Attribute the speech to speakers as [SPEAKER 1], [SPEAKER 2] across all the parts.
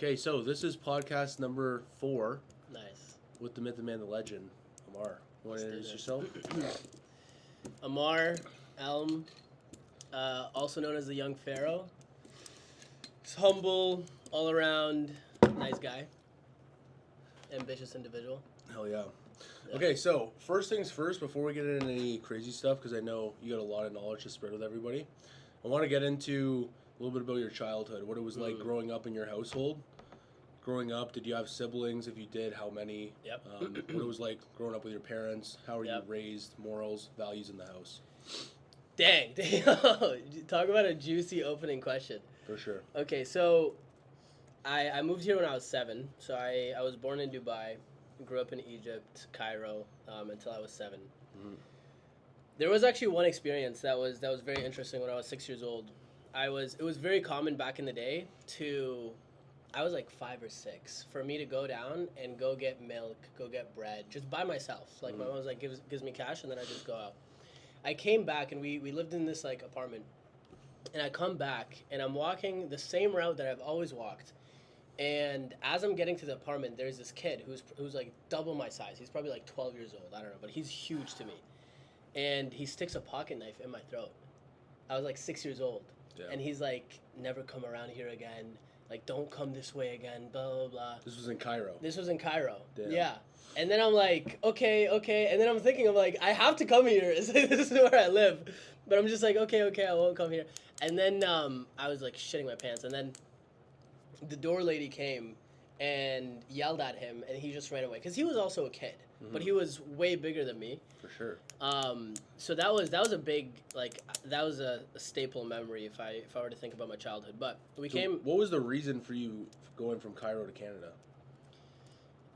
[SPEAKER 1] Okay, so this is podcast number 4
[SPEAKER 2] Nice.
[SPEAKER 1] with the myth, the man, the legend, Ammar. You want to introduce yourself?
[SPEAKER 2] Ammar Elm, also known as the Young Pharaoh. He's humble, all around, nice guy. Ambitious individual.
[SPEAKER 1] Hell yeah. Okay, so first things first, before we get into any crazy stuff, because I know you got a lot of knowledge to spread with everybody, I want to get into a little bit about your childhood, what it was like growing up in your household. Growing up, did you have siblings? If you did, how many?
[SPEAKER 2] Yep.
[SPEAKER 1] What it was like growing up with your parents? How were you raised? Morals, values in the house?
[SPEAKER 2] Dang. Talk about a juicy opening question.
[SPEAKER 1] For sure.
[SPEAKER 2] Okay, so I moved here when I was 7. So I was born in Dubai, grew up in Egypt, Cairo, until I was 7.
[SPEAKER 1] Mm-hmm.
[SPEAKER 2] There was actually one experience that was very interesting when I was 6 years old. It was very common back in the day I was like 5 or 6, for me to go down and go get milk, go get bread, just by myself. Like my mom was like, gives me cash, and then I just go out. I came back, and we lived in this like apartment, and I come back, and I'm walking the same route that I've always walked. And as I'm getting to the apartment, there's this kid who's like double my size. He's probably like 12 years old. I don't know, but he's huge to me. And he sticks a pocket knife in my throat. I was like 6 years old. Yeah. And he's like, never come around here again. Like, don't come this way again, blah, blah, blah.
[SPEAKER 1] This was in Cairo.
[SPEAKER 2] Damn. Yeah. And then I'm like, okay. And then I'm thinking, I have to come here. This is where I live. But I'm just like, okay, I won't come here. And then I was like shitting my pants. And then the door lady came and yelled at him, and he just ran away. Because he was also a kid, but he was way bigger than me.
[SPEAKER 1] For sure.
[SPEAKER 2] So that was a big, that was a staple memory if I were to think about my childhood. But
[SPEAKER 1] what was the reason for you going from Cairo to Canada?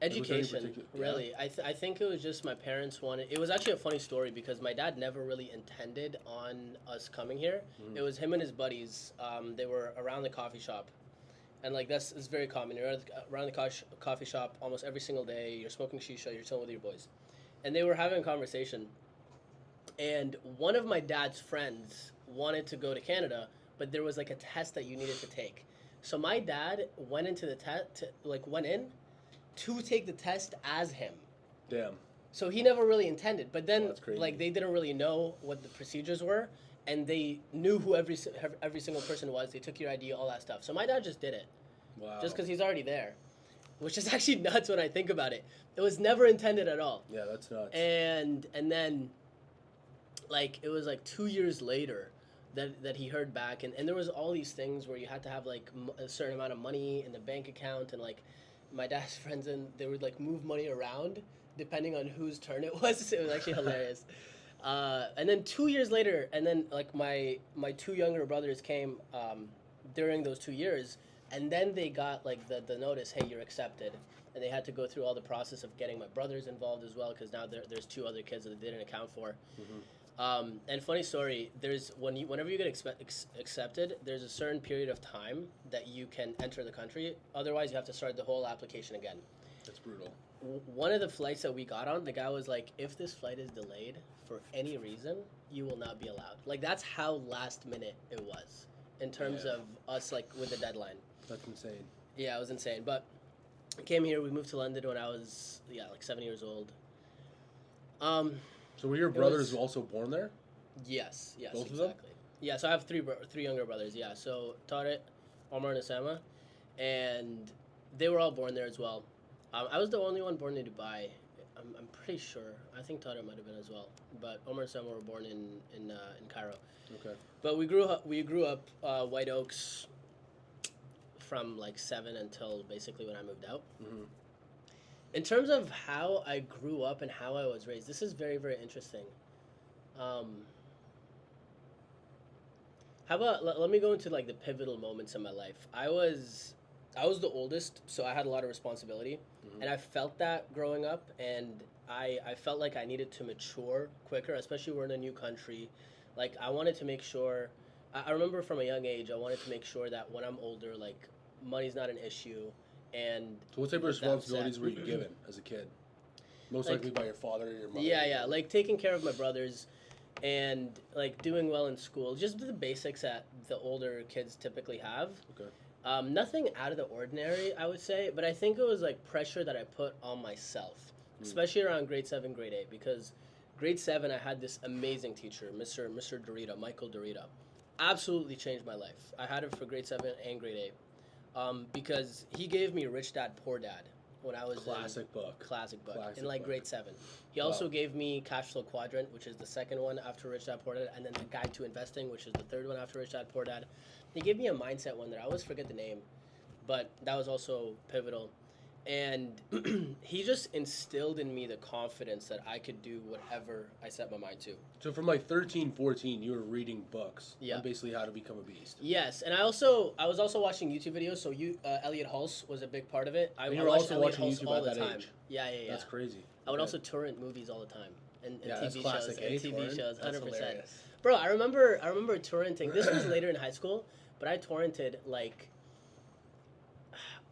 [SPEAKER 2] Education, really. I think it was just my parents wanted. It was actually a funny story because my dad never really intended on us coming here. It was him and his buddies. They were around the coffee shop. And it's very common. You're around the coffee shop almost every single day. You're smoking shisha. You're chilling with your boys. And they were having a conversation. And one of my dad's friends wanted to go to Canada, but there was a test that you needed to take. So my dad went into the test, went in to take the test as him.
[SPEAKER 1] Damn.
[SPEAKER 2] So he never really intended. But then, they didn't really know what the procedures were. And they knew who every single person was. They took your ID, all that stuff. So my dad just did it.
[SPEAKER 1] Wow.
[SPEAKER 2] Just because he's already there. Which is actually nuts when I think about it. It was never intended at all.
[SPEAKER 1] Yeah, that's nuts.
[SPEAKER 2] And then, it was 2 years later that he heard back. And there was all these things where you had to have, a certain amount of money in the bank account. And, my dad's friends, and they would, move money around depending on whose turn it was. It was actually hilarious. And then 2 years later, and then my 2 younger brothers came during those 2 years, and then they got the notice, hey, you're accepted, and they had to go through all the process of getting my brothers involved as well, because now there's 2 other kids that they didn't account for. And funny story, whenever you get accepted, there's a certain period of time that you can enter the country. Otherwise, you have to start the whole application again.
[SPEAKER 1] That's brutal.
[SPEAKER 2] One of the flights that we got on, the guy was like, if this flight is delayed for any reason, you will not be allowed. Like, that's how last minute it was in terms of us, like, with the deadline.
[SPEAKER 1] That's insane.
[SPEAKER 2] Yeah, it was insane. But I came here, we moved to London when I was, like 7 years old.
[SPEAKER 1] So were your brothers also born there?
[SPEAKER 2] Yes,
[SPEAKER 1] Both
[SPEAKER 2] exactly.
[SPEAKER 1] of them?
[SPEAKER 2] Yeah, so I have three younger brothers, yeah. So Tariq, Omar, and Osama. And they were all born there as well. I was the only one born in Dubai. I'm pretty sure. I think Tariq might have been as well. But Omar and Osama were born in Cairo. Okay. But we grew up White Oaks from like 7 until basically when I moved out. Mm-hmm. In terms of how I grew up and how I was raised, this is very, very interesting. How about let me go into like the pivotal moments in my life. I was the oldest, so I had a lot of responsibility, and I felt that growing up, and I felt like I needed to mature quicker, especially we're in a new country. Like, I wanted to make sure, I remember from a young age, I wanted to make sure that when I'm older, like, money's not an issue. And
[SPEAKER 1] so what type of responsibilities were you given as a kid? Most likely by your father or your mother?
[SPEAKER 2] Yeah, like taking care of my brothers and like doing well in school, just the basics that the older kids typically have.
[SPEAKER 1] Okay.
[SPEAKER 2] Nothing out of the ordinary, I would say, but I think it was like pressure that I put on myself, especially around grade 7, grade 8, because grade 7 I had this amazing teacher, Mr. Dorita, Michael Dorita. Absolutely changed my life. I had him for grade 7 and grade 8. Because he gave me Rich Dad Poor Dad when I was
[SPEAKER 1] classic book
[SPEAKER 2] in like grade 7. He also gave me Cash Flow Quadrant, which is the second one after Rich Dad Poor Dad, and then the Guide to Investing, which is the third one after Rich Dad Poor Dad. He gave me a mindset one that I always forget the name, but that was also pivotal. And he just instilled in me the confidence that I could do whatever I set my mind to.
[SPEAKER 1] So from like 13, 14, you were reading books
[SPEAKER 2] Yeah.
[SPEAKER 1] on basically how to become a beast.
[SPEAKER 2] Yes, and I was also watching YouTube videos. So Elliot Hulse was a big part of it.
[SPEAKER 1] And you were also
[SPEAKER 2] Elliot
[SPEAKER 1] watching
[SPEAKER 2] Hulse
[SPEAKER 1] YouTube
[SPEAKER 2] all
[SPEAKER 1] at
[SPEAKER 2] the
[SPEAKER 1] that
[SPEAKER 2] time.
[SPEAKER 1] age.
[SPEAKER 2] Yeah.
[SPEAKER 1] That's crazy.
[SPEAKER 2] I would
[SPEAKER 1] Okay.
[SPEAKER 2] also torrent movies all the time and
[SPEAKER 1] that's
[SPEAKER 2] TV
[SPEAKER 1] classic,
[SPEAKER 2] shows and TV
[SPEAKER 1] torrent?
[SPEAKER 2] shows,
[SPEAKER 1] That's
[SPEAKER 2] 100%.
[SPEAKER 1] hilarious.
[SPEAKER 2] Bro, I remember torrenting. This was later in high school, but I torrented like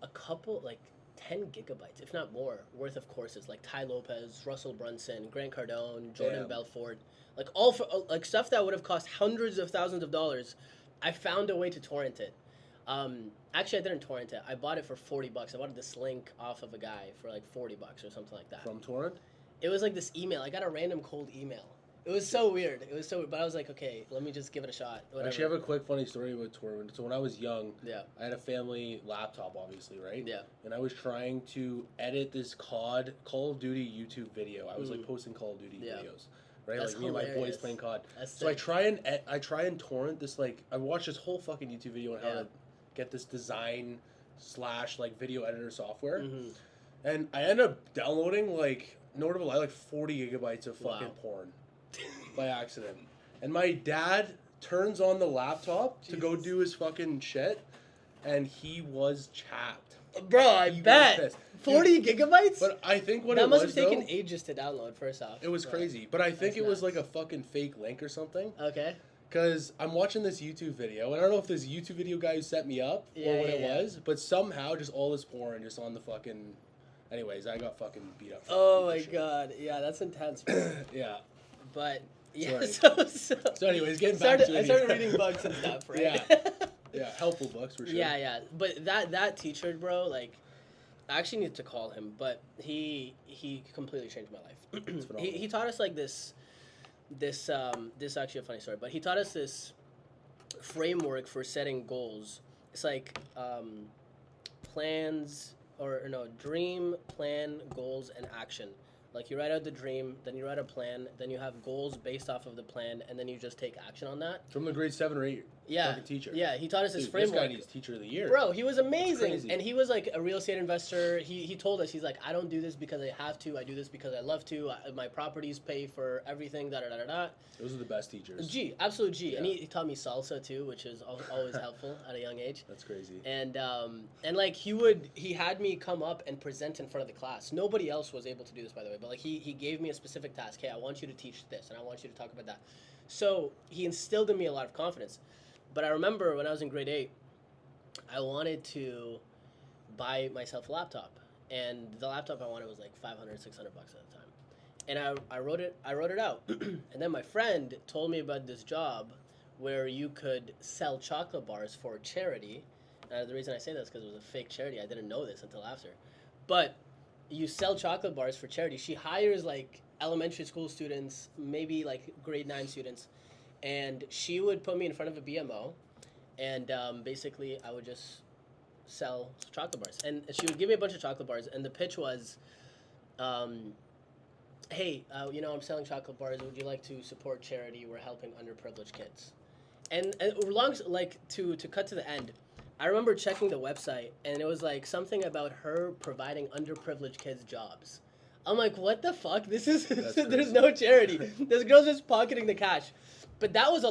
[SPEAKER 2] a couple, like 10 gigabytes, if not more, worth of courses, like Ty Lopez, Russell Brunson, Grant Cardone, Jordan
[SPEAKER 1] Damn.
[SPEAKER 2] Belfort, like all for like stuff that would have cost hundreds of thousands of dollars. I found a way to torrent it. Actually, I didn't torrent it. I bought it for $40. I bought this link off of a guy for like $40 or something like that.
[SPEAKER 1] From torrent?
[SPEAKER 2] It was like this email. I got a random cold email. It was so weird. But I was like, okay, let me just give it a shot. Whatever.
[SPEAKER 1] I actually have a quick funny story about torrent. So when I was young,
[SPEAKER 2] Yeah.
[SPEAKER 1] I had a family laptop, obviously, right?
[SPEAKER 2] Yeah.
[SPEAKER 1] And I was trying to edit this Call of Duty YouTube video. I was like posting Call of Duty videos, right?
[SPEAKER 2] That's
[SPEAKER 1] like me and my boys
[SPEAKER 2] hilarious.
[SPEAKER 1] playing COD.
[SPEAKER 2] That's
[SPEAKER 1] So I
[SPEAKER 2] sick.
[SPEAKER 1] try and torrent this, like, I watched this whole fucking YouTube video on how to get this design / like video editor software. And I ended up downloading like notable like 40 gigabytes of fucking porn by accident. And my dad turns on the laptop to go do his fucking shit, and he was chapped.
[SPEAKER 2] Bro, I bet. 40 gigabytes?
[SPEAKER 1] But I think what
[SPEAKER 2] that
[SPEAKER 1] it
[SPEAKER 2] must
[SPEAKER 1] was,
[SPEAKER 2] have taken
[SPEAKER 1] though,
[SPEAKER 2] ages to download, first off.
[SPEAKER 1] it was crazy. But I think
[SPEAKER 2] That's
[SPEAKER 1] it was
[SPEAKER 2] nuts.
[SPEAKER 1] like a fucking fake link or something.
[SPEAKER 2] Okay.
[SPEAKER 1] Because I'm watching this YouTube video, and I don't know if this YouTube video guy who set me up or what it was, but somehow just all this porn just on the fucking... Anyways, I got fucking beat up.
[SPEAKER 2] Oh my god. Yeah, that's intense.
[SPEAKER 1] Yeah.
[SPEAKER 2] But, yeah,
[SPEAKER 1] Sorry.
[SPEAKER 2] so
[SPEAKER 1] anyways, getting back to it.
[SPEAKER 2] I started reading books and stuff, right?
[SPEAKER 1] Yeah. Yeah, helpful books for sure.
[SPEAKER 2] Yeah. But that teacher, bro, like, I actually need to call him, but he completely changed my life. he taught us like this is actually a funny story, but he taught us this framework for setting goals. It's like dream, plan, goals, and action. Like, you write out the dream, then you write a plan, then you have goals based off of the plan, and then you just take action on that.
[SPEAKER 1] From the grade 7 or 8 fucking teacher.
[SPEAKER 2] Yeah, he taught us this
[SPEAKER 1] Dude,
[SPEAKER 2] framework.
[SPEAKER 1] This guy needs Teacher of the Year.
[SPEAKER 2] Bro, he was amazing.
[SPEAKER 1] Crazy.
[SPEAKER 2] And he was like a real estate investor. He told us, he's like, I don't do this because I have to. I do this because I love to. My properties pay for everything, da-da-da-da-da.
[SPEAKER 1] Those are the best teachers.
[SPEAKER 2] G, absolute G.
[SPEAKER 1] Yeah.
[SPEAKER 2] And he taught me salsa too, which is always helpful at a young age.
[SPEAKER 1] That's crazy.
[SPEAKER 2] And like he had me come up and present in front of the class. Nobody else was able to do this, by the way, but like he gave me a specific task. Hey, I want you to teach this and I want you to talk about that. So he instilled in me a lot of confidence. But I remember when I was in grade 8, I wanted to buy myself a laptop. And the laptop I wanted was like $500, $600 at the time. And I wrote it out. And then my friend told me about this job where you could sell chocolate bars for charity. The reason I say that is because it was a fake charity. I didn't know this until after. But you sell chocolate bars for charity. She hires like elementary school students, maybe like grade 9 students. And she would put me in front of a BMO. And basically I would just sell chocolate bars. And she would give me a bunch of chocolate bars. And the pitch was... hey, I'm selling chocolate bars. Would you like to support charity? We're helping underprivileged kids. And to cut to the end, I remember checking the website, and it was like something about her providing underprivileged kids jobs. I'm like, what the fuck? There's no charity. This girl's just pocketing the cash. But that was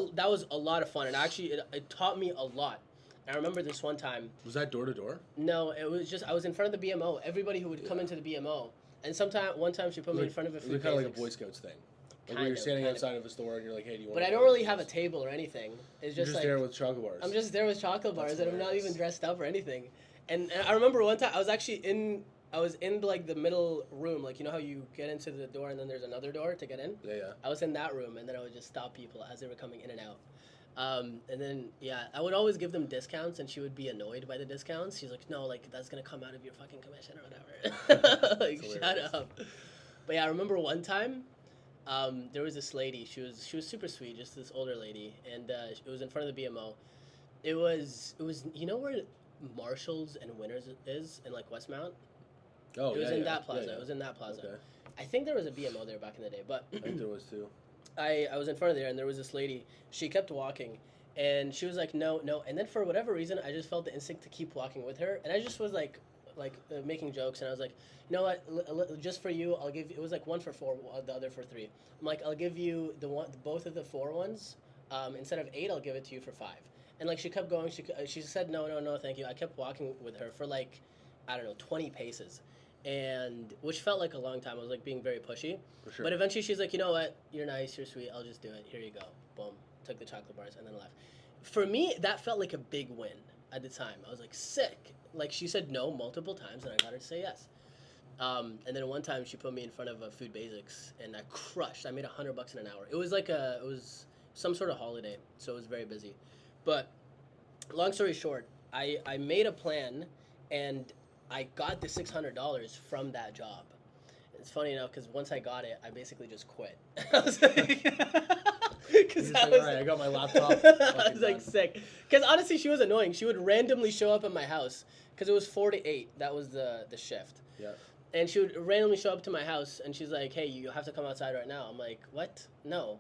[SPEAKER 2] a lot of fun, and actually it taught me a lot. I remember this one time.
[SPEAKER 1] Was that door to door?
[SPEAKER 2] No, it was just I was in front of the BMO. Everybody who would come into the BMO. And one time she put me in front of a food.
[SPEAKER 1] It was kind of like a Boy Scouts thing. Like where you're standing outside of a store and you're like, hey, do you want
[SPEAKER 2] But I don't really have a table or anything. It's just like...
[SPEAKER 1] there with chocolate bars.
[SPEAKER 2] I'm just there with chocolate bars and I'm not
[SPEAKER 1] hilarious.
[SPEAKER 2] even dressed up or anything. And I remember one time I was actually in like the middle room. Like, you know how you get into the door and then there's another door to get in?
[SPEAKER 1] Yeah.
[SPEAKER 2] I was in that room and then I would just stop people as they were coming in and out. And then, yeah, I would always give them discounts, and she would be annoyed by the discounts. She's like, no, like, that's going to come out of your fucking commission or whatever. Like, shut up. But yeah, I remember one time, there was this lady. She was super sweet, just this older lady, and it was in front of the BMO. It was you know where Marshalls and Winners is in like Westmount?
[SPEAKER 1] Oh,
[SPEAKER 2] it was
[SPEAKER 1] yeah,
[SPEAKER 2] in
[SPEAKER 1] yeah.
[SPEAKER 2] that plaza.
[SPEAKER 1] Yeah, yeah.
[SPEAKER 2] It was in that plaza.
[SPEAKER 1] Okay.
[SPEAKER 2] I think there was a BMO there back in the day, but
[SPEAKER 1] I think there was too.
[SPEAKER 2] I was in front of there, and there was this lady. She kept walking, and she was like, no, no. And then for whatever reason, I just felt the instinct to keep walking with her, and I just was like making jokes, and I was like, you know what? Just for you, I'll give you. It was like 1 for 4, the other for 3. I'm like, I'll give you both of the 4 ones. Instead of 8, I'll give it to you for 5. And like she kept going. She said no, no, no, thank you. I kept walking with her for like, I don't know, 20 paces. And which felt like a long time. I was like being very pushy.
[SPEAKER 1] For sure.
[SPEAKER 2] But eventually she's like, you know what? You're nice. You're sweet. I'll just do it. Here you go. Boom. Took the chocolate bars and then left. For me, that felt like a big win at the time. I was like, sick. Like she said no multiple times and I got her to say yes. And then one time she put me in front of Food Basics and I crushed. I made $100 in an hour. It was like it was some sort of holiday, so it was very busy. But long story short, I made a plan and I got the $600 from that job. It's funny enough because once I got it, I basically just quit. I was like, because
[SPEAKER 1] all right, I got my laptop.
[SPEAKER 2] I was like sick. Because honestly, she was annoying. She would randomly show up at my house because it was 4 to 8. That was the shift.
[SPEAKER 1] Yeah.
[SPEAKER 2] And she would randomly show up to my house and she's like, "Hey, you have to come outside right now." I'm like, "What? No."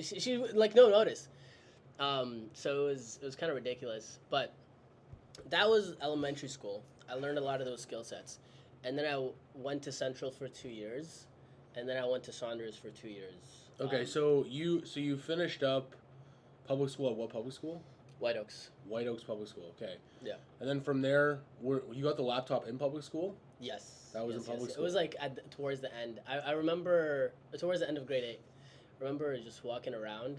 [SPEAKER 2] She like no notice. So it was kind of ridiculous, but that was elementary school. I learned a lot of those skill sets. And then I went to Central for 2 years, and then I went to Saunders for 2 years.
[SPEAKER 1] Okay, so you finished up public school at what public school?
[SPEAKER 2] White Oaks.
[SPEAKER 1] White Oaks Public School, okay.
[SPEAKER 2] Yeah.
[SPEAKER 1] And then from there, you got the laptop in public school?
[SPEAKER 2] Yes.
[SPEAKER 1] That was in public school?
[SPEAKER 2] It was like towards the end. I remember, towards the end of grade 8, I remember just walking around.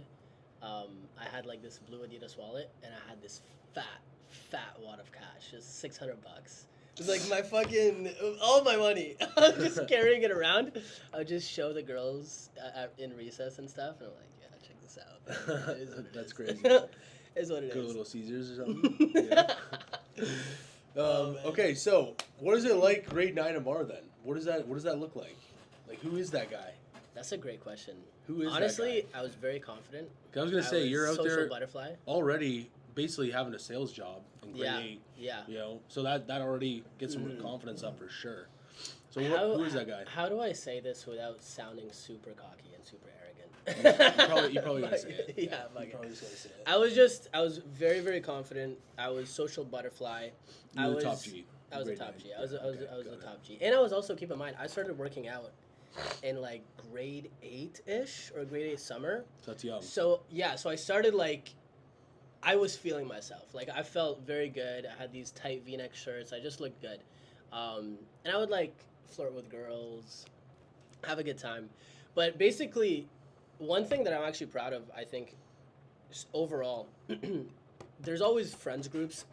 [SPEAKER 2] I had like this blue Adidas wallet, and I had this fat wad of cash, just $600. It was like my fucking, all my money. I was just carrying it around. I would just show the girls in recess and stuff, and I'm like, yeah, check this out.
[SPEAKER 1] That's crazy.
[SPEAKER 2] Is what it is.
[SPEAKER 1] Go to Little Caesars or something? Yeah. Okay, so what is it like grade 9 Ammar then? What does that look like? Like, who is that guy?
[SPEAKER 2] That's a great question.
[SPEAKER 1] Who is
[SPEAKER 2] Honestly,
[SPEAKER 1] that guy?
[SPEAKER 2] I was very confident.
[SPEAKER 1] I was going to say, you're out there
[SPEAKER 2] butterfly.
[SPEAKER 1] already basically having a sales job in grade 8.
[SPEAKER 2] Yeah.
[SPEAKER 1] You know, so that already gets some confidence up for sure. So who is that guy?
[SPEAKER 2] How do I say this without sounding super cocky and super arrogant?
[SPEAKER 1] You probably gotta say it.
[SPEAKER 2] Yeah,
[SPEAKER 1] you probably just gotta say it.
[SPEAKER 2] I was very, very confident. I was social butterfly.
[SPEAKER 1] You were the top G.
[SPEAKER 2] I was a top G. I was a top G. And I was also, keep in mind, I started working out in like grade 8-ish or grade 8 summer.
[SPEAKER 1] So that's young.
[SPEAKER 2] So yeah, so I started like, I was feeling myself. Like I felt very good. I had these tight V-neck shirts. I just looked good. And I would like flirt with girls, have a good time. But basically, one thing that I'm actually proud of, I think, just overall, there's always friend groups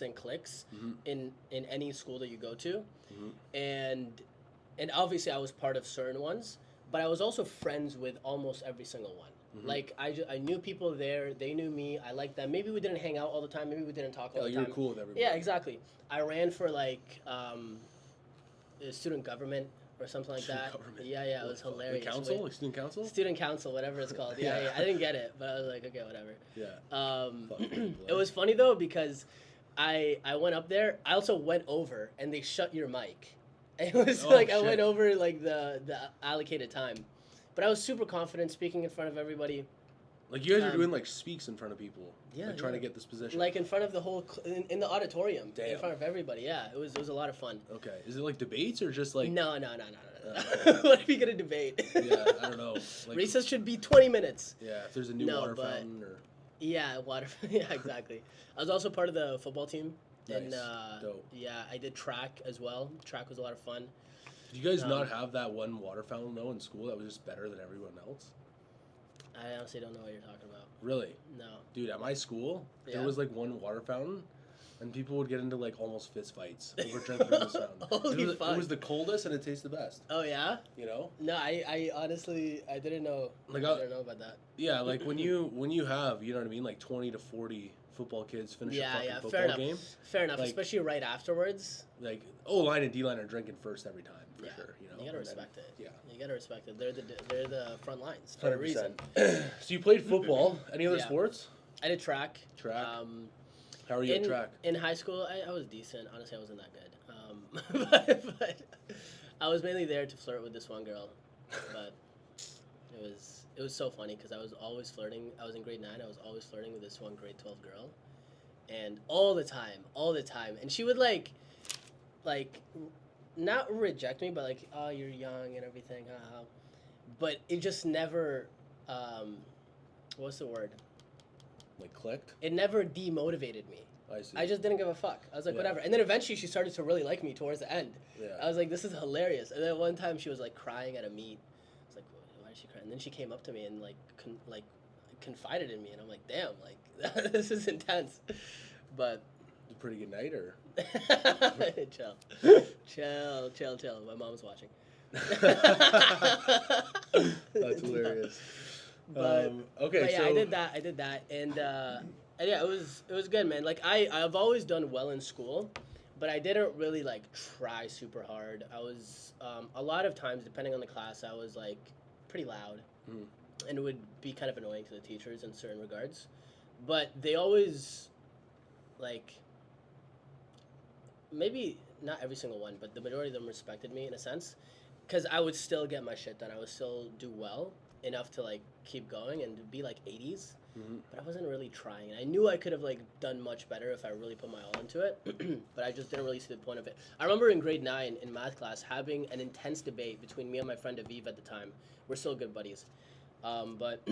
[SPEAKER 2] and cliques in any school that you go to. And obviously I was part of certain ones, but I was also friends with almost every single one. Like I knew people there, they knew me, I liked them. Maybe we didn't hang out all the time, maybe we didn't talk all the time.
[SPEAKER 1] You're cool with everybody.
[SPEAKER 2] Yeah, exactly. I ran for like student government or something like that. Yeah, it was hilarious.
[SPEAKER 1] The council? Like student council?
[SPEAKER 2] Student council, whatever it's called. Yeah. I didn't get it, but I was like, okay, whatever.
[SPEAKER 1] Yeah.
[SPEAKER 2] It was funny though because I went up there. I also went over and they shut your mic. It was shit. I went over like the allocated time. But I was super confident speaking in front of everybody.
[SPEAKER 1] Like you guys are doing like speaks in front of people.
[SPEAKER 2] Yeah.
[SPEAKER 1] Like trying to get this position.
[SPEAKER 2] Like in front of the whole, in the auditorium.
[SPEAKER 1] Damn.
[SPEAKER 2] In front of everybody, yeah. It was a lot of fun.
[SPEAKER 1] Okay. Is it like debates or just like...
[SPEAKER 2] No. What are we going to debate?
[SPEAKER 1] Yeah, I don't know. Like,
[SPEAKER 2] recess should be 20 minutes.
[SPEAKER 1] Yeah, if there's a new water fountain or...
[SPEAKER 2] Yeah, yeah, exactly. I was also part of the football team.
[SPEAKER 1] Nice.
[SPEAKER 2] And
[SPEAKER 1] dope.
[SPEAKER 2] yeah, I did track as well. Track was a lot of fun.
[SPEAKER 1] Did you guys not have that one water fountain though in school that was just better than everyone else?
[SPEAKER 2] I honestly don't know what you're talking about.
[SPEAKER 1] Really?
[SPEAKER 2] No.
[SPEAKER 1] Dude, at my school, there was like one water fountain and people would get into like almost fist fights over drinking from this fountain.
[SPEAKER 2] Holy
[SPEAKER 1] It was the coldest and it tastes the best.
[SPEAKER 2] Oh yeah.
[SPEAKER 1] You know?
[SPEAKER 2] No, I honestly I didn't know.
[SPEAKER 1] Like
[SPEAKER 2] I didn't know about that.
[SPEAKER 1] Yeah, like when you have, you know what I mean, like 20 to 40 football kids finish a fucking
[SPEAKER 2] Fair
[SPEAKER 1] football
[SPEAKER 2] enough.
[SPEAKER 1] game.
[SPEAKER 2] Fair enough,
[SPEAKER 1] Like,
[SPEAKER 2] especially right afterwards.
[SPEAKER 1] like O-line and D-line are drinking first every time for sure. You know,
[SPEAKER 2] You gotta respect it.
[SPEAKER 1] Yeah,
[SPEAKER 2] You gotta respect it. They're the front lines for a
[SPEAKER 1] 100%.
[SPEAKER 2] reason.
[SPEAKER 1] So you played football. Any other
[SPEAKER 2] Yeah.
[SPEAKER 1] sports?
[SPEAKER 2] I did track.
[SPEAKER 1] Track. How are you at track?
[SPEAKER 2] In high school, I was decent. Honestly, I wasn't that good. But I was mainly there to flirt with this one girl. But it was so funny because I was always flirting. I was in grade 9. I was always flirting with this one grade 12 girl, and all the time. And she would like, not reject me, but like, oh, you're young and everything. But it just never. What's the word?
[SPEAKER 1] Like clicked?
[SPEAKER 2] It never demotivated me.
[SPEAKER 1] I see.
[SPEAKER 2] I just didn't give a fuck. I was like,
[SPEAKER 1] Yeah.
[SPEAKER 2] whatever. And then eventually she started to really like me towards the end.
[SPEAKER 1] Yeah.
[SPEAKER 2] I was like, this is hilarious. And then one time she was like crying at a meet. I was like, why is she crying? And then she came up to me and like confided in me. And I'm like, damn, like this is intense. But
[SPEAKER 1] It's a pretty good night, or?
[SPEAKER 2] chill. My mom's watching.
[SPEAKER 1] That's hilarious.
[SPEAKER 2] But
[SPEAKER 1] Okay,
[SPEAKER 2] yeah,
[SPEAKER 1] so
[SPEAKER 2] I did that, and yeah, it was good, man. Like I've always done well in school, but I didn't really like try super hard. I was a lot of times, depending on the class, I was like pretty loud, and it would be kind of annoying to the teachers in certain regards. But they always, like, maybe not every single one, but the majority of them respected me in a sense, because I would still get my shit done. I would still do well enough to like keep going and be like 80s, but I wasn't really trying. And I knew I could have like done much better if I really put my all into it, but I just didn't really see the point of it. I remember in grade 9 in math class having an intense debate between me and my friend Aviv at the time. We're still good buddies, but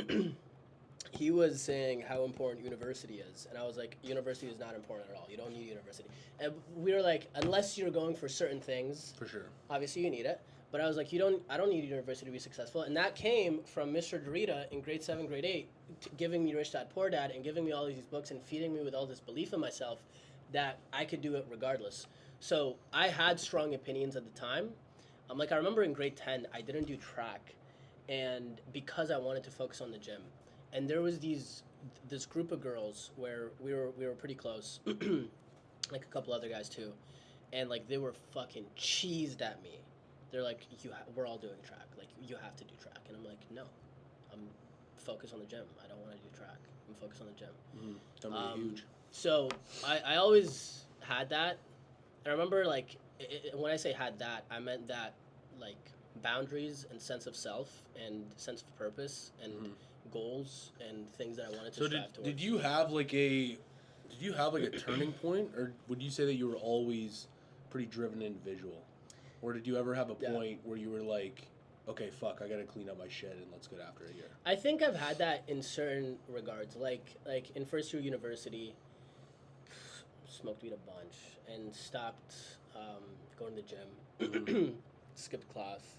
[SPEAKER 2] he was saying how important university is, and I was like, university is not important at all. You don't need university. And we were like, unless you're going for certain things,
[SPEAKER 1] for sure,
[SPEAKER 2] obviously you need it. But I was like, I don't need university to be successful. And that came from Mr. Dorita in grade 7, grade 8, giving me Rich Dad, Poor Dad, and giving me all these books and feeding me with all this belief in myself that I could do it regardless. So I had strong opinions at the time. I remember in grade 10, I didn't do track, and because I wanted to focus on the gym. And there was this group of girls where we were pretty close, like a couple other guys too, and like they were fucking cheesed at me. They're like, we're all doing track. Like, you have to do track. And I'm like, no. I'm focused on the gym. I don't want to do track. I'm focused on the gym.
[SPEAKER 1] Something huge.
[SPEAKER 2] So I always had that. And I remember, like, when I say had that, I meant that, like, boundaries and sense of self and sense of purpose and goals and things that I wanted to strive towards.
[SPEAKER 1] Did you have, like, a turning point? Or would you say that you were always pretty driven and individual? Or did you ever have a point where you were like, okay, fuck, I gotta clean up my shit and let's get after it here?
[SPEAKER 2] I think I've had that in certain regards. Like in first year university, smoked weed a bunch and stopped going to the gym, skipped class.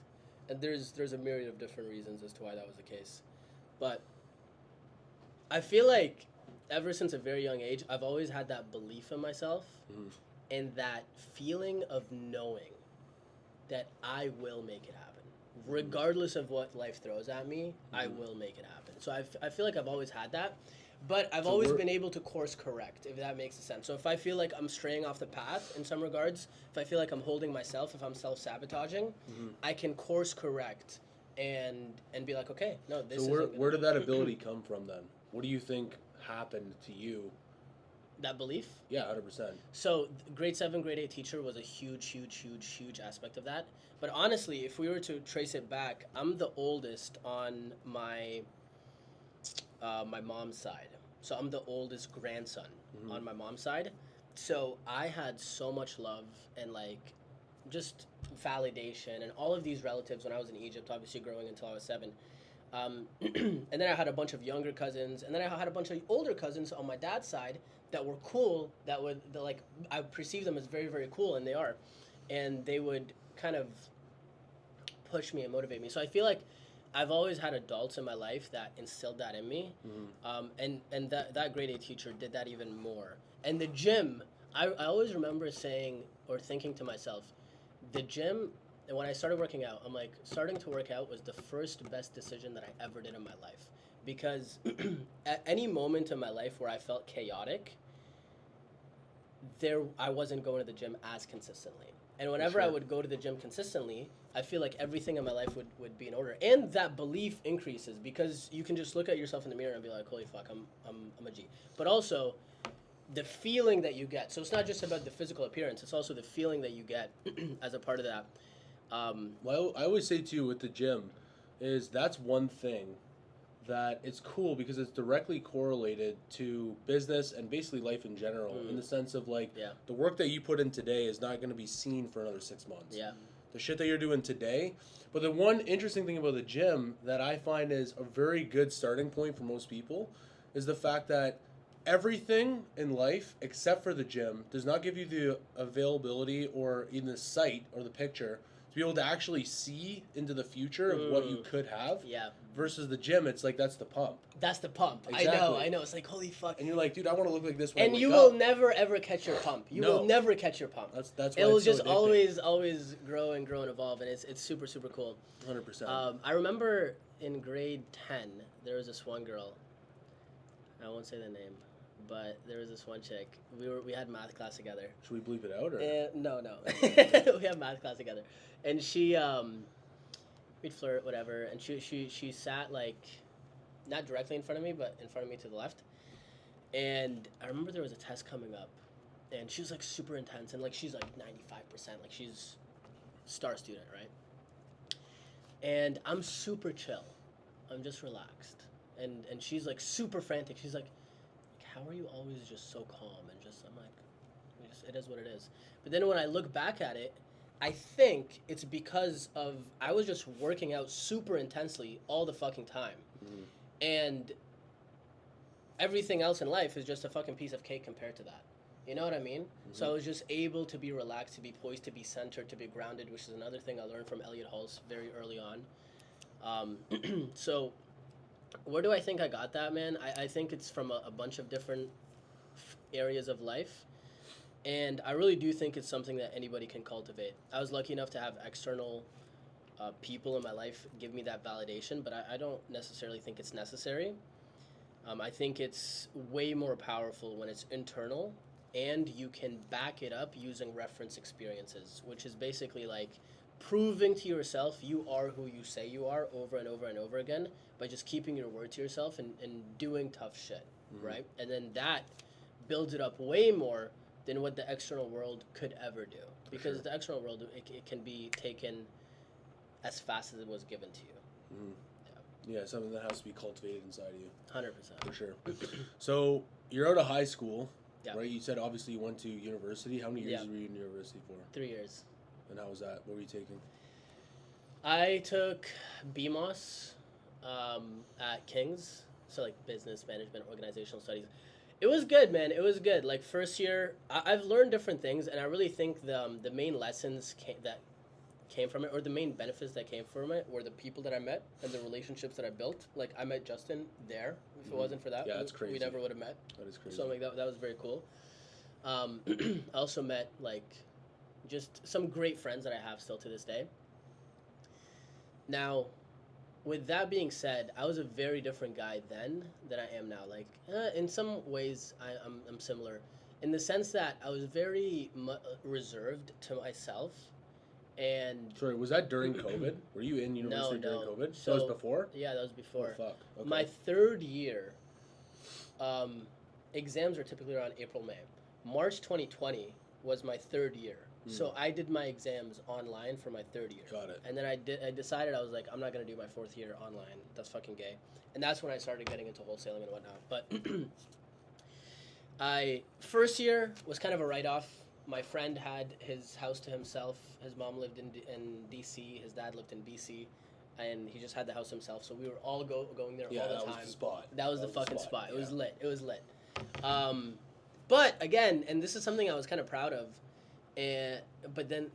[SPEAKER 2] And there's a myriad of different reasons as to why that was the case. But I feel like ever since a very young age, I've always had that belief in myself and that feeling of knowing that I will make it happen. Regardless of what life throws at me, I will make it happen. So I feel like I've always had that, but I've always been able to course correct, if that makes sense. So if I feel like I'm straying off the path in some regards, if I feel like I'm holding myself, if I'm self-sabotaging, I can course correct and be like, okay, no, this
[SPEAKER 1] So
[SPEAKER 2] isn't
[SPEAKER 1] where did that ability come from then? What do you think happened to you?
[SPEAKER 2] That belief?
[SPEAKER 1] Yeah, 100%.
[SPEAKER 2] So grade 7, grade 8 teacher was a huge aspect of that. But honestly, if we were to trace it back, I'm the oldest on my my mom's side. So I'm the oldest grandson on my mom's side. So I had so much love and like just validation and all of these relatives when I was in Egypt, obviously growing until I was 7. And then I had a bunch of younger cousins, and then I had a bunch of older cousins on my dad's side that were cool, like, I perceived them as very, very cool, and they are. And they would kind of push me and motivate me. So I feel like I've always had adults in my life that instilled that in me. And that grade 8 teacher did that even more. And the gym, I always remember saying or thinking to myself, the gym, and when I started working out, I'm like, starting to work out was the first best decision that I ever did in my life. Because at any moment in my life where I felt chaotic, I wasn't going to the gym as consistently. And whenever I would go to the gym consistently, I feel like everything in my life would be in order. And that belief increases because you can just look at yourself in the mirror and be like, holy fuck, I'm a G. But also, the feeling that you get. So it's not just about the physical appearance, it's also the feeling that you get as a part of that.
[SPEAKER 1] Well, I always say too with the gym is that's one thing that it's cool because it's directly correlated to business and basically life in general in the sense of like the work that you put in today is not going to be seen for another 6 months.
[SPEAKER 2] Yeah.
[SPEAKER 1] The shit that you're doing today. But the one interesting thing about the gym that I find is a very good starting point for most people is the fact that everything in life except for the gym does not give you the availability or even the sight or the picture to be able to actually see into the future of what you could have.
[SPEAKER 2] Yeah.
[SPEAKER 1] Versus the gym, it's like that's the pump.
[SPEAKER 2] That's the pump.
[SPEAKER 1] Exactly.
[SPEAKER 2] I know. It's like, holy fuck.
[SPEAKER 1] And you're like, dude, I want to look like this when
[SPEAKER 2] and
[SPEAKER 1] I
[SPEAKER 2] you
[SPEAKER 1] wake
[SPEAKER 2] will
[SPEAKER 1] up.
[SPEAKER 2] never ever catch your pump. You will never catch your pump.
[SPEAKER 1] That's why
[SPEAKER 2] it will
[SPEAKER 1] it's so
[SPEAKER 2] just
[SPEAKER 1] addicting.
[SPEAKER 2] always grow and evolve, and it's super super cool.
[SPEAKER 1] 100%.
[SPEAKER 2] I remember in grade 10 there was this one girl. I won't say the name, but there was this one chick. We had math class together.
[SPEAKER 1] Should we bleep it out or?
[SPEAKER 2] No. We had math class together, and she we'd flirt whatever, and she sat like not directly in front of me, but in front of me to the left. And I remember there was a test coming up, and she was like super intense, and like she's like 95%, like she's star student, right? And I'm super chill, I'm just relaxed, and she's like super frantic. She's like, how are you always just so calm and just? I'm like, it is what it is. But then when I look back at it, I think it's because of I was just working out super intensely all the fucking time. And everything else in life is just a fucking piece of cake compared to that. You know what I mean? So I was just able to be relaxed, to be poised, to be centered, to be grounded, which is another thing I learned from Elliot Hulse very early on. So where do I think I got that, man? I think it's from a bunch of different areas of life. And I really do think it's something that anybody can cultivate. I was lucky enough to have external people in my life give me that validation, but I don't necessarily think it's necessary. I think it's way more powerful when it's internal and you can back it up using reference experiences, which is basically like proving to yourself you are who you say you are over and over and over again by just keeping your word to yourself and doing tough shit, right? And then that builds it up way more than what the external world could ever do. Because the external world, it can be taken as fast as it was given to you.
[SPEAKER 1] Yeah, something that has to be cultivated inside of you.
[SPEAKER 2] 100%.
[SPEAKER 1] For sure. So, you're out of high school,
[SPEAKER 2] Yeah.
[SPEAKER 1] right? You said obviously you went to university. How many years
[SPEAKER 2] Yeah.
[SPEAKER 1] were you in university for?
[SPEAKER 2] 3 years.
[SPEAKER 1] And how was that? What were you taking?
[SPEAKER 2] I took BMOS at King's, so like business management, organizational studies. It was good, man. It was good. Like first year, I've learned different things, and I really think the main lessons that came from it, or the main benefits that came from it, were the people that I met and the relationships that I built. Like I met Justin there. If it wasn't for that,
[SPEAKER 1] that's crazy.
[SPEAKER 2] we never would have met.
[SPEAKER 1] That is crazy.
[SPEAKER 2] So like that was very cool. I also met like just some great friends that I have still to this day. Now, with that being said, I was a very different guy then than I am now. Like, in some ways, I'm similar, in the sense that I was very reserved to myself, and
[SPEAKER 1] Sorry, was that during COVID? Were you in university during COVID? So that was before?
[SPEAKER 2] Yeah, that was before.
[SPEAKER 1] Oh, fuck. Okay.
[SPEAKER 2] My third year, exams are typically around April, May. March 2020 was my third year. So I did my exams online for my third year.
[SPEAKER 1] Got it.
[SPEAKER 2] And then I decided, I was like, I'm not going to do my fourth year online. That's fucking gay. And that's when I started getting into wholesaling and whatnot. But first year was kind of a write-off. My friend had his house to himself. His mom lived in D.C. His dad lived in B.C. And he just had the house himself. So we were all going there all the time.
[SPEAKER 1] Yeah, that was the spot.
[SPEAKER 2] That was the fucking spot. It was lit. It was lit. But again, and this is something I was kind of proud of, but then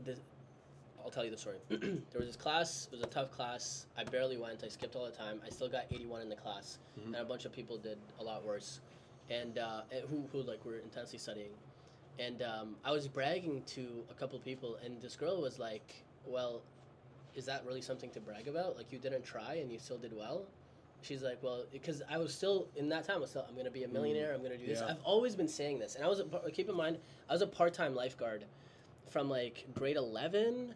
[SPEAKER 2] I'll tell you the story. There was this class. It was a tough class. I barely went. I skipped all the time. I still got 81 in the class, and a bunch of people did a lot worse, and who like were intensely studying. And I was bragging to a couple people, and this girl was like, well, is that really something to brag about? Like, you didn't try and you still did well? She's like, well, because I was still, in that time, I was still, I'm going to be a millionaire, I'm going to do this.
[SPEAKER 1] Yeah.
[SPEAKER 2] I've always been saying this. And keep in mind, I was a part-time lifeguard from like grade 11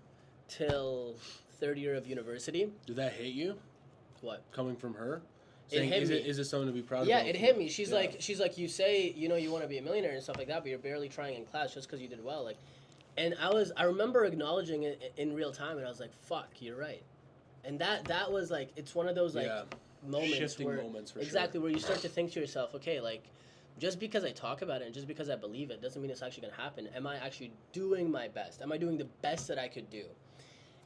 [SPEAKER 2] till third year of university.
[SPEAKER 1] Did that hit you?
[SPEAKER 2] What?
[SPEAKER 1] Coming from her?
[SPEAKER 2] It hit me.
[SPEAKER 1] Is it something to be proud of?
[SPEAKER 2] Yeah, it hit me. She's like, you say, you want to be a millionaire and stuff like that, but you're barely trying in class just because you did well. Like, and I remember acknowledging it in real time, and I was like, fuck, you're right. And that was like, it's one of those like moments
[SPEAKER 1] shifting
[SPEAKER 2] where,
[SPEAKER 1] moments for
[SPEAKER 2] exactly, where you start to think to yourself, okay, like, just because I talk about it and just because I believe it doesn't mean it's actually going to happen. Am I actually doing my best? Am I doing the best that I could do?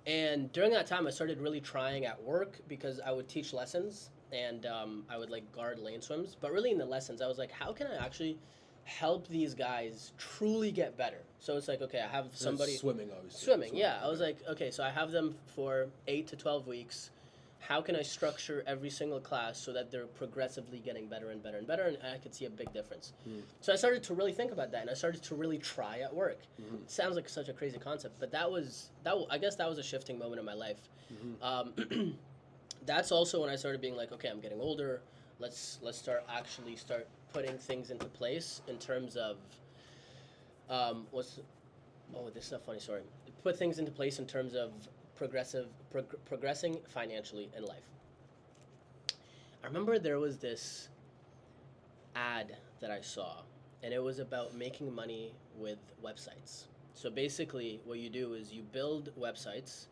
[SPEAKER 2] And during that time, I started really trying at work because I would teach lessons and I would like guard lane swims. But really in the lessons, I was like, how can I actually help these guys truly get better? So it's like, okay, I have somebody...
[SPEAKER 1] Swimming, obviously.
[SPEAKER 2] Swimming, yeah. I was like, okay, so I have them for 8 to 12 weeks. How can I structure every single class so that they're progressively getting better and better and better, and I could see a big difference. So I started to really think about that, and I started to really try at work. It sounds like such a crazy concept, but I guess that was a shifting moment in my life. That's also when I started being like, okay, I'm getting older. Let's start putting things into place in terms of this is a funny story. Put things into place in terms of progressing financially in life. I remember there was this ad that I saw, and it was about making money with websites. So basically, what you do is you build websites,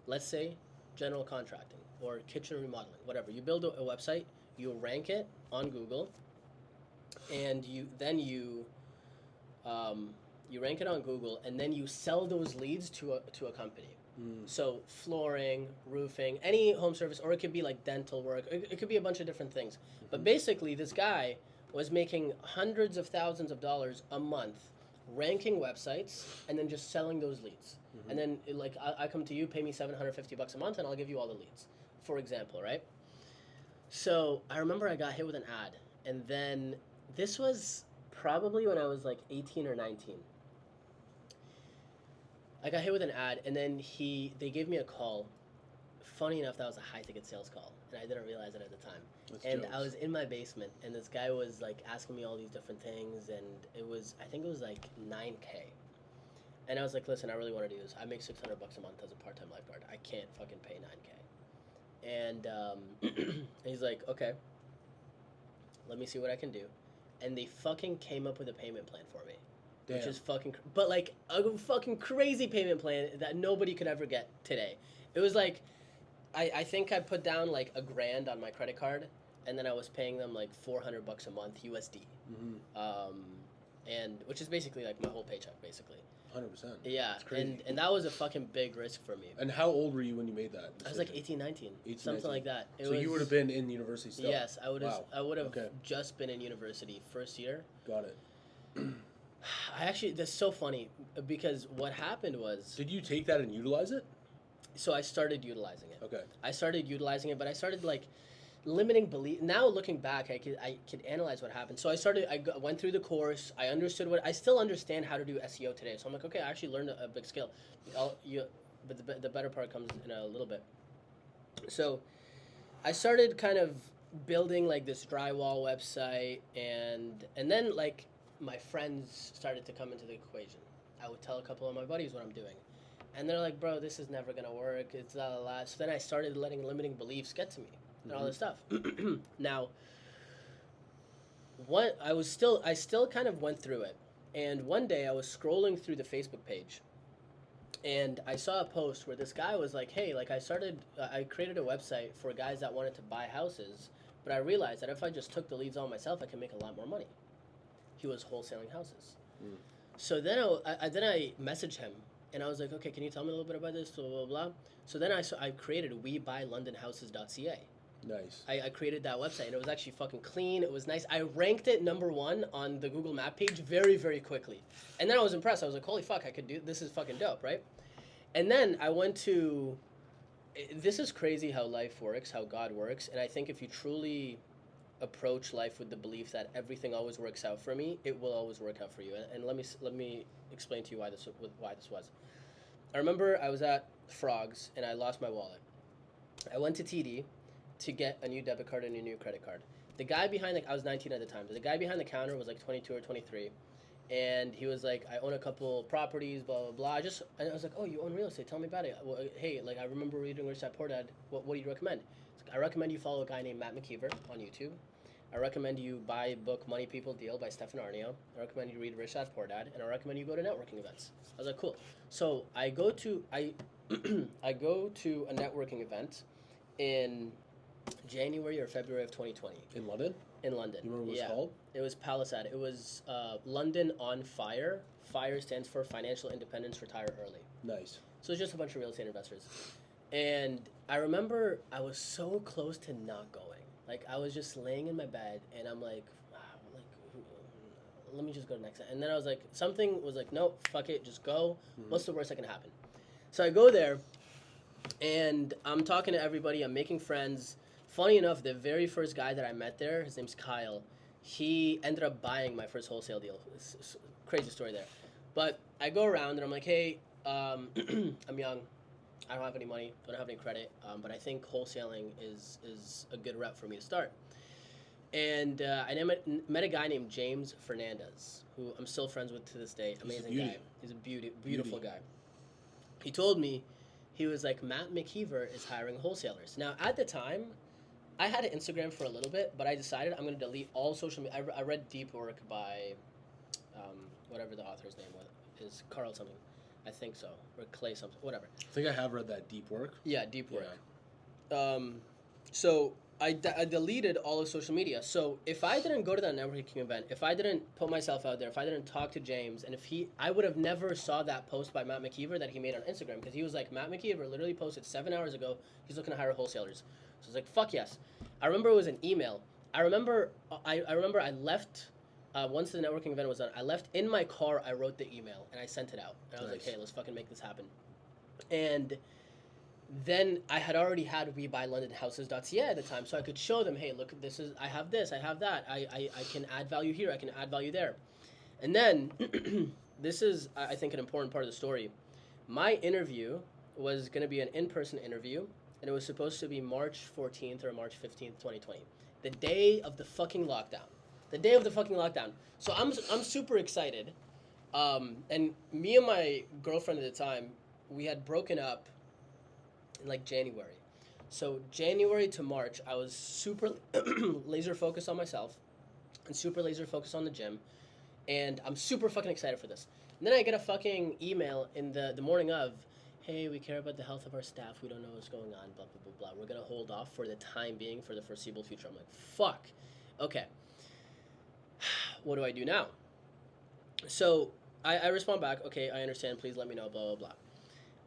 [SPEAKER 2] let's say general contracting or kitchen remodeling, whatever. You build a website, you rank it on Google, and you rank it on Google, and then you sell those leads to a company. So flooring, roofing, any home service, or it could be like dental work. It could be a bunch of different things. But basically, this guy was making hundreds of thousands of dollars a month ranking websites and then just selling those leads. And then like I come to you, pay me $750 a month, and I'll give you all the leads, for example, right? So I remember I got hit with an ad, and then this was probably when I was like 18 or 19. I got hit with an ad, and then they gave me a call. Funny enough, that was a high-ticket sales call, and I didn't realize it at the time. That's jokes. I was in my basement, and this guy was like asking me all these different things, and I think it was like $9K. And I was like, listen, I really want to do this. I make $600 a month as a part-time lifeguard. I can't fucking pay $9K. And he's like, okay, let me see what I can do. And they fucking came up with a payment plan for me. Damn. Which is fucking, but like a fucking crazy payment plan that nobody could ever get today. It was like, I think I put down like $1,000 on my credit card, and then I was paying them like $400 a month USD, and which is basically like my whole paycheck, basically.
[SPEAKER 1] 100%.
[SPEAKER 2] Yeah, and that was a fucking big risk for me.
[SPEAKER 1] And how old were you when you made that decision?
[SPEAKER 2] I was like 18, 19, something like that.
[SPEAKER 1] So you would have been in university still?
[SPEAKER 2] Yes, I would have. Wow. I would have just been in university first year.
[SPEAKER 1] Got it.
[SPEAKER 2] That's so funny because what happened was...
[SPEAKER 1] Did you take that and utilize it?
[SPEAKER 2] So I started utilizing it.
[SPEAKER 1] Okay.
[SPEAKER 2] I started utilizing it, but I started like limiting belief. Now looking back, I could analyze what happened. So I went through the course. I understood I still understand how to do SEO today. So I'm like, okay, I actually learned a big skill. But the better part comes in a little bit. So I started kind of building like this drywall website, and then like my friends started to come into the equation. I would tell a couple of my buddies what I'm doing. And they're like, bro, this is never going to work. It's la la la. So then I started letting limiting beliefs get to me and all this stuff. Now, I still kind of went through it. And one day I was scrolling through the Facebook page, and I saw a post where this guy was like, hey, like I created a website for guys that wanted to buy houses, but I realized that if I just took the leads on myself, I can make a lot more money. He was wholesaling houses. So then I messaged him, and I was like, okay, can you tell me a little bit about this, blah, blah, blah. So then I created WeBuyLondonHouses.ca.
[SPEAKER 1] Nice.
[SPEAKER 2] I created that website, and it was actually fucking clean. It was nice. I ranked it #1 on the Google map page very, very quickly. And then I was impressed. I was like, holy fuck, I could do this. Is fucking dope, right? And then I went to... This is crazy how life works, how God works. And I think if you truly approach life with the belief that everything always works out for me, it will always work out for you. And let me explain to you why this was. I remember I was at Frogs and I lost my wallet. I went to TD to get a new debit card and a new credit card. The guy behind I was 19 at the time. The guy behind the counter was like 22 or 23. And he was like, I own a couple properties, blah, blah, blah. And I was like, oh, you own real estate. Tell me about it. Well, hey, like, I remember reading Rich Dad Poor Dad. What do you recommend? Like, I recommend you follow a guy named Matt McKeever on YouTube. I recommend you buy a book, Money People Deal by Stefan Arnio. I recommend you read Rich Dad Poor Dad. And I recommend you go to networking events. I was like, cool. So I go to I go to a networking event in January or February of 2020.
[SPEAKER 1] In London?
[SPEAKER 2] In London.
[SPEAKER 1] You remember what it was called?
[SPEAKER 2] It was Palisade. It was London on Fire. FIRE stands for Financial Independence, Retire Early.
[SPEAKER 1] Nice.
[SPEAKER 2] So it's just a bunch of real estate investors. And I remember I was so close to not going. Like, I was just laying in my bed, and I'm like, let me just go to next. And then I was like, something was like, no, fuck it, just go. Mm-hmm. What's the worst that can happen? So I go there, and I'm talking to everybody. I'm making friends. Funny enough, the very first guy that I met there, his name's Kyle, he ended up buying my first wholesale deal. It's a crazy story there. But I go around, and I'm like, hey, I'm young. I don't have any money. Don't have any credit. But I think wholesaling is a good route for me to start. And I met a guy named James Fernandez, who I'm still friends with to this day. Amazing guy. He's a beautiful guy. He told me, he was like, Matt McKeever is hiring wholesalers. Now, at the time, I had an Instagram for a little bit, but I decided I'm going to delete all social media. I read Deep Work by whatever the author's name was. Is Carl something. I think so. Or Clay something. Whatever.
[SPEAKER 1] I think I have read that Deep Work.
[SPEAKER 2] Yeah, Deep Work. Yeah. So I deleted all of social media. So if I didn't go to that networking event, if I didn't put myself out there, if I didn't talk to James, and I would have never saw that post by Matt McKeever that he made on Instagram, because he was like, Matt McKeever literally posted 7 hours ago, he's looking to hire wholesalers. So I was like, fuck yes. I remember it was an email. I remember I left, once the networking event was done, I left in my car, I wrote the email, and I sent it out. And I was like, hey, let's fucking make this happen. And then I had already had WeBuyLondonHouses.ca at the time, so I could show them, hey, look, I have this, I have that, I can add value here, I can add value there. And then, this is, I think, an important part of the story. My interview was going to be an in-person interview, and it was supposed to be March 14th or March 15th, 2020. The day of the fucking lockdown. The day of the fucking lockdown. So I'm super excited. And me and my girlfriend at the time, we had broken up in like January. So January to March, I was super laser focused on myself and super laser focused on the gym. And I'm super fucking excited for this. And then I get a fucking email in the morning of, hey, we care about the health of our staff. We don't know what's going on, blah, blah, blah, blah. We're going to hold off for the time being for the foreseeable future. I'm like, fuck. Okay. What do I do now? So I respond back, okay, I understand. Please let me know, blah, blah,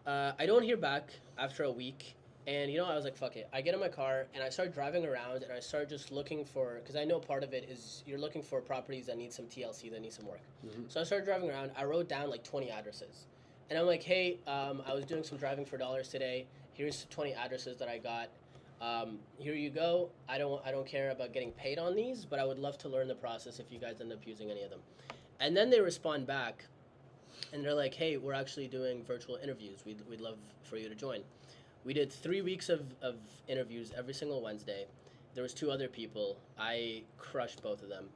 [SPEAKER 2] blah. I don't hear back after a week. And, I was like, fuck it. I get in my car, and I start driving around, and I start just looking for, because I know part of it is you're looking for properties that need some TLC, that need some work. Mm-hmm. So I started driving around. I wrote down, like, 20 addresses. And I'm like, hey, I was doing some driving for dollars today. Here's 20 addresses that I got. Here you go. I don't care about getting paid on these, but I would love to learn the process if you guys end up using any of them. And then they respond back, and they're like, hey, we're actually doing virtual interviews. We'd love for you to join. We did 3 weeks of interviews every single Wednesday. There was 2 other people. I crushed both of them.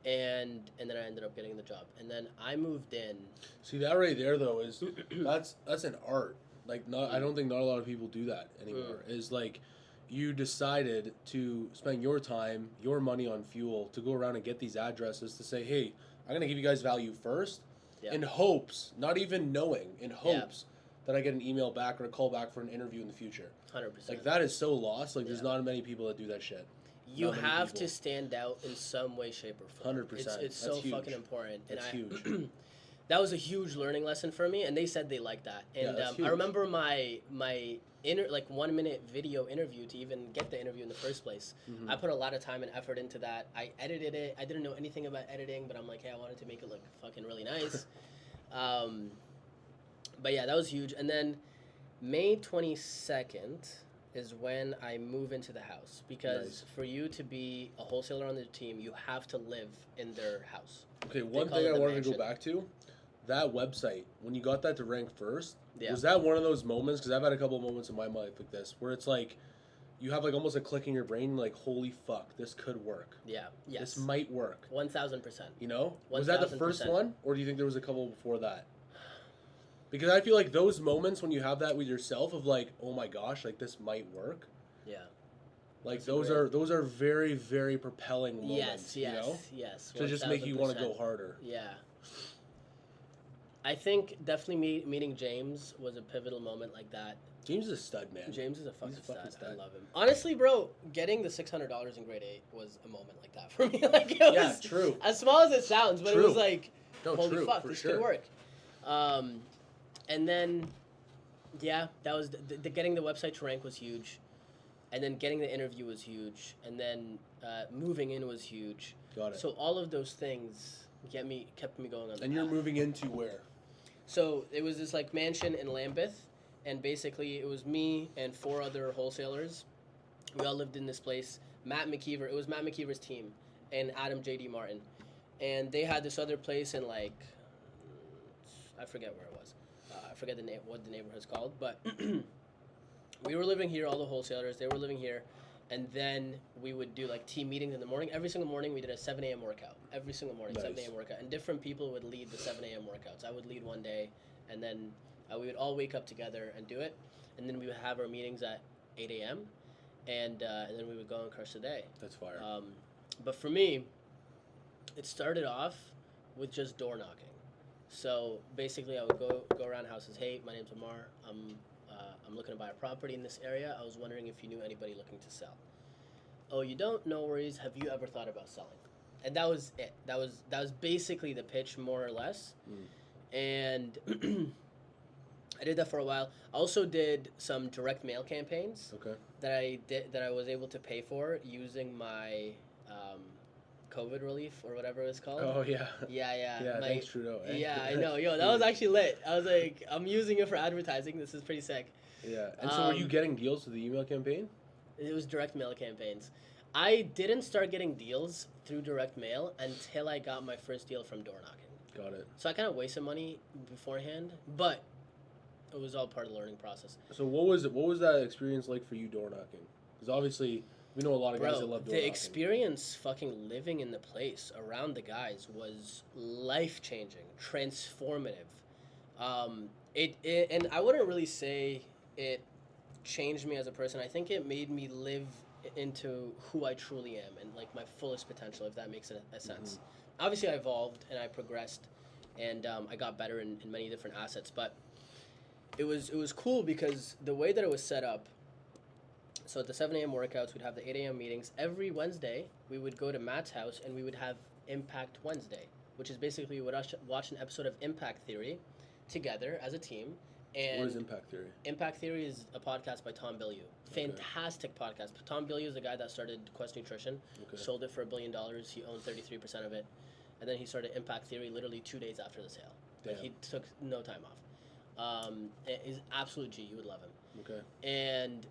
[SPEAKER 2] And then I ended up getting the job. And then I moved in.
[SPEAKER 1] See, that right there, though, is that's an art. Like, I don't think not a lot of people do that anymore. Is like, you decided to spend your time, your money on fuel to go around and get these addresses to say, hey, I'm going to give you guys value first in hopes, not even knowing, in hopes that I get an email back or a call back for an interview in the future. 100%. Like, that is so lost. Like, there's not many people that do that shit.
[SPEAKER 2] You have to stand out in some way, shape, or form.
[SPEAKER 1] 100%.
[SPEAKER 2] It's so huge. Fucking important.
[SPEAKER 1] It's huge.
[SPEAKER 2] That was a huge learning lesson for me, and they said they liked that. And I remember my 1-minute video interview to even get the interview in the first place. Mm-hmm. I put a lot of time and effort into that. I edited it. I didn't know anything about editing, but I'm like, hey, I wanted to make it look fucking really nice. But yeah, that was huge. And then May 22nd is when I move into the house, because for you to be a wholesaler on the team, you have to live in their house.
[SPEAKER 1] Okay, one thing I wanted to go back to, that website, when you got that to rank first, was that one of those moments, because I've had a couple of moments in my life like this, where it's like, you have like almost a click in your brain, like, holy fuck, this could work.
[SPEAKER 2] Yeah, yes.
[SPEAKER 1] This might work.
[SPEAKER 2] 1,000%.
[SPEAKER 1] You know?
[SPEAKER 2] 1,
[SPEAKER 1] was that the first one, or do you think there was a couple before that? Because I feel like those moments when you have that with yourself of like, oh my gosh, like this might work. Yeah. Like those are very, very propelling moments.
[SPEAKER 2] Yes,
[SPEAKER 1] you know?
[SPEAKER 2] Yes.
[SPEAKER 1] To just make you want to go harder.
[SPEAKER 2] Yeah. I think definitely meeting James was a pivotal moment like that.
[SPEAKER 1] James is a stud, man.
[SPEAKER 2] James is a fucking stud. I love him. Honestly, bro, getting the $600 in grade 8 was a moment like that for me. Like it was
[SPEAKER 1] true.
[SPEAKER 2] As small as it sounds, but it was like, holy fuck, this could work. And then, that was the getting the website to rank was huge, and then getting the interview was huge, and then moving in was huge.
[SPEAKER 1] Got it.
[SPEAKER 2] So all of those things kept me going on.
[SPEAKER 1] And you're moving into where?
[SPEAKER 2] So it was this like mansion in Lambeth, and basically it was me and 4 other wholesalers. We all lived in this place. It was Matt McKeever's team, and Adam J.D. Martin, and they had this other place in like, I forget where it was. I forget what the neighborhood's called, but we were living here, all the wholesalers, they were living here, and then we would do like team meetings in the morning. Every single morning we did a 7 a.m. workout. Every single morning, nice. 7 a.m. workout. And different people would lead the 7 a.m. workouts. I would lead one day, and then we would all wake up together and do it, and then we would have our meetings at 8 a.m., and then we would go and crush the day.
[SPEAKER 1] That's fire.
[SPEAKER 2] But for me, it started off with just door knocking. So basically, I would go around houses. Hey, my name's Ammar. I'm looking to buy a property in this area. I was wondering if you knew anybody looking to sell. Oh, you don't? No worries. Have you ever thought about selling? And that was it. That was basically the pitch, more or less. And I did that for a while. I also did some direct mail campaigns. Okay. That I was able to pay for using my COVID relief or whatever it's called.
[SPEAKER 1] Oh, yeah.
[SPEAKER 2] Yeah.
[SPEAKER 1] Yeah, thanks, Trudeau. Eh?
[SPEAKER 2] Yeah, I know. Yo, that was actually lit. I was like, I'm using it for advertising. This is pretty sick.
[SPEAKER 1] Yeah. And so were you getting deals to the email campaign?
[SPEAKER 2] It was direct mail campaigns. I didn't start getting deals through direct mail until I got my first deal from door knocking.
[SPEAKER 1] Got it.
[SPEAKER 2] So I kind of wasted money beforehand, but it was all part of the learning process.
[SPEAKER 1] So what was that experience like for you door knocking? Because obviously we know a lot of guys that love door knocking. The experience fucking living in the place around the guys was life-changing, transformative. And I wouldn't really say it changed me as a person. I think it made me live into who I truly am and like my fullest potential, if that makes a sense. Mm-hmm. Obviously I evolved and I progressed and I got better in many different assets, but it was cool because the way that it was set up, so at the 7 a.m. workouts, we'd have the 8 a.m. meetings. Every Wednesday, we would go to Matt's house and we would have Impact Wednesday, which is basically we would watch an episode of Impact Theory together as a team. And what is Impact Theory?
[SPEAKER 2] Impact Theory is a podcast by Tom Bilyeu. Fantastic podcast. Tom Bilyeu is the guy that started Quest Nutrition, sold it for $1 billion. He owned 33% of it. And then he started Impact Theory literally 2 days after the sale. Like, he took no time off. He's absolute G. You would love him. Okay. And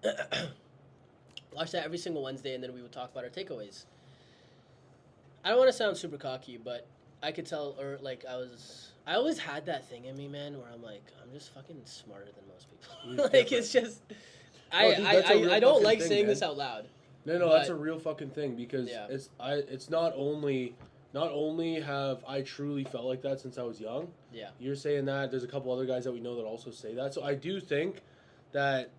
[SPEAKER 2] watch that every single Wednesday, and then we would talk about our takeaways. I don't want to sound super cocky, but I could tell, or like I always had that thing in me, man, where I'm like, I'm just fucking smarter than most people. Like it's just, I don't like saying this out loud.
[SPEAKER 1] No, that's a real fucking thing because it's not only have I truly felt like that since I was young. Yeah. You're saying that. There's a couple other guys that we know that also say that. So I do think that,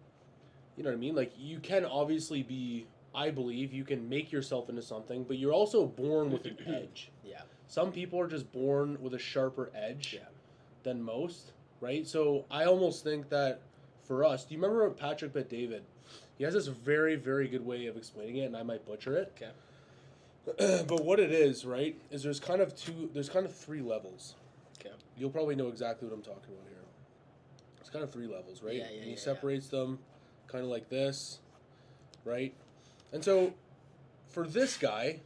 [SPEAKER 1] you know what I mean? Like, you can obviously be, I believe, you can make yourself into something, but you're also born with an edge. Yeah. Some people are just born with a sharper edge than most, right? So I almost think that for us, do you remember Patrick Bet-David? He has this very, very good way of explaining it, and I might butcher it. Okay. But what it is, right, is there's kind of 3 levels. Okay. You'll probably know exactly what I'm talking about here. It's kind of 3 levels, right? Yeah, and he separates them kind of like this, right? And so for this guy,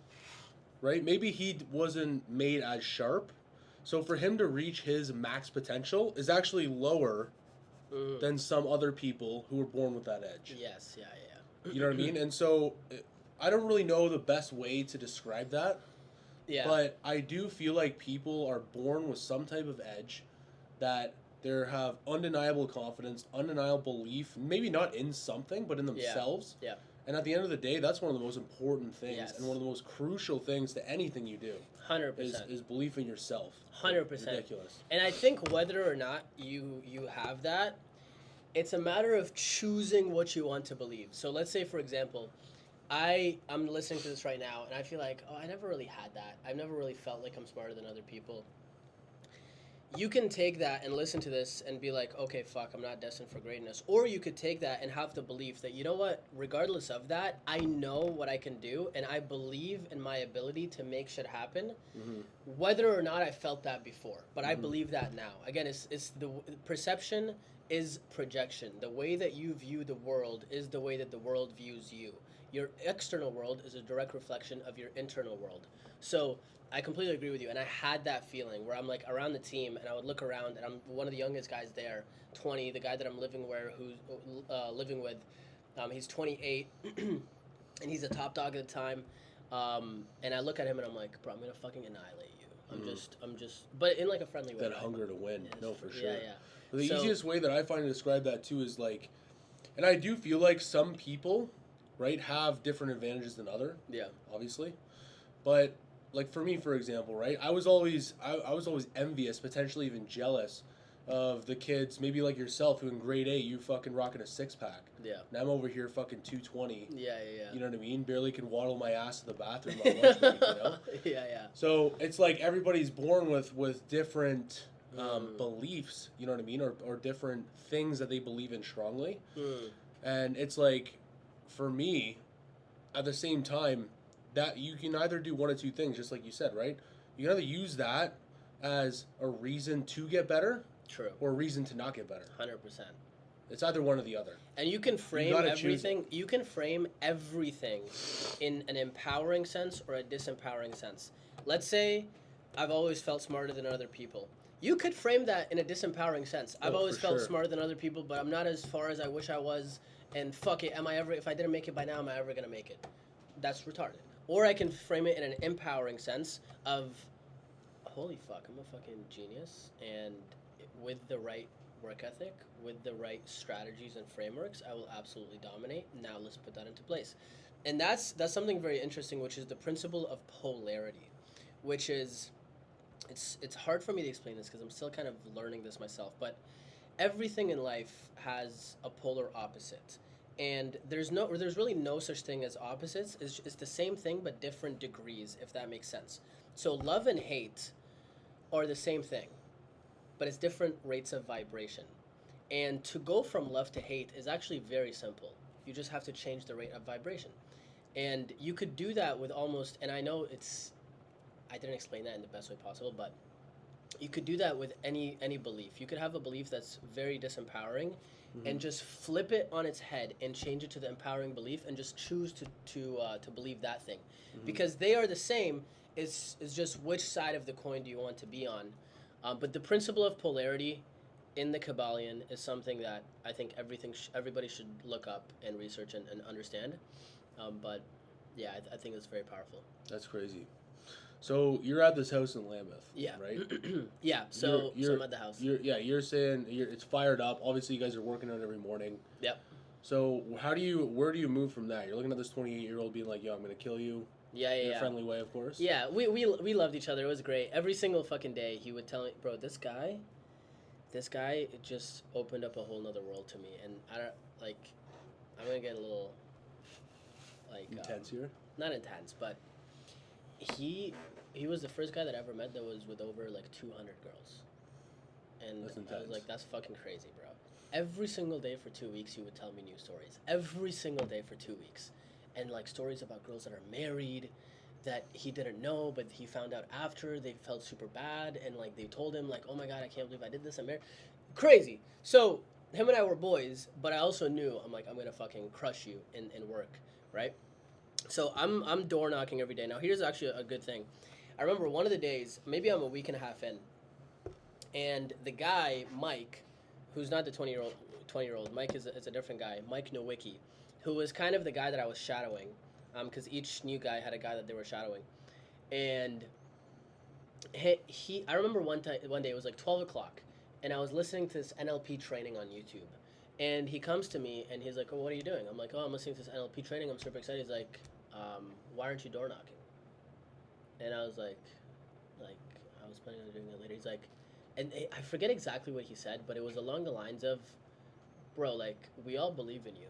[SPEAKER 1] right, maybe he wasn't made as sharp. So for him to reach his max potential is actually lower than some other people who were born with that edge.
[SPEAKER 2] Yes, yeah.
[SPEAKER 1] You know what I mean? And so I don't really know the best way to describe that.
[SPEAKER 2] Yeah.
[SPEAKER 1] But I do feel like people are born with some type of edge that they have undeniable confidence, undeniable belief, maybe not in something, but in themselves.
[SPEAKER 2] Yeah.
[SPEAKER 1] And at the end of the day, that's one of the most important things
[SPEAKER 2] Yes.
[SPEAKER 1] and one of the most crucial things to anything you do.
[SPEAKER 2] 100%.
[SPEAKER 1] Is belief in yourself.
[SPEAKER 2] 100%.
[SPEAKER 1] Ridiculous.
[SPEAKER 2] And I think whether or not you have that, it's a matter of choosing what you want to believe. So let's say, for example, I'm listening to this right now, and I feel like, oh, I never really had that. I've never really felt like I'm smarter than other people. You can take that and listen to this and be like, okay, fuck, I'm not destined for greatness. Or you could take that and have the belief that, you know what, regardless of that, I know what I can do, and I believe in my ability to make shit happen, whether or not I felt that before. But I believe that now. Again, it's the perception is projection. The way that you view the world is the way that the world views you. Your external world is a direct reflection of your internal world. So I completely agree with you. And I had that feeling where I'm like around the team and I would look around and I'm one of the youngest guys there, 20, the guy that I'm living with, he's 28 and he's a top dog at the time. And I look at him and I'm like, bro, I'm going to fucking annihilate you. I'm just, but in like a friendly way.
[SPEAKER 1] That hunger to win. No, for sure.
[SPEAKER 2] Yeah.
[SPEAKER 1] The easiest way that I find to describe that too is like, and I do feel like some people, right, have different advantages than other.
[SPEAKER 2] Yeah.
[SPEAKER 1] Obviously. But like for me, for example, right, I was always envious, potentially even jealous of the kids, maybe like yourself, who in grade 8 you fucking rocking a 6-pack.
[SPEAKER 2] Yeah.
[SPEAKER 1] And I'm over here fucking 220.
[SPEAKER 2] Yeah.
[SPEAKER 1] You know what I mean? Barely can waddle my ass to the bathroom on lunch break, you know?
[SPEAKER 2] Yeah.
[SPEAKER 1] So it's like everybody's born with different beliefs, you know what I mean, or different things that they believe in strongly. And it's like, for me, at the same time, that you can either do one of two things, just like you said, right? You can either use that as a reason to get better,
[SPEAKER 2] true,
[SPEAKER 1] or a reason to not get better.
[SPEAKER 2] 100%.
[SPEAKER 1] It's either one or the other.
[SPEAKER 2] And you can frame everything. You can frame everything in an empowering sense or a disempowering sense. Let's say I've always felt smarter than other people. You could frame that in a disempowering sense. I've always felt smarter than other people, but I'm not as far as I wish I was. And fuck it, if I didn't make it by now, am I ever gonna make it? That's retarded. Or I can frame it in an empowering sense of, holy fuck, I'm a fucking genius, and with the right work ethic, with the right strategies and frameworks, I will absolutely dominate. Now let's put that into place. And that's something very interesting, which is the principle of polarity, which is, it's hard for me to explain this because I'm still kind of learning this myself, but everything in life has a polar opposite. And there's really no such thing as opposites. It's the same thing but different degrees, if that makes sense. So love and hate are the same thing, but it's different rates of vibration. And to go from love to hate is actually very simple. You just have to change the rate of vibration. And you could do that with almost, and I know I didn't explain that in the best way possible, but you could do that with any belief. You could have a belief that's very disempowering, and just flip it on its head and change it to the empowering belief, and just choose to believe that thing, because they are the same. It's just which side of the coin do you want to be on. But the principle of polarity in the Kabbalion is something that I think everybody should look up and research and understand. But yeah, I think it's very powerful.
[SPEAKER 1] That's crazy. So you're at this house in Lambeth,
[SPEAKER 2] yeah,
[SPEAKER 1] right?
[SPEAKER 2] Yeah. So I'm at the house.
[SPEAKER 1] You're saying it's fired up. Obviously, you guys are working on it every morning.
[SPEAKER 2] Yep.
[SPEAKER 1] So where do you move from that? You're looking at this 28-year-old being like, "Yo, I'm gonna kill you."
[SPEAKER 2] Yeah.
[SPEAKER 1] In a friendly way, of course.
[SPEAKER 2] Yeah, we loved each other. It was great. Every single fucking day, he would tell me, "Bro, this guy, it just opened up a whole nother world to me." And I don't like. I'm gonna get a little like
[SPEAKER 1] intense here.
[SPEAKER 2] Not intense, but he was the first guy that I ever met that was with over like 200 girls. And I was like, that's fucking crazy, bro. Every single day for 2 weeks, he would tell me new stories. Every single day for 2 weeks. And like stories about girls that are married that he didn't know, but he found out after. They felt super bad, and like they told him like, oh my God, I can't believe I did this. I'm married. Crazy. So him and I were boys, but I also knew, I'm like, I'm gonna fucking crush you in work, right? So I'm door knocking every day. Now here's actually a good thing. I remember one of the days, maybe I'm a week and a half in, and the guy, Mike, who's not the 20-year-old, Mike is a different guy, Mike Nowicki. who was kind of the guy that I was shadowing, because each new guy had a guy that they were shadowing, and I remember one day it was like 12 o'clock, and I was listening to this NLP training on YouTube, and he comes to me and he's like, "Oh, what are you doing?" I'm like, "Oh, I'm listening to this NLP training. I'm super excited." He's like, "Why aren't you door knocking?" And I was like, I was planning on doing that later. He's like, and I forget exactly what he said, but it was along the lines of, "Bro, like we all believe in you,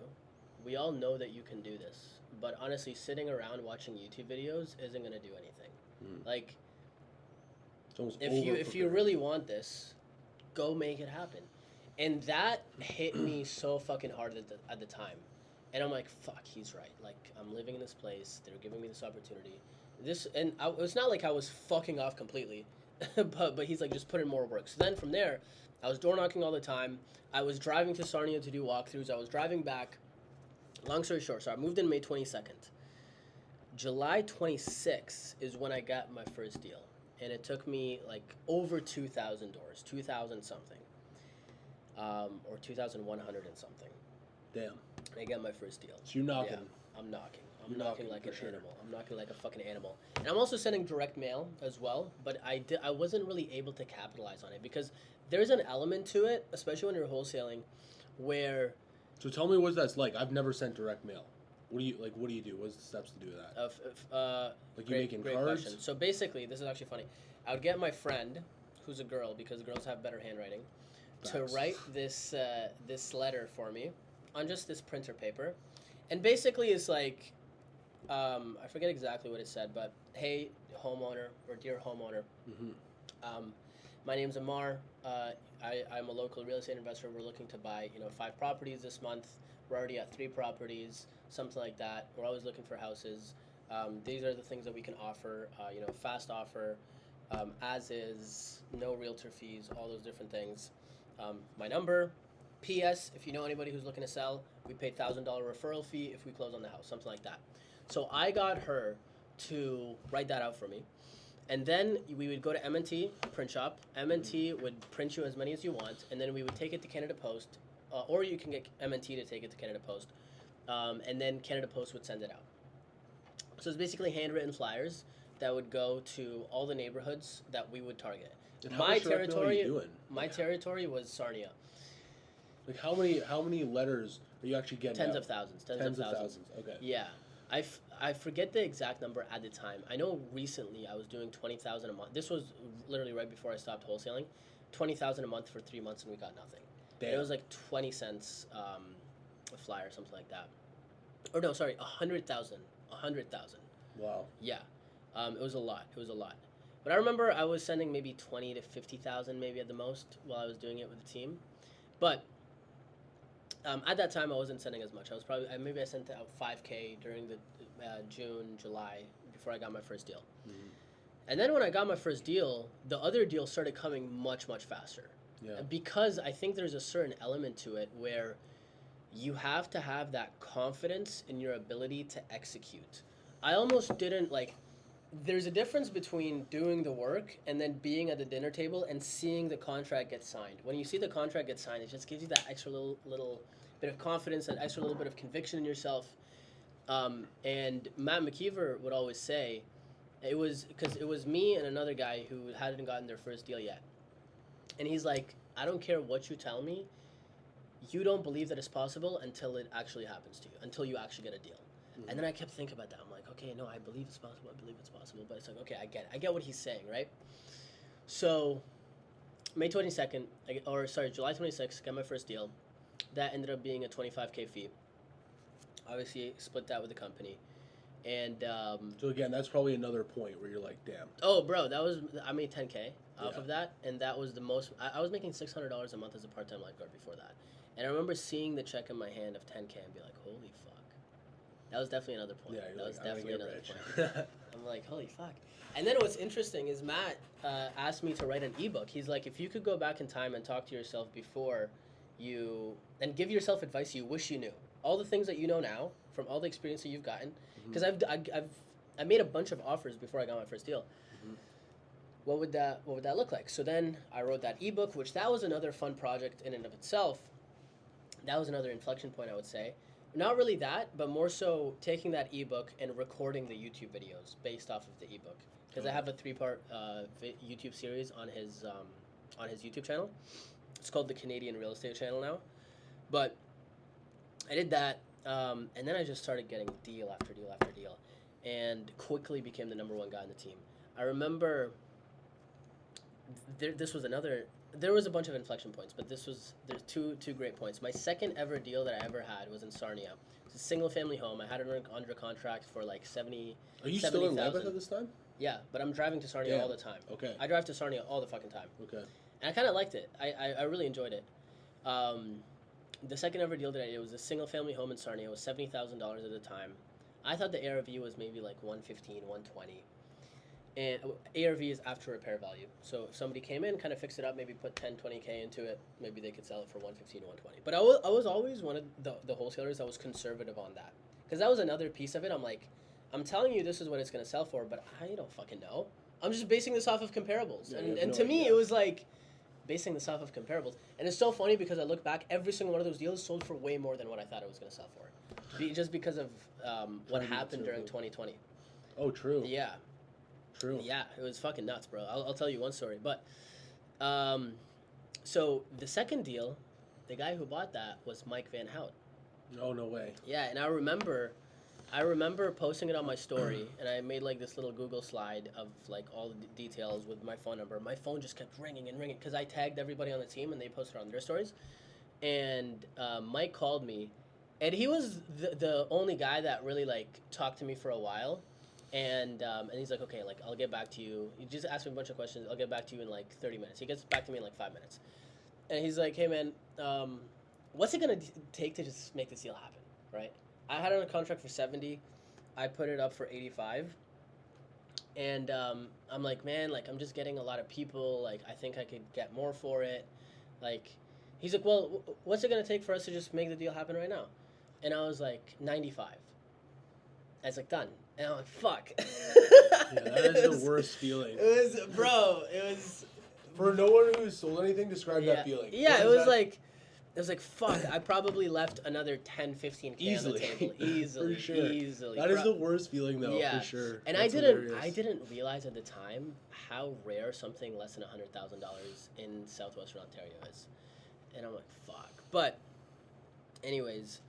[SPEAKER 2] we all know that you can do this, but honestly, sitting around watching YouTube videos isn't gonna do anything. Like." If you really want this, go make it happen. And that hit me so fucking hard at the time. And I'm like, fuck, he's right. Like, I'm living in this place. They're giving me this opportunity. It's not like I was fucking off completely, but he's like, just put in more work. So then from there, I was door knocking all the time. I was driving to Sarnia to do walkthroughs. I was driving back. Long story short, so I moved in May 22nd. July 26th is when I got my first deal. And it took me like over 2,000 doors, 2,000 something, or 2,100 and something.
[SPEAKER 1] Damn.
[SPEAKER 2] I got my first deal.
[SPEAKER 1] So you're knocking.
[SPEAKER 2] Yeah, I'm knocking. I'm knocking like an animal. I'm knocking like a fucking animal. And I'm also sending direct mail as well, but I wasn't really able to capitalize on it because there's an element to it, especially when you're wholesaling, where.
[SPEAKER 1] So tell me what that's like. I've never sent direct mail. What do you do? What's the steps to do that? You making cards?
[SPEAKER 2] Question. So basically, this is actually funny. I would get my friend, who's a girl, because girls have better handwriting, to write this letter for me on just this printer paper, and basically it's like, I forget exactly what it said, but hey, homeowner or dear homeowner, my name's Ammar. I'm a local real estate investor. We're looking to buy 5 properties this month. We're already at 3 properties, something like that. We're always looking for houses. These are the things that we can offer. Fast offer, as is, no realtor fees, all those different things. My number. P.S. If you know anybody who's looking to sell, we pay $1,000 referral fee if we close on the house, something like that. So I got her to write that out for me. And then we would go to M&T, print shop. M&T would print you as many as you want, and then we would take it to Canada Post. Or you can get M&T to take it to Canada Post, and then Canada Post would send it out. So it's basically handwritten flyers that would go to all the neighborhoods that we would target.
[SPEAKER 1] And my
[SPEAKER 2] territory was Sarnia.
[SPEAKER 1] Like how many letters are you actually getting?
[SPEAKER 2] Tens of thousands.
[SPEAKER 1] Okay.
[SPEAKER 2] Yeah, I forget the exact number at the time. I know recently I was doing 20,000 a month. This was literally right before I stopped wholesaling. 20,000 a month for 3 months, and we got nothing. It was like 20 cents a flyer, something like that. Or no, sorry, 100,000. 100,000.
[SPEAKER 1] Wow.
[SPEAKER 2] Yeah, it was a lot. But I remember I was sending maybe 20 to 50,000, maybe at the most, while I was doing it with the team. But at that time, I wasn't sending as much. I was probably maybe I sent out 5K during the June, July before I got my first deal. Mm-hmm. And then when I got my first deal, the other deals started coming much, much faster. Yeah. Because I think there's a certain element to it where you have to have that confidence in your ability to execute. I almost didn't there's a difference between doing the work and then being at the dinner table and seeing the contract get signed. When you see the contract get signed, it just gives you that extra little bit of confidence, that extra little bit of conviction in yourself. And Matt McKeever would always say, it was me and another guy who hadn't gotten their first deal yet. And he's like, I don't care what you tell me, you don't believe that it's possible until it actually happens to you, until you actually get a deal. Mm-hmm. And then I kept thinking about that. I'm like, okay, no, I believe it's possible. But it's like, okay, I get what he's saying, right? So, July 26th, got my first deal. That ended up being a $25K fee. Obviously, split that with the company. And
[SPEAKER 1] so again, that's probably another point where you're like, damn.
[SPEAKER 2] Oh, bro, I made $10K off of that, and that was the most. I was making $600 a month as a part-time lifeguard before that, and I remember seeing the check in my hand of $10K and be like, holy fuck. That was definitely another point.
[SPEAKER 1] Yeah,
[SPEAKER 2] that was definitely another point. I'm like, holy fuck. And then what's interesting is Matt asked me to write an ebook. He's like, if you could go back in time and talk to yourself before and give yourself advice you wish you knew, all the things that you know now from all the experience that you've gotten. Because I made a bunch of offers before I got my first deal. Mm-hmm. What would that look like? So then I wrote that ebook, which that was another fun project in and of itself. That was another inflection point, I would say. Not really that, but more so taking that ebook and recording the YouTube videos based off of the ebook. Because I have a 3-part YouTube series on his YouTube channel. It's called the Canadian Real Estate Channel now. But I did that, and then I just started getting deal after deal after deal, and quickly became the number 1 guy on the team. I remember this was another. There was a bunch of inflection points, but there's two great points. My second ever deal that I ever had was in Sarnia. It's a single family home. I had it under contract for like 70.
[SPEAKER 1] Are you still in Lambeth at this time?
[SPEAKER 2] Yeah, but I'm driving to Sarnia all the time.
[SPEAKER 1] Okay.
[SPEAKER 2] I drive to Sarnia all the fucking time.
[SPEAKER 1] Okay.
[SPEAKER 2] And I kind of liked it. I really enjoyed it. The second ever deal that I did was a single family home in Sarnia. It was $70,000 at the time. I thought the ARV was maybe like 115, 120. And ARV is after repair value. So if somebody came in, kind of fixed it up, maybe put 10, 20K into it, maybe they could sell it for 115, 120. But I was always one of the wholesalers that was conservative on that. Because that was another piece of it. I'm like, I'm telling you this is what it's going to sell for, but I don't fucking know. I'm just basing this off of comparables.
[SPEAKER 1] Yeah,
[SPEAKER 2] and to me, it was like basing this off of comparables. And it's so funny because I look back, every single one of those deals sold for way more than what I thought it was going to sell for. Just because of what happened during 2020.
[SPEAKER 1] Oh, true.
[SPEAKER 2] Yeah.
[SPEAKER 1] True.
[SPEAKER 2] Yeah, it was fucking nuts, bro. I'll tell you one story. But, so the second deal, the guy who bought that was Mike Van Hout.
[SPEAKER 1] Oh, no way.
[SPEAKER 2] Yeah, and I remember posting it on my story, and I made like this little Google slide of like all the details with my phone number. My phone just kept ringing and ringing because I tagged everybody on the team and they posted on their stories. And Mike called me, and he was the only guy that really like talked to me for a while. And he's like, okay, like I'll get back to you. He just asked me a bunch of questions. I'll get back to you in like 30 minutes. He gets back to me in like 5 minutes. And he's like, hey man, what's it gonna take to just make this deal happen, right? I had it on a contract for 70. I put it up for 85. And I'm like, man, like I'm just getting a lot of people. Like I think I could get more for it. Like he's like, well, what's it gonna take for us to just make the deal happen right now? And I was like, 95. I was like, done. And I'm like, fuck.
[SPEAKER 1] Yeah, that is the worst feeling.
[SPEAKER 2] It was...
[SPEAKER 1] For no one who's sold anything, describe that feeling.
[SPEAKER 2] Yeah, it was like, fuck, I probably left another 10, 15K
[SPEAKER 1] easily.
[SPEAKER 2] on the table. Easily.
[SPEAKER 1] For sure.
[SPEAKER 2] Easily.
[SPEAKER 1] That is the worst feeling, though,
[SPEAKER 2] yeah.
[SPEAKER 1] for sure.
[SPEAKER 2] And
[SPEAKER 1] That's
[SPEAKER 2] I didn't realize at the time how rare something less than $100,000 in southwestern Ontario is. And I'm like, fuck. But, anyways...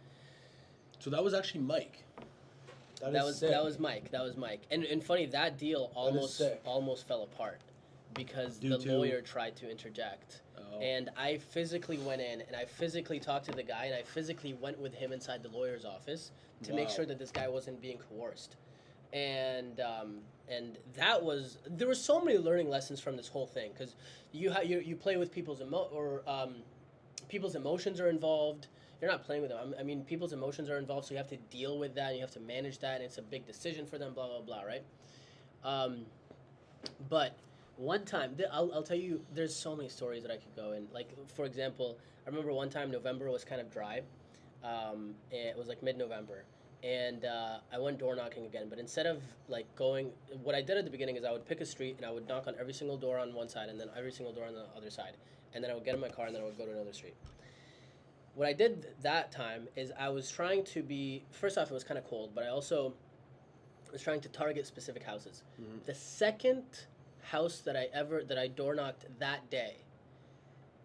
[SPEAKER 1] So that was actually Mike.
[SPEAKER 2] That was Mike. And funny, that deal almost fell apart because the lawyer tried to interject. Oh. And I physically went in and I physically talked to the guy and I physically went with him inside the lawyer's office to make sure that this guy wasn't being coerced. And that was, there were so many learning lessons from this whole thing because you play with people's people's emotions are involved. You're not playing with them. I mean, people's emotions are involved, so you have to deal with that, and you have to manage that, and it's a big decision for them, blah, blah, blah, right? But one time, I'll tell you, there's so many stories that I could go in. Like, for example, I remember one time November was kind of dry. And it was like mid-November. And I went door knocking again, but instead of like going, what I did at the beginning is I would pick a street, and I would knock on every single door on one side, and then every single door on the other side. And then I would get in my car, and then I would go to another street. What I did that time is I was trying to be, first off, it was kind of cold, but I also was trying to target specific houses. Mm-hmm. The second house that I door knocked that day,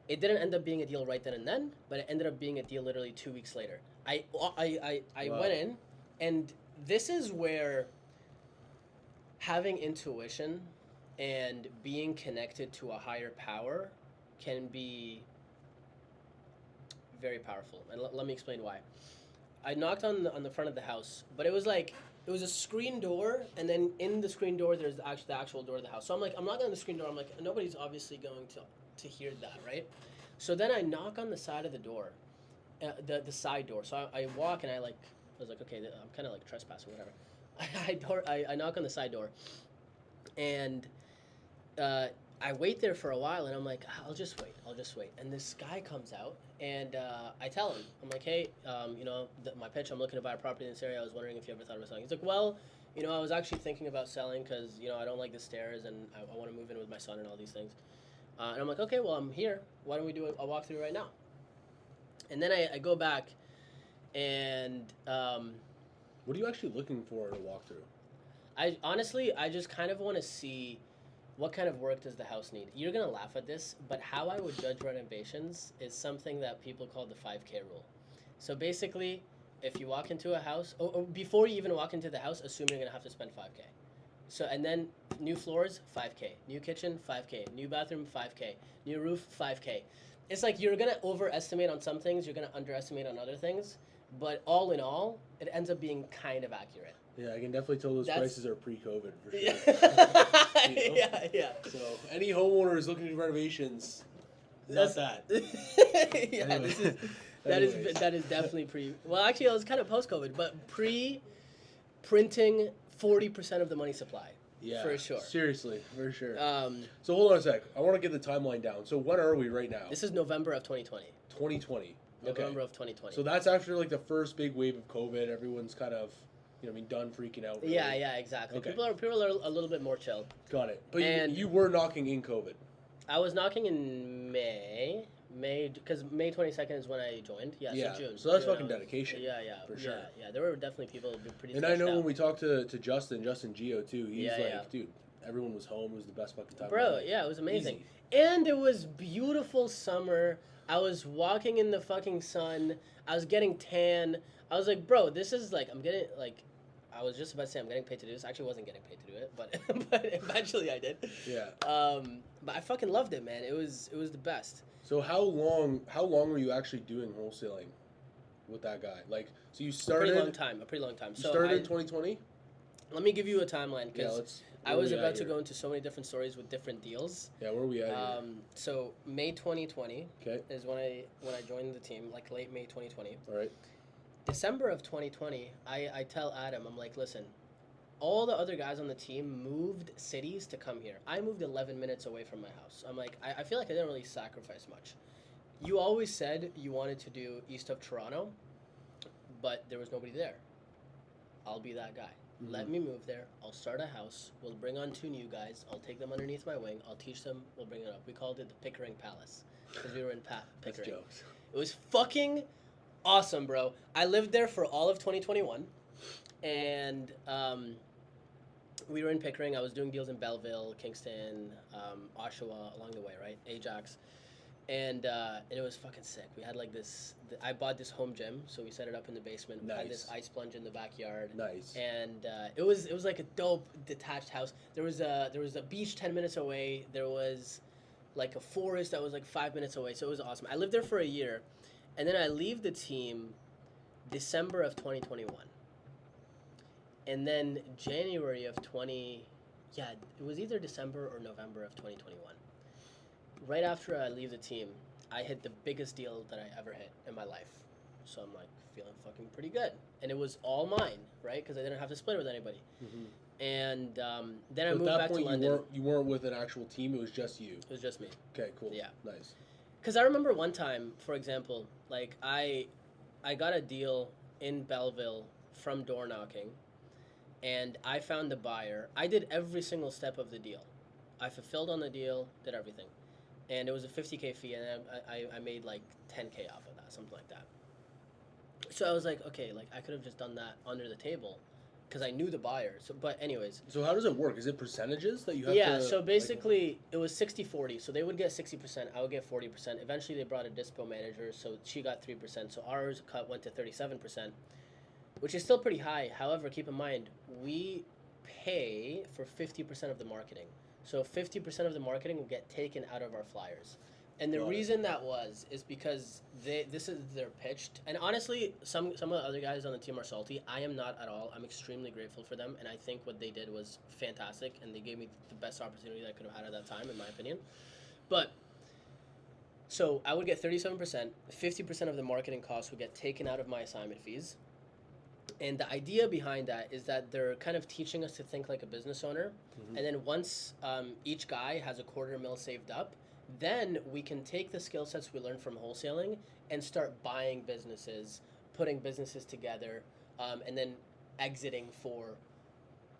[SPEAKER 2] it didn't end up being a deal right then and then, but it ended up being a deal literally 2 weeks later. I went in, and this is where having intuition and being connected to a higher power can be very powerful, and let me explain why. I knocked on the front of the house, but it was a screen door, and then in the screen door there's the actual door of the house. So I'm like, I'm knocking on the screen door. I'm like, nobody's obviously going to hear that, right? So then I knock on the side of the door, the side door. So I walk and I was like, okay, I'm kind of like trespassing, whatever. I knock on the side door, and I wait there for a while, and I'm like, I'll just wait. And this guy comes out, and I tell him, I'm like, hey, my pitch, I'm looking to buy a property in this area. I was wondering if you ever thought about selling. He's like, well, I was actually thinking about selling because, I don't like the stairs, and I want to move in with my son and all these things. And I'm like, okay, well, I'm here. Why don't we do a walkthrough right now? And then I go back, And
[SPEAKER 1] What are you actually looking for in a walkthrough?
[SPEAKER 2] I just kind of want to see what kind of work does the house need. You're gonna laugh at this, but how I would judge renovations is something that people call the 5K rule. So basically, if you walk into a house, or before you even walk into the house, assume you're gonna have to spend 5K. So and then new floors, 5K, new kitchen, 5K, new bathroom, 5K, new roof, 5K. It's like you're gonna overestimate on some things, you're gonna underestimate on other things, but all in all, it ends up being kind of accurate.
[SPEAKER 1] Yeah, I can definitely tell those prices are pre-COVID for sure.
[SPEAKER 2] Yeah,
[SPEAKER 1] You know?
[SPEAKER 2] yeah.
[SPEAKER 1] So any homeowners looking to do renovations, not that.
[SPEAKER 2] Yeah,
[SPEAKER 1] Anyway.
[SPEAKER 2] that is definitely pre. Well, actually, it was kind of post-COVID, but printing 40% of the money supply.
[SPEAKER 1] Yeah,
[SPEAKER 2] for sure.
[SPEAKER 1] Seriously, for sure.
[SPEAKER 2] Um,
[SPEAKER 1] So hold on a sec. I want to get the timeline down. So when are we right now?
[SPEAKER 2] This is November of 2020.
[SPEAKER 1] 2020.
[SPEAKER 2] November of 2020.
[SPEAKER 1] So that's after like the first big wave of COVID. Everyone's kind of, done freaking out. Really.
[SPEAKER 2] Yeah, exactly.
[SPEAKER 1] Okay.
[SPEAKER 2] People are a little bit more chill.
[SPEAKER 1] Got it. But
[SPEAKER 2] And-
[SPEAKER 1] you were knocking in COVID.
[SPEAKER 2] I was knocking in May, because May 22nd is when I joined. Yeah, so June.
[SPEAKER 1] So that's
[SPEAKER 2] June,
[SPEAKER 1] fucking dedication.
[SPEAKER 2] Yeah,
[SPEAKER 1] For sure.
[SPEAKER 2] Yeah, there were definitely people who were pretty.
[SPEAKER 1] And I
[SPEAKER 2] stretched
[SPEAKER 1] know
[SPEAKER 2] out.
[SPEAKER 1] when we talked to Justin Geo too, he's
[SPEAKER 2] Yeah,
[SPEAKER 1] like,
[SPEAKER 2] yeah.
[SPEAKER 1] dude, everyone was home. It was the best fucking time. of
[SPEAKER 2] Bro,
[SPEAKER 1] my life.
[SPEAKER 2] yeah, it was amazing.
[SPEAKER 1] Easy.
[SPEAKER 2] And it was beautiful summer. I was walking in the fucking sun. I was getting tan. I was like, bro, this is like, I'm getting, like, I was just about to say I'm getting paid to do this. I actually wasn't getting paid to do it, but eventually I did.
[SPEAKER 1] Yeah.
[SPEAKER 2] But I fucking loved it, man. It was the best.
[SPEAKER 1] So how long were you actually doing wholesaling with that guy? Like, so you started.
[SPEAKER 2] A pretty long time.
[SPEAKER 1] You
[SPEAKER 2] So
[SPEAKER 1] started in 2020.
[SPEAKER 2] let me give you a timeline, because I
[SPEAKER 1] where
[SPEAKER 2] was
[SPEAKER 1] we at
[SPEAKER 2] about to
[SPEAKER 1] here?
[SPEAKER 2] go into so many different stories with different deals.
[SPEAKER 1] Yeah, where are we at? Here?
[SPEAKER 2] So May 2020
[SPEAKER 1] Okay.
[SPEAKER 2] is when I joined the team, like late May 2020.
[SPEAKER 1] All right.
[SPEAKER 2] December of 2020, I tell Adam, I'm like, listen, all the other guys on the team moved cities to come here. I moved 11 minutes away from my house. I'm like, I feel like I didn't really sacrifice much. You always said you wanted to do east of Toronto, but there was nobody there. I'll be that guy.
[SPEAKER 1] Mhm.
[SPEAKER 2] Let me move there. I'll start a house. We'll bring on 2 new guys. I'll take them underneath my wing. I'll teach them. We'll bring it up. We called it the Pickering Palace because we were in
[SPEAKER 1] That's
[SPEAKER 2] Pickering.
[SPEAKER 1] jokes.
[SPEAKER 2] It was fucking awesome, bro. I lived there for all of 2021, and we were in Pickering. I was doing deals in Belleville, Kingston, Oshawa, along the way, right? Ajax. And it was fucking sick. We had like this. I bought this home gym, so we set it up in the basement. We had this
[SPEAKER 1] Nice.
[SPEAKER 2] ice plunge in the backyard.
[SPEAKER 1] Nice.
[SPEAKER 2] And it was like a dope detached house. There was a beach 10 minutes away. There was like a forest that was like 5 minutes away. So it was awesome. I lived there for a year, and then I leave the team December of 2021. And then January of it was either December or November of 2021. Right after I leave the team, I hit the biggest deal that I ever hit in my life. So I'm like feeling fucking pretty good. And it was all mine, right? Because I didn't have to split it with anybody.
[SPEAKER 1] Mm-hmm.
[SPEAKER 2] And then I
[SPEAKER 1] At
[SPEAKER 2] moved
[SPEAKER 1] that
[SPEAKER 2] back
[SPEAKER 1] point,
[SPEAKER 2] to London.
[SPEAKER 1] you weren't with an actual team. It was just you.
[SPEAKER 2] It was just me.
[SPEAKER 1] Okay. Cool.
[SPEAKER 2] Yeah.
[SPEAKER 1] Nice.
[SPEAKER 2] Because I remember one time, for example, like I got a deal in Belleville from door knocking, and I found the buyer. I did every single step of the deal. I fulfilled on the deal, did everything. And it was a 50K fee, and I made like 10K off of that, something like that. So I was like, okay, like I could have just done that under the table, because I knew the buyer. So, but anyways.
[SPEAKER 1] So how does it work? Is it percentages that you have to?
[SPEAKER 2] Yeah, so basically it was 60-40. So they would get 60%, I would get 40%. Eventually they brought a dispo manager, so she got 3%. So ours cut went to 37%, which is still pretty high. However, keep in mind, we pay for 50% of the marketing. So 50% of the marketing will get taken out of our flyers. And the reason that is because this is their pitched. And honestly, some of the other guys on the team are salty. I am not at all. I'm extremely grateful for them, and I think what they did was fantastic, and they gave me the best opportunity that I could have had at that time, in my opinion. But so I would get 37%. 50% of the marketing costs would get taken out of my assignment fees. And the idea behind that is that they're kind of teaching us to think like a business owner.
[SPEAKER 1] Mm-hmm.
[SPEAKER 2] And then once each guy has $250,000 saved up, then we can take the skill sets we learned from wholesaling and start buying businesses, putting businesses together, and then exiting for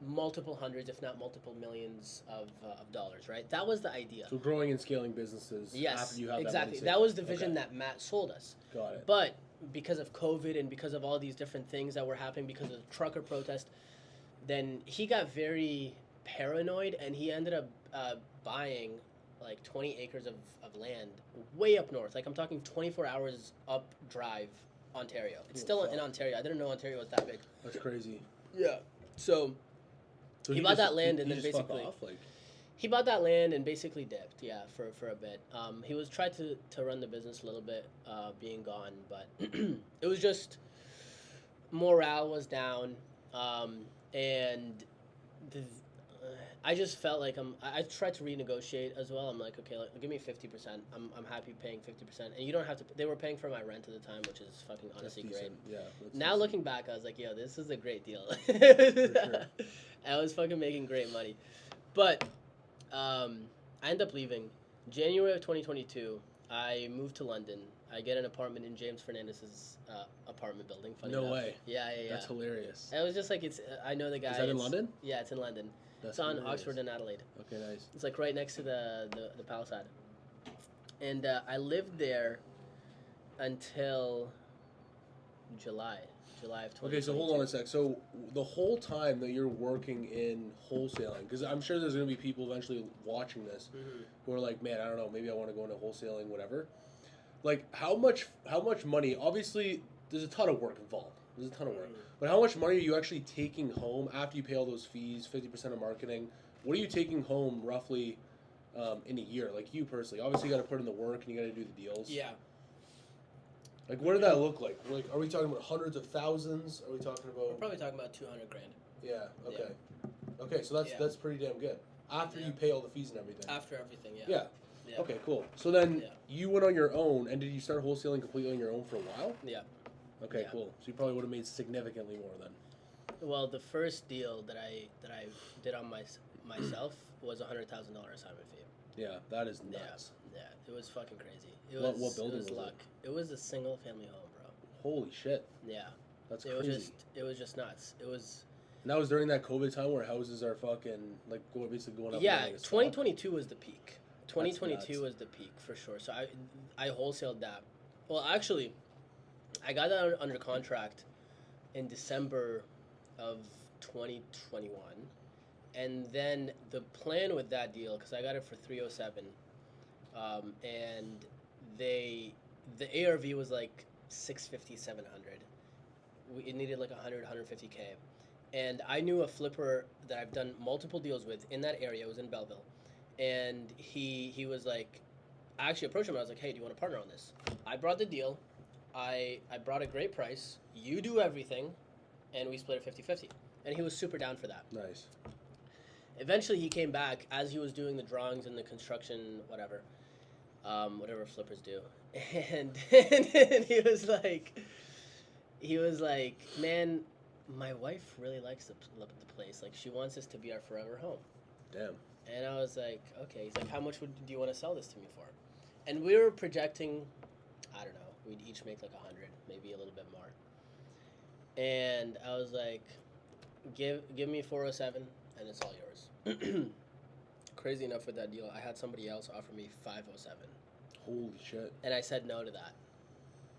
[SPEAKER 2] multiple hundreds, if not multiple millions of dollars, right? That was the idea.
[SPEAKER 1] So growing and scaling businesses.
[SPEAKER 2] Yes,
[SPEAKER 1] after you have
[SPEAKER 2] exactly.
[SPEAKER 1] That,
[SPEAKER 2] that was the vision that Matt sold us.
[SPEAKER 1] Got it.
[SPEAKER 2] But because of COVID and because of all these different things that were happening because of the trucker protest, then he got very paranoid and he ended up buying like 20 acres of land way up north. Like I'm talking 24 hours up drive, Ontario. It's still in Ontario. I didn't know Ontario was that big.
[SPEAKER 1] That's crazy.
[SPEAKER 2] Yeah. So he bought that land and then basically
[SPEAKER 1] off, like...
[SPEAKER 2] he bought that land and basically dipped. Yeah, for a bit. He was tried to run the business a little bit, being gone, but it was just morale was down, and the, I just felt like I tried to renegotiate as well. I'm like, okay, like, give me 50%. I'm happy paying 50%, and you don't have to. They were paying for my rent at the time, which is fucking honestly great.
[SPEAKER 1] Yeah.
[SPEAKER 2] Now looking back, I was like, yo, this is a great deal.
[SPEAKER 1] Sure.
[SPEAKER 2] I was fucking making great money, but I ended up leaving January of 2022. I moved to London. I get an apartment in James Fernandez's apartment building. Funny
[SPEAKER 1] No
[SPEAKER 2] enough.
[SPEAKER 1] way.
[SPEAKER 2] Yeah.
[SPEAKER 1] That's hilarious.
[SPEAKER 2] And it was just like I know the guy.
[SPEAKER 1] Is that in London?
[SPEAKER 2] Yeah, it's in London.
[SPEAKER 1] That's
[SPEAKER 2] it's on
[SPEAKER 1] hilarious.
[SPEAKER 2] Oxford and Adelaide.
[SPEAKER 1] Okay, nice.
[SPEAKER 2] It's like right next to the Palisade. And I lived there until July of 2022.
[SPEAKER 1] Okay, so hold on a sec. So the whole time that you're working in wholesaling, because I'm sure there's going to be people eventually watching this who are like, man, I don't know, maybe I want to go into wholesaling, whatever. Like, how much money? Obviously, there's a ton of work involved. There's a ton of work. But how much money are you actually taking home after you pay all those fees, 50% of marketing? What are you taking home roughly in a year? Like you personally. Obviously, you got to put in the work and you got to do the deals.
[SPEAKER 2] Yeah.
[SPEAKER 1] Like, what did that look like? Like, are we talking about hundreds of thousands? Are we talking about...
[SPEAKER 2] We're probably talking about 200 grand.
[SPEAKER 1] Yeah, okay. Yeah. Okay, so that's pretty damn good. After you pay all the fees and everything.
[SPEAKER 2] After everything,
[SPEAKER 1] Yeah. Okay, cool. So then you went on your own, and did you start wholesaling completely on your own for a while?
[SPEAKER 2] Yeah.
[SPEAKER 1] Okay,
[SPEAKER 2] Yeah.
[SPEAKER 1] cool. So you probably would have made significantly more then.
[SPEAKER 2] Well, the first deal that I did on myself was $100,000 assignment fee.
[SPEAKER 1] Yeah, that is nuts.
[SPEAKER 2] Yeah, it was fucking crazy.
[SPEAKER 1] What building was
[SPEAKER 2] luck. It was a single family home, bro.
[SPEAKER 1] Holy shit.
[SPEAKER 2] Yeah.
[SPEAKER 1] That's
[SPEAKER 2] it
[SPEAKER 1] crazy.
[SPEAKER 2] It was just nuts. It was...
[SPEAKER 1] And that was during that COVID time where houses are fucking, like, basically going up.
[SPEAKER 2] Yeah, 2022 was the peak. 2022
[SPEAKER 1] nuts.
[SPEAKER 2] was the peak, for sure. So I wholesaled that. Well, actually, I got that under contract in December of 2021. And then the plan with that deal, because I got it for 307, and the ARV was like 650, 700. It needed like 100, 150K. And I knew a flipper that I've done multiple deals with in that area. It was in Belleville. And he was like, I actually approached him. I was like, hey, do you want to partner on this? I brought the deal. I brought a great price. You do everything. And we split it 50-50. And he was super down for that.
[SPEAKER 1] Nice.
[SPEAKER 2] Eventually, he came back as he was doing the drawings and the construction, whatever flippers do. And he was like, man, my wife really likes the place. Like, she wants this to be our forever home.
[SPEAKER 1] Damn.
[SPEAKER 2] And I was like, okay. He's like, how much do you want to sell this to me for? And we were projecting, I don't know, we'd each make like 100, maybe a little bit more. And I was like, give me 407, and it's all yours. Crazy enough with that deal, I had somebody else offer me 507.
[SPEAKER 1] Holy shit.
[SPEAKER 2] And I said no to that.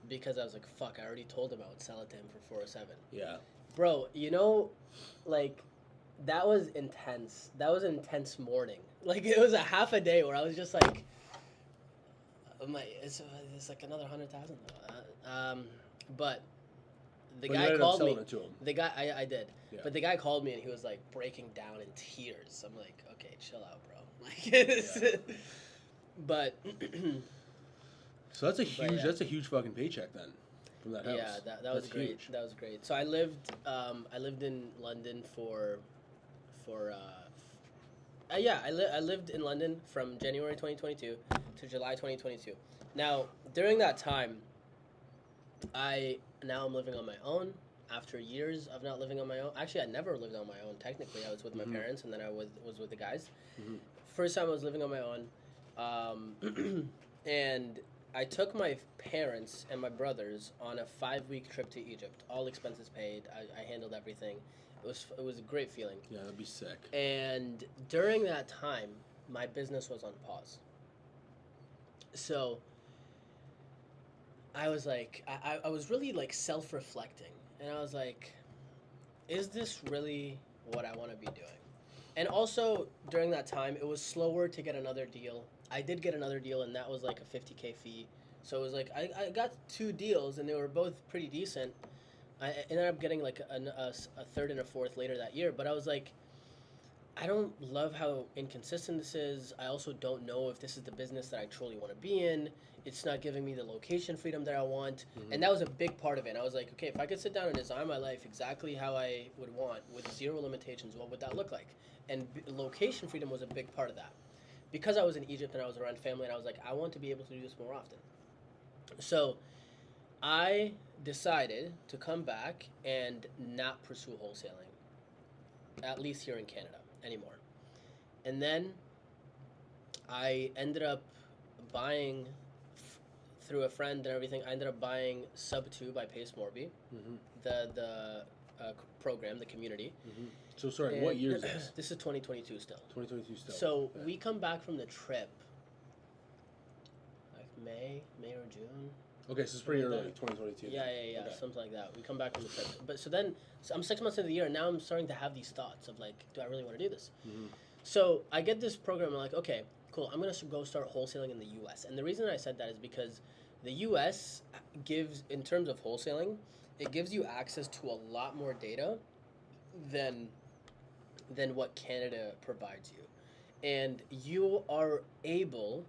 [SPEAKER 2] Because I was like, fuck, I already told him I would sell it to him for 407.
[SPEAKER 1] Yeah. Bro,
[SPEAKER 2] you know, like, that was intense. That was an intense morning. Like, it was a half a day where I was just like, it's like another 100,000. But the guy called me.
[SPEAKER 1] It to him.
[SPEAKER 2] The guy, I did.
[SPEAKER 1] Yeah.
[SPEAKER 2] But the guy called me and he was like breaking down in tears. I'm like, okay, chill out, bro. Like, but.
[SPEAKER 1] So that's a huge fucking paycheck then, from that house.
[SPEAKER 2] Yeah, that was great. Huge. That was great. So I lived in London I lived in London from January 2022 to July 2022. Now, during that time, now I'm living on my own after years of not living on my own. Actually, I never lived on my own, technically. I was with my parents, and then I was with the guys. First time I was living on my own, and I took my parents and my brothers on a 5-week trip to Egypt. All expenses paid. I handled everything. It was a great feeling.
[SPEAKER 1] Yeah, that'd be sick.
[SPEAKER 2] And during that time, my business was on pause. So I was like, I was really like self-reflecting, and I was like, is this really what I want to be doing? And also during that time, it was slower to get another deal. I did get another deal, and that was like a 50K fee. So it was like I got two deals, and they were both pretty decent. I ended up getting like a third and a fourth later that year, but I was like, I don't love how inconsistent this is. I also don't know if this is the business that I truly want to be in. It's not giving me the location freedom that I want. Mm-hmm. And that was a big part of it. And I was like, okay, if I could sit down and design my life exactly how I would want with zero limitations, what would that look like? And location freedom was a big part of that. Because I was in Egypt and I was around family, and I was like, I want to be able to do this more often. So I decided to come back and not pursue wholesaling, at least here in Canada, anymore. And then I ended up buying, through a friend and everything, I ended up buying Sub 2 by Pace Morby, mm-hmm. the program, the community.
[SPEAKER 1] Mm-hmm. So sorry, and what year is this?
[SPEAKER 2] This is 2022 still.
[SPEAKER 1] 2022 still.
[SPEAKER 2] So
[SPEAKER 1] okay.
[SPEAKER 2] We come back from the trip, like May or June.
[SPEAKER 1] Okay, so it's pretty early, 2022.
[SPEAKER 2] Yeah, okay. Something like that. We come back from the trip. But so I'm 6 months into the year, and now I'm starting to have these thoughts of like, do I really want to do this? Mm-hmm. So I get this program, and I'm like, okay, cool, I'm going to go start wholesaling in the U.S. And the reason I said that is because the U.S. gives, in terms of wholesaling, it gives you access to a lot more data than what Canada provides you. And you are able,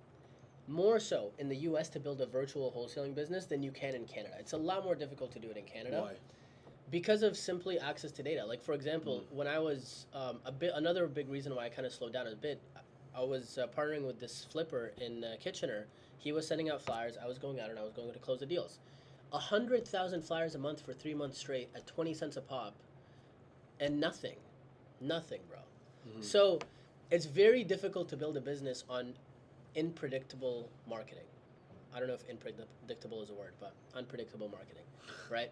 [SPEAKER 2] more so in the U.S., to build a virtual wholesaling business than you can in Canada. It's a lot more difficult to do it in Canada.
[SPEAKER 1] Why?
[SPEAKER 2] Because of simply access to data. Like, for example, when I was another big reason why I kind of slowed down a bit, I was partnering with this flipper in Kitchener. He was sending out flyers. I was going out and I was going to close the deals. 100,000 flyers a month for 3 months straight at 20 cents a pop, and nothing, bro. Mm-hmm. So it's very difficult to build a business on unpredictable marketing. I don't know if unpredictable is a word, but unpredictable marketing, right?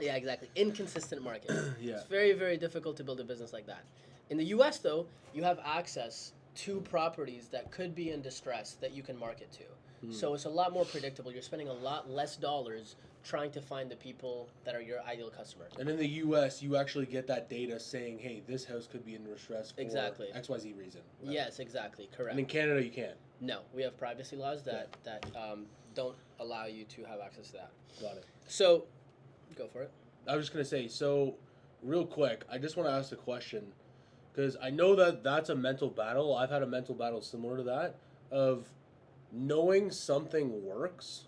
[SPEAKER 2] Yeah, exactly. Inconsistent marketing. Yeah. It's very, very difficult to build a business like that. In the U.S., though, you have access to properties that could be in distress that you can market to. So it's a lot more predictable. You're spending a lot less dollars trying to find the people that are your ideal customers.
[SPEAKER 1] And in the U.S., you actually get that data saying, hey, this house could be in distress for XYZ reason. Right?
[SPEAKER 2] Yes, exactly. Correct.
[SPEAKER 1] And in Canada, you can't.
[SPEAKER 2] No. We have privacy laws that don't allow you to have access to that.
[SPEAKER 1] Got it.
[SPEAKER 2] So, go for it.
[SPEAKER 1] I was just going to say, so real quick, I just want to ask a question, because I know that that's a mental battle. I've had a mental battle similar to that of knowing something works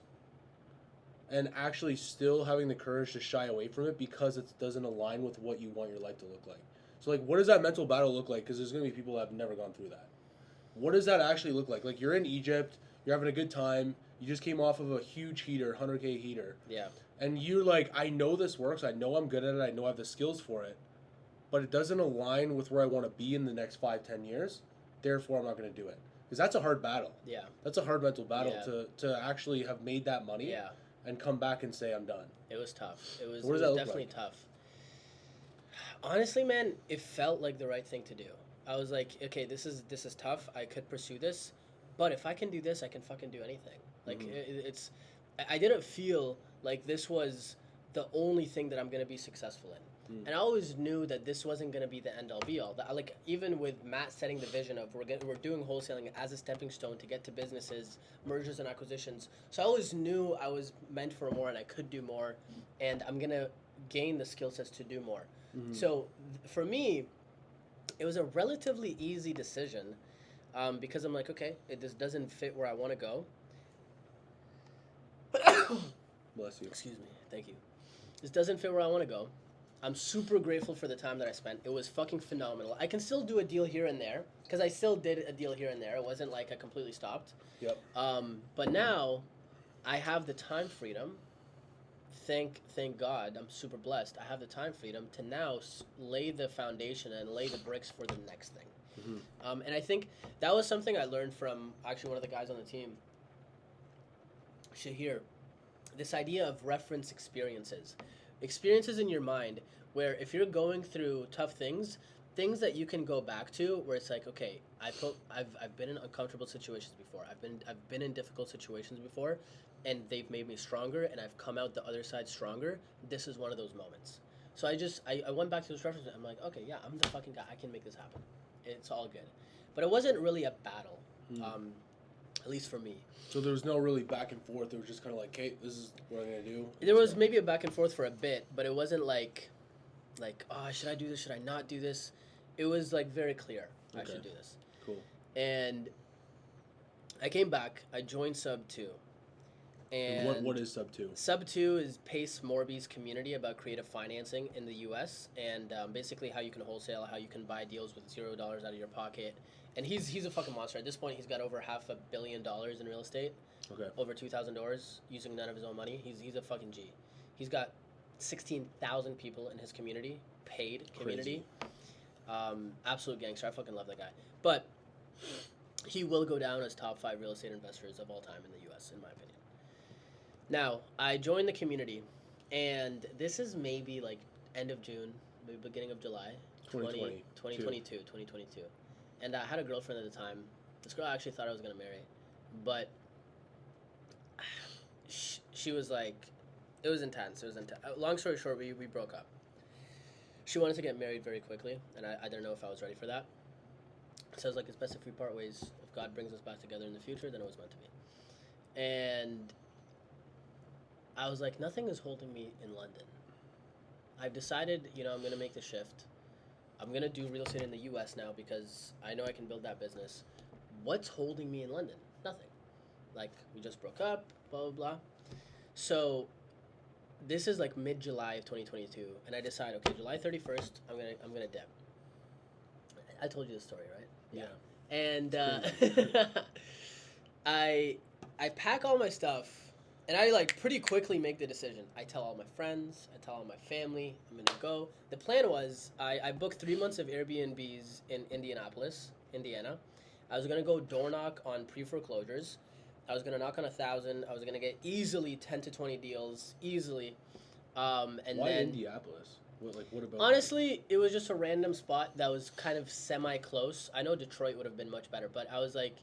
[SPEAKER 1] and actually still having the courage to shy away from it because it doesn't align with what you want your life to look like. So, like, what does that mental battle look like? Because there's going to be people that have never gone through that. What does that actually look like? Like, you're in Egypt, you're having a good time, you just came off of a huge heater, 100K heater.
[SPEAKER 2] Yeah.
[SPEAKER 1] And you're like, I know this works, I know I'm good at it, I know I have the skills for it, but it doesn't align with where I want to be in the next 5-10 years, therefore I'm not going to do it. Because that's a hard battle. Yeah. That's a hard mental battle to actually have made that money and come back and say, I'm done.
[SPEAKER 2] It was tough. It was
[SPEAKER 1] like?
[SPEAKER 2] Definitely tough. Honestly, man, it felt like the right thing to do. I was like, okay, this is tough. I could pursue this, but if I can do this, I can fucking do anything. Like, I didn't feel like this was the only thing that I'm going to be successful in. And I always knew that this wasn't going to be the end-all be-all. That, like, even with Matt setting the vision of we're doing wholesaling as a stepping stone to get to businesses, mergers and acquisitions. So I always knew I was meant for more and I could do more, and I'm going to gain the skill sets to do more. So for me, it was a relatively easy decision because I'm like, okay, this doesn't fit where I want to go.
[SPEAKER 1] Bless you.
[SPEAKER 2] Excuse me. Thank you. This doesn't fit where I want to go. I'm super grateful for the time that I spent. It was fucking phenomenal. I can still do a deal here and there because I still did a deal here and there. It wasn't like I completely stopped.
[SPEAKER 1] Yep.
[SPEAKER 2] But now I have the time freedom. Thank God, I'm super blessed. I have the time freedom to now lay the foundation and lay the bricks for the next thing. And I think that was something I learned from actually one of the guys on the team, Shahir. This idea of reference experiences in your mind, where if you're going through tough things, things that you can go back to where it's like, okay, I've been in uncomfortable situations before. I've been in difficult situations before, and they've made me stronger, and I've come out the other side stronger. This is one of those moments. So I went back to those references. I'm like, okay, yeah, I'm the fucking guy. I can make this happen. It's all good. But it wasn't really a battle, at least for me.
[SPEAKER 1] So there was no really back and forth. It was just kind of like, hey, this is what I'm gonna do.
[SPEAKER 2] There was maybe a back and forth for a bit, but it wasn't like, oh, should I do this? Should I not do this? It was like very clear. Okay. I should do this.
[SPEAKER 1] Cool.
[SPEAKER 2] And I came back. I joined Sub 2. And
[SPEAKER 1] what is Sub 2?
[SPEAKER 2] Sub 2 is Pace Morby's community about creative financing in the U.S. and basically how you can wholesale, how you can buy deals with $0 out of your pocket. And he's a fucking monster. At this point, he's got over $500 million in real estate.
[SPEAKER 1] Okay.
[SPEAKER 2] Over 2,000 doors using none of his own money. He's a fucking G. He's got 16,000 people in his community, paid community. Absolute gangster. I fucking love that guy. But he will go down as top 5 real estate investors of all time in the U.S., in my opinion. Now, I joined the community, and this is maybe like end of June, maybe beginning of July, 2022. And I had a girlfriend at the time. This girl I actually thought I was going to marry. But she was like, it was intense. Long story short, we broke up. She wanted to get married very quickly, and I didn't know if I was ready for that. So I was like, it's best if we part ways. If God brings us back together in the future, then it was meant to be. And I was like, nothing is holding me in London. I've decided, I'm going to make the shift. I'm going to do real estate in the U.S. now because I know I can build that business. What's holding me in London? Nothing. Like, we just broke up, blah, blah, blah. So this is like mid-July of 2022, and I decide, okay, July 31st, I'm gonna dip. I told you this story, right?
[SPEAKER 1] Yeah.
[SPEAKER 2] And I pack all my stuff. And I, pretty quickly make the decision. I tell all my friends. I tell all my family. I'm going to go. The plan was I booked 3 months of Airbnbs in Indianapolis, Indiana. I was going to go door knock on pre-foreclosures. I was going to knock on 1,000. I was going to get easily 10 to 20 deals, easily. And
[SPEAKER 1] Why
[SPEAKER 2] then,
[SPEAKER 1] Indianapolis? What about
[SPEAKER 2] honestly, it was just a random spot that was kind of semi-close. I know Detroit would have been much better, but I was like...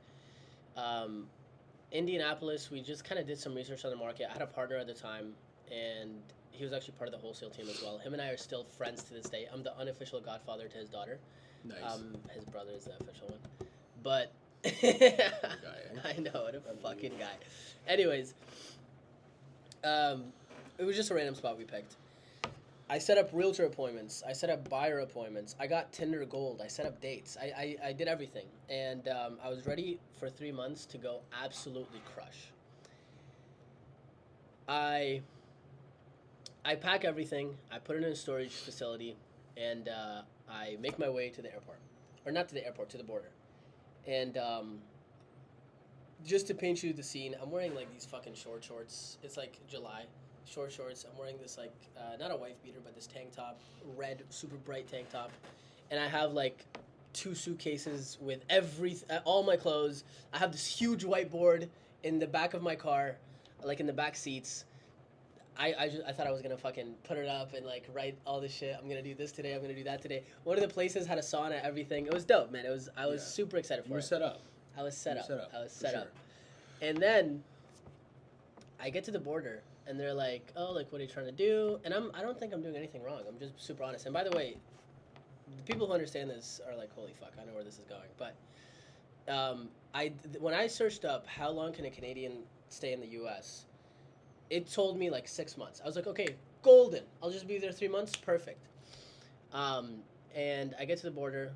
[SPEAKER 2] Indianapolis, we just kind of did some research on the market. I had a partner at the time, and he was actually part of the wholesale team as well. Him and I are still friends to this day. I'm the unofficial godfather to his daughter.
[SPEAKER 1] Nice.
[SPEAKER 2] His brother is the official one. But I know, what a fucking guy. Anyways, it was just a random spot we picked. I set up realtor appointments. I set up buyer appointments. I got Tinder Gold. I set up dates. I did everything. And I was ready for 3 months to go absolutely crush. I pack everything. I put it in a storage facility. And I make my way to the airport. Or not to the airport, to the border. And just to paint you the scene, I'm wearing these fucking shorts. It's like July. Short shorts. I'm wearing this not a wife beater, but this tank top, red, super bright tank top, and I have 2 suitcases with all my clothes. I have this huge whiteboard in the back of my car, in the back seats. I thought I was gonna fucking put it up and write all this shit. I'm gonna do this today. I'm gonna do that today. One of the places had a sauna, everything. It was dope, man. I was super excited for it.
[SPEAKER 1] You were set up.
[SPEAKER 2] I was set up. And then I get to the border. And they're like, oh, what are you trying to do? And I don't think I'm doing anything wrong. I'm just super honest. And by the way, the people who understand this are like, holy fuck, I know where this is going. But when I searched up how long can a Canadian stay in the U.S., it told me 6 months. I was like, okay, golden. I'll just be there 3 months. Perfect. And I get to the border.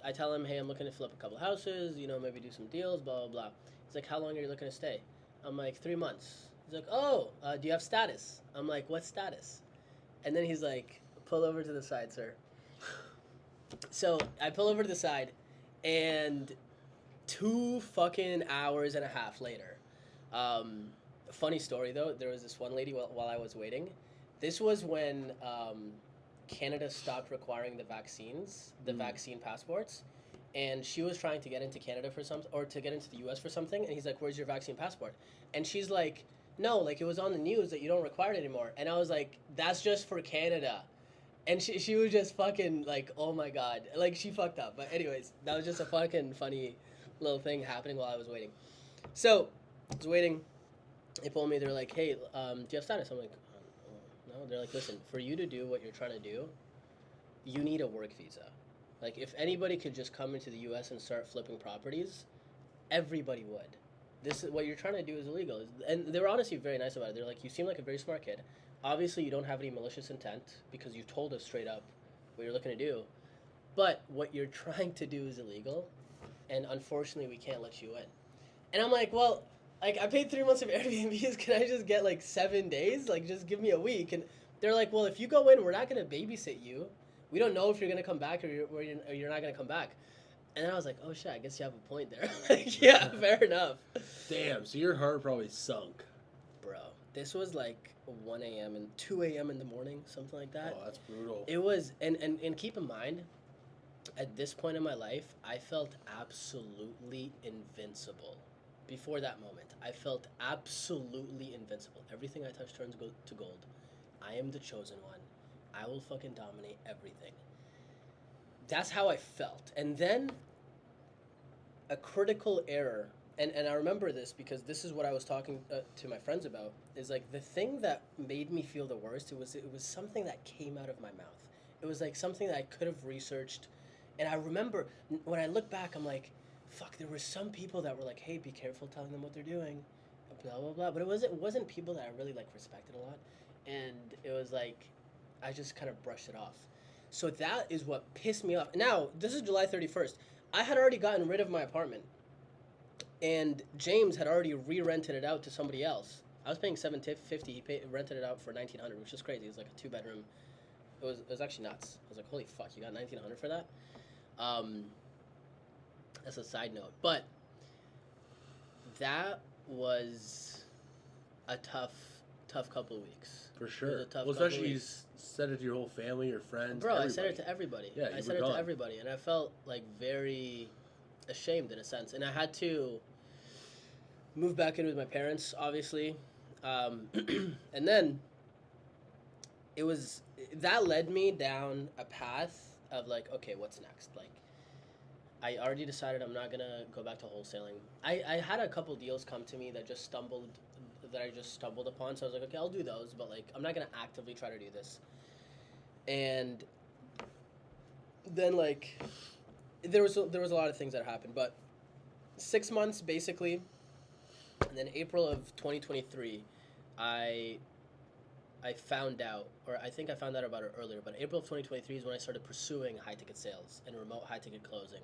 [SPEAKER 2] I tell him, hey, I'm looking to flip a couple houses, maybe do some deals, blah, blah, blah. He's like, how long are you looking to stay? I'm like, 3 months. He's like, oh, do you have status? I'm like, what status? And then he's like, pull over to the side, sir. So I pull over to the side, and 2 fucking hours and a half later. Funny story, though. There was this one lady while I was waiting. This was when Canada stopped requiring the vaccines, the vaccine passports. And she was trying to get into Canada for something, or to get into the U.S. for something. And he's like, where's your vaccine passport? And she's like, no, it was on the news that you don't require it anymore. And I was like, that's just for Canada. And she was just fucking like, oh my god, like she fucked up. But anyways, that was just a fucking funny little thing happening while I was waiting. So I was waiting. They told me, they're like, hey, do you have status? I'm like, no. They're like, listen, for you to do what you're trying to do, you need a work visa. Like, if anybody could just come into the U.S. and start flipping properties, everybody would. This is what you're trying to do is illegal. And they were honestly very nice about it. They're like, you seem like a very smart kid. Obviously, you don't have any malicious intent because you've told us straight up what you're looking to do. But what you're trying to do is illegal, and unfortunately, we can't let you in. And I'm like, well, like, I paid 3 months of Airbnbs. Can I just get, like, 7 days? Like, just give me a week. And they're like, well, if you go in, we're not going to babysit you. We don't know if you're going to come back or you're not going to come back. And then I was like, oh, shit, I guess you have a point there. Like, yeah, fair enough.
[SPEAKER 1] Damn, so your heart probably sunk.
[SPEAKER 2] Bro, this was, like, 1 a.m. and 2 a.m. in the morning, something like that.
[SPEAKER 1] Oh, that's brutal.
[SPEAKER 2] It was, and keep in mind, at this point in my life, I felt absolutely invincible. Before that moment, I felt absolutely invincible. Everything I touch turns to gold. I am the chosen one. I will fucking dominate everything. That's how I felt. And then a critical error, and I remember this because this is what I was talking to my friends about, is like the thing that made me feel the worst, it was something that came out of my mouth. It was like something that I could have researched. And I remember when I look back, I'm like, fuck, there were some people that were like, hey, be careful telling them what they're doing, blah, blah, blah. But it wasn't people that I really, like, respected a lot. And it was like, I just kind of brushed it off. So that is what pissed me off. Now, this is July 31st. I had already gotten rid of my apartment. And James had already re-rented it out to somebody else. I was paying $750. He rented it out for $1,900, which is crazy. It was like a 2-bedroom. It was actually nuts. I was like, holy fuck, you got $1,900 for that? That's a side note. But that was a tough couple of weeks.
[SPEAKER 1] For sure. Well, especially you said it to your whole family, your friends.
[SPEAKER 2] Bro,
[SPEAKER 1] everybody.
[SPEAKER 2] I said it to everybody.
[SPEAKER 1] Yeah,
[SPEAKER 2] I said it to everybody, and I felt like very ashamed in a sense. And I had to move back in with my parents, obviously. And then that led me down a path of like, okay, what's next? Like, I already decided I'm not gonna go back to wholesaling. I had a couple deals come to me that I just stumbled upon. So I was like, okay, I'll do those, but like I'm not gonna actively try to do this. And then like there was a lot of things that happened, but 6 months basically, and then April of 2023, I found out, or I think I found out about it earlier, but April of 2023 is when I started pursuing high-ticket sales and remote high-ticket closing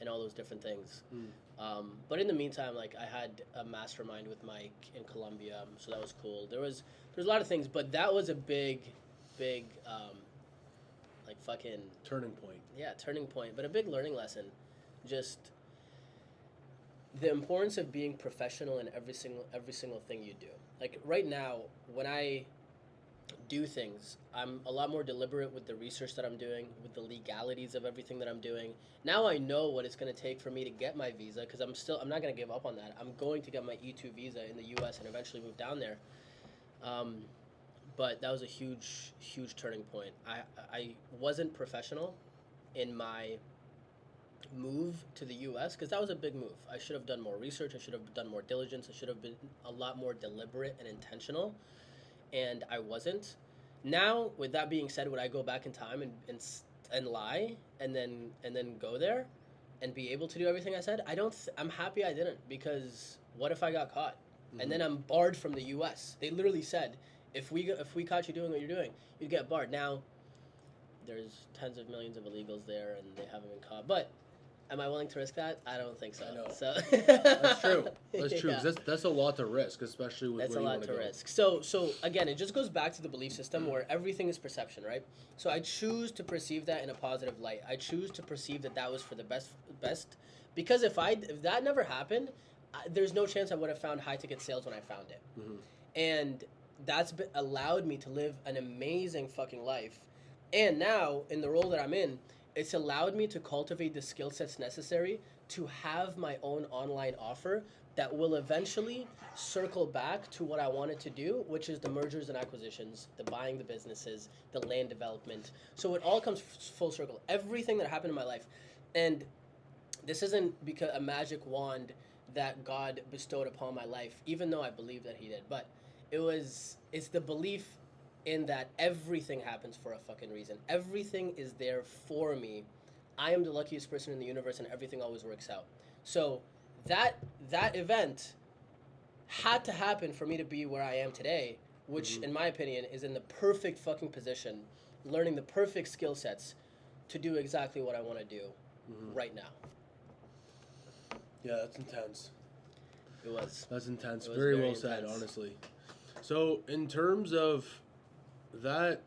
[SPEAKER 2] and all those different things. But in the meantime, like, I had a mastermind with Mike in Colombia, so that was cool. There's a lot of things, but that was a big, like, fucking...
[SPEAKER 1] turning point.
[SPEAKER 2] Yeah, turning point, but a big learning lesson. Just the importance of being professional in every single thing you do. Like, right now, when I do things, I'm a lot more deliberate with the research that I'm doing, with the legalities of everything that I'm doing. Now I know what it's going to take for me to get my visa, because I'm not going to give up on that. I'm going to get my E2 visa in the U.S. and eventually move down there. But that was a huge turning point. I wasn't professional in my move to the U.S. because that was a big move. I should have done more research. I should have done more diligence. I should have been a lot more deliberate and intentional, and I wasn't. Now, with that being said, would I go back in time and lie and then go there and be able to do everything I said? I'm happy I didn't, because what if I got caught? Mm-hmm. And then I'm barred from the U.S. They literally said, if we caught you doing what you're doing, you'd get barred. Now, there's tens of millions of illegals there, and they haven't been caught. But am I willing to risk that? I don't think so.
[SPEAKER 1] I know.
[SPEAKER 2] So
[SPEAKER 1] That's true. That's true.
[SPEAKER 2] Yeah.
[SPEAKER 1] 'Cause that's a lot to risk, especially with
[SPEAKER 2] that's
[SPEAKER 1] where
[SPEAKER 2] a
[SPEAKER 1] you
[SPEAKER 2] lot
[SPEAKER 1] want
[SPEAKER 2] to
[SPEAKER 1] go.
[SPEAKER 2] risk. So again, it just goes back to the belief system where everything is perception, right? So I choose to perceive that in a positive light. I choose to perceive that was for the best, because if that never happened, there's no chance I would have found high ticket sales when I found it. Mm-hmm. And that's allowed me to live an amazing fucking life. And now, in the role that I'm in, it's allowed me to cultivate the skill sets necessary to have my own online offer that will eventually circle back to what I wanted to do, which is the mergers and acquisitions, the buying the businesses, the land development. So it all comes full circle. Everything that happened in my life. And this isn't because a magic wand that God bestowed upon my life, even though I believe that he did. But it's the belief in that everything happens for a fucking reason. Everything is there for me. I am the luckiest person in the universe, and everything always works out. So that event had to happen for me to be where I am today, which, in my opinion, is in the perfect fucking position, learning the perfect skill sets to do exactly what I want to do right now.
[SPEAKER 1] Yeah, that's intense.
[SPEAKER 2] It was.
[SPEAKER 1] That's intense.
[SPEAKER 2] It was
[SPEAKER 1] Very
[SPEAKER 2] very
[SPEAKER 1] well said,
[SPEAKER 2] intense.
[SPEAKER 1] honestly. So, in terms of that,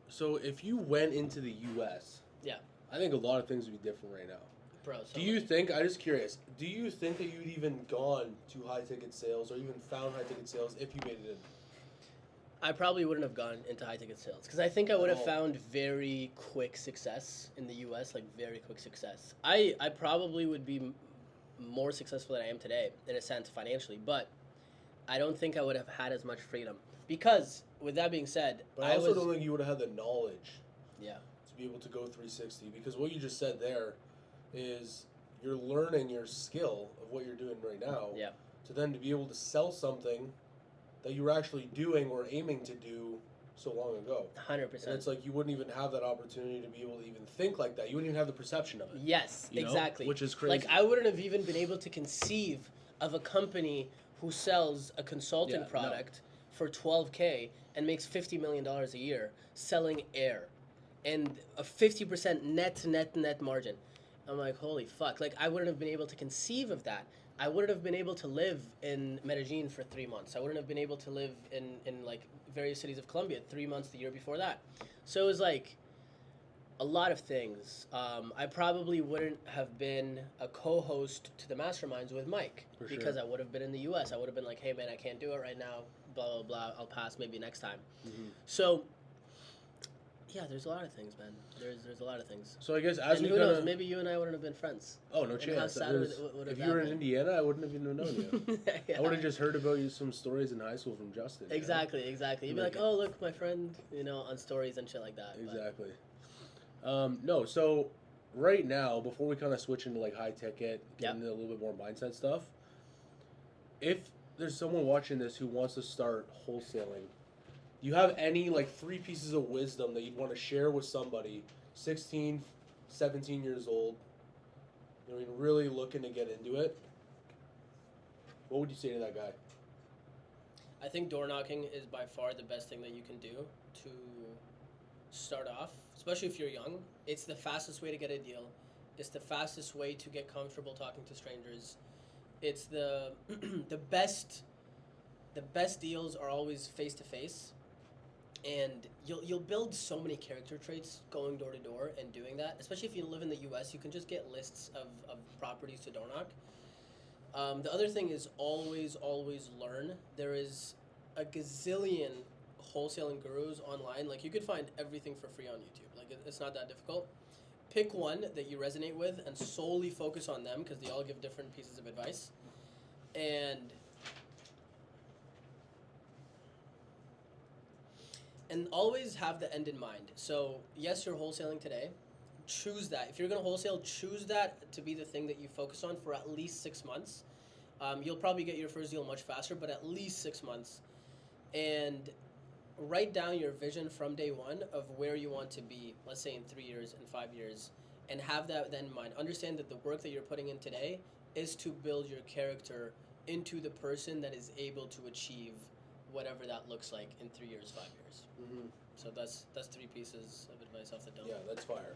[SPEAKER 1] so if you went into the U.S.,
[SPEAKER 2] Yeah.
[SPEAKER 1] I think a lot of things would be different right now.
[SPEAKER 2] Bro,
[SPEAKER 1] Do you think, I'm just curious, do you think that you'd even gone to high-ticket sales or even found high-ticket sales if you made it in?
[SPEAKER 2] I probably wouldn't have gone into high-ticket sales because I think I would have
[SPEAKER 1] Oh.
[SPEAKER 2] found very quick success in the U.S., like very quick success. I probably would be more successful than I am today, in a sense, financially, but I don't think I would have had as much freedom. Because, with that being said,
[SPEAKER 1] But I also don't think you would have had the knowledge
[SPEAKER 2] Yeah.
[SPEAKER 1] to be able to go 360, because what you just said there is you're learning your skill of what you're doing right now
[SPEAKER 2] Yeah.
[SPEAKER 1] to then to be able to sell something that you were actually doing or aiming to do so long ago.
[SPEAKER 2] 100%.
[SPEAKER 1] And it's like you wouldn't even have that opportunity to be able to even think like that. You wouldn't even have the perception of it.
[SPEAKER 2] Yes,
[SPEAKER 1] you know?
[SPEAKER 2] exactly.
[SPEAKER 1] Which is crazy.
[SPEAKER 2] Like, I wouldn't have even been able to conceive of a company who sells a consulting
[SPEAKER 1] Yeah, no.
[SPEAKER 2] product for $12K and makes $50 million a year selling air and a 50% net margin. I'm like, holy fuck. Like, I wouldn't have been able to conceive of that. I wouldn't have been able to live in Medellin for 3 months. I wouldn't have been able to live in like various cities of Colombia 3 months the year before that. So it was like a lot of things. I probably wouldn't have been a co-host to the Masterminds with Mike
[SPEAKER 1] For
[SPEAKER 2] because
[SPEAKER 1] sure.
[SPEAKER 2] I would have been in the U.S. I would have been like, hey man, I can't do it right now. Blah blah blah. I'll pass maybe next time. So yeah, there's a lot of things, man. There's a lot of things.
[SPEAKER 1] So I guess as
[SPEAKER 2] And
[SPEAKER 1] we
[SPEAKER 2] who
[SPEAKER 1] kind
[SPEAKER 2] knows?
[SPEAKER 1] of...
[SPEAKER 2] Maybe you and I wouldn't have been friends.
[SPEAKER 1] Oh, no
[SPEAKER 2] And
[SPEAKER 1] chance.
[SPEAKER 2] how sad would
[SPEAKER 1] If
[SPEAKER 2] have
[SPEAKER 1] you were
[SPEAKER 2] that
[SPEAKER 1] in
[SPEAKER 2] been?
[SPEAKER 1] Indiana, I wouldn't have even known you.
[SPEAKER 2] Yeah.
[SPEAKER 1] I would have just heard about you some stories in high school from Justin. you know?
[SPEAKER 2] Exactly. You'd be like, oh look, my friend, on stories and shit like that. But
[SPEAKER 1] Exactly. No, so right now, before we kind of switch into like high ticket, get
[SPEAKER 2] Yep.
[SPEAKER 1] into a little bit more mindset stuff, if there's someone watching this who wants to start wholesaling, do you have any like 3 pieces of wisdom that you'd want to share with somebody 16, 17 years old, really looking to get into it? What would you say to that guy?
[SPEAKER 2] I think door knocking is by far the best thing that you can do to start off, especially if you're young. It's the fastest way to get a deal. It's the fastest way to get comfortable talking to strangers. It's the the best deals are always face to face. And you'll build so many character traits going door to door and doing that. Especially if you live in the U.S., you can just get lists of properties to door knock. The other thing is always learn. There is a gazillion wholesaling gurus online. Like, you could find everything for free on YouTube. Like, it's not that difficult. Pick one that you resonate with and solely focus on them because they all give different pieces of advice. And always have the end in mind. So, yes, you're wholesaling today. Choose that. If you're going to wholesale, choose that to be the thing that you focus on for at least 6 months. You'll probably get your first deal much faster, but at least 6 months. And write down your vision from day one of where you want to be, let's say in 3 years, in 5 years, and have that then in mind. Understand that the work that you're putting in today is to build your character into the person that is able to achieve whatever that looks like in 3 years, 5 years.
[SPEAKER 1] Mm-hmm.
[SPEAKER 2] So that's 3 pieces of advice off the dome.
[SPEAKER 1] Yeah, that's fire.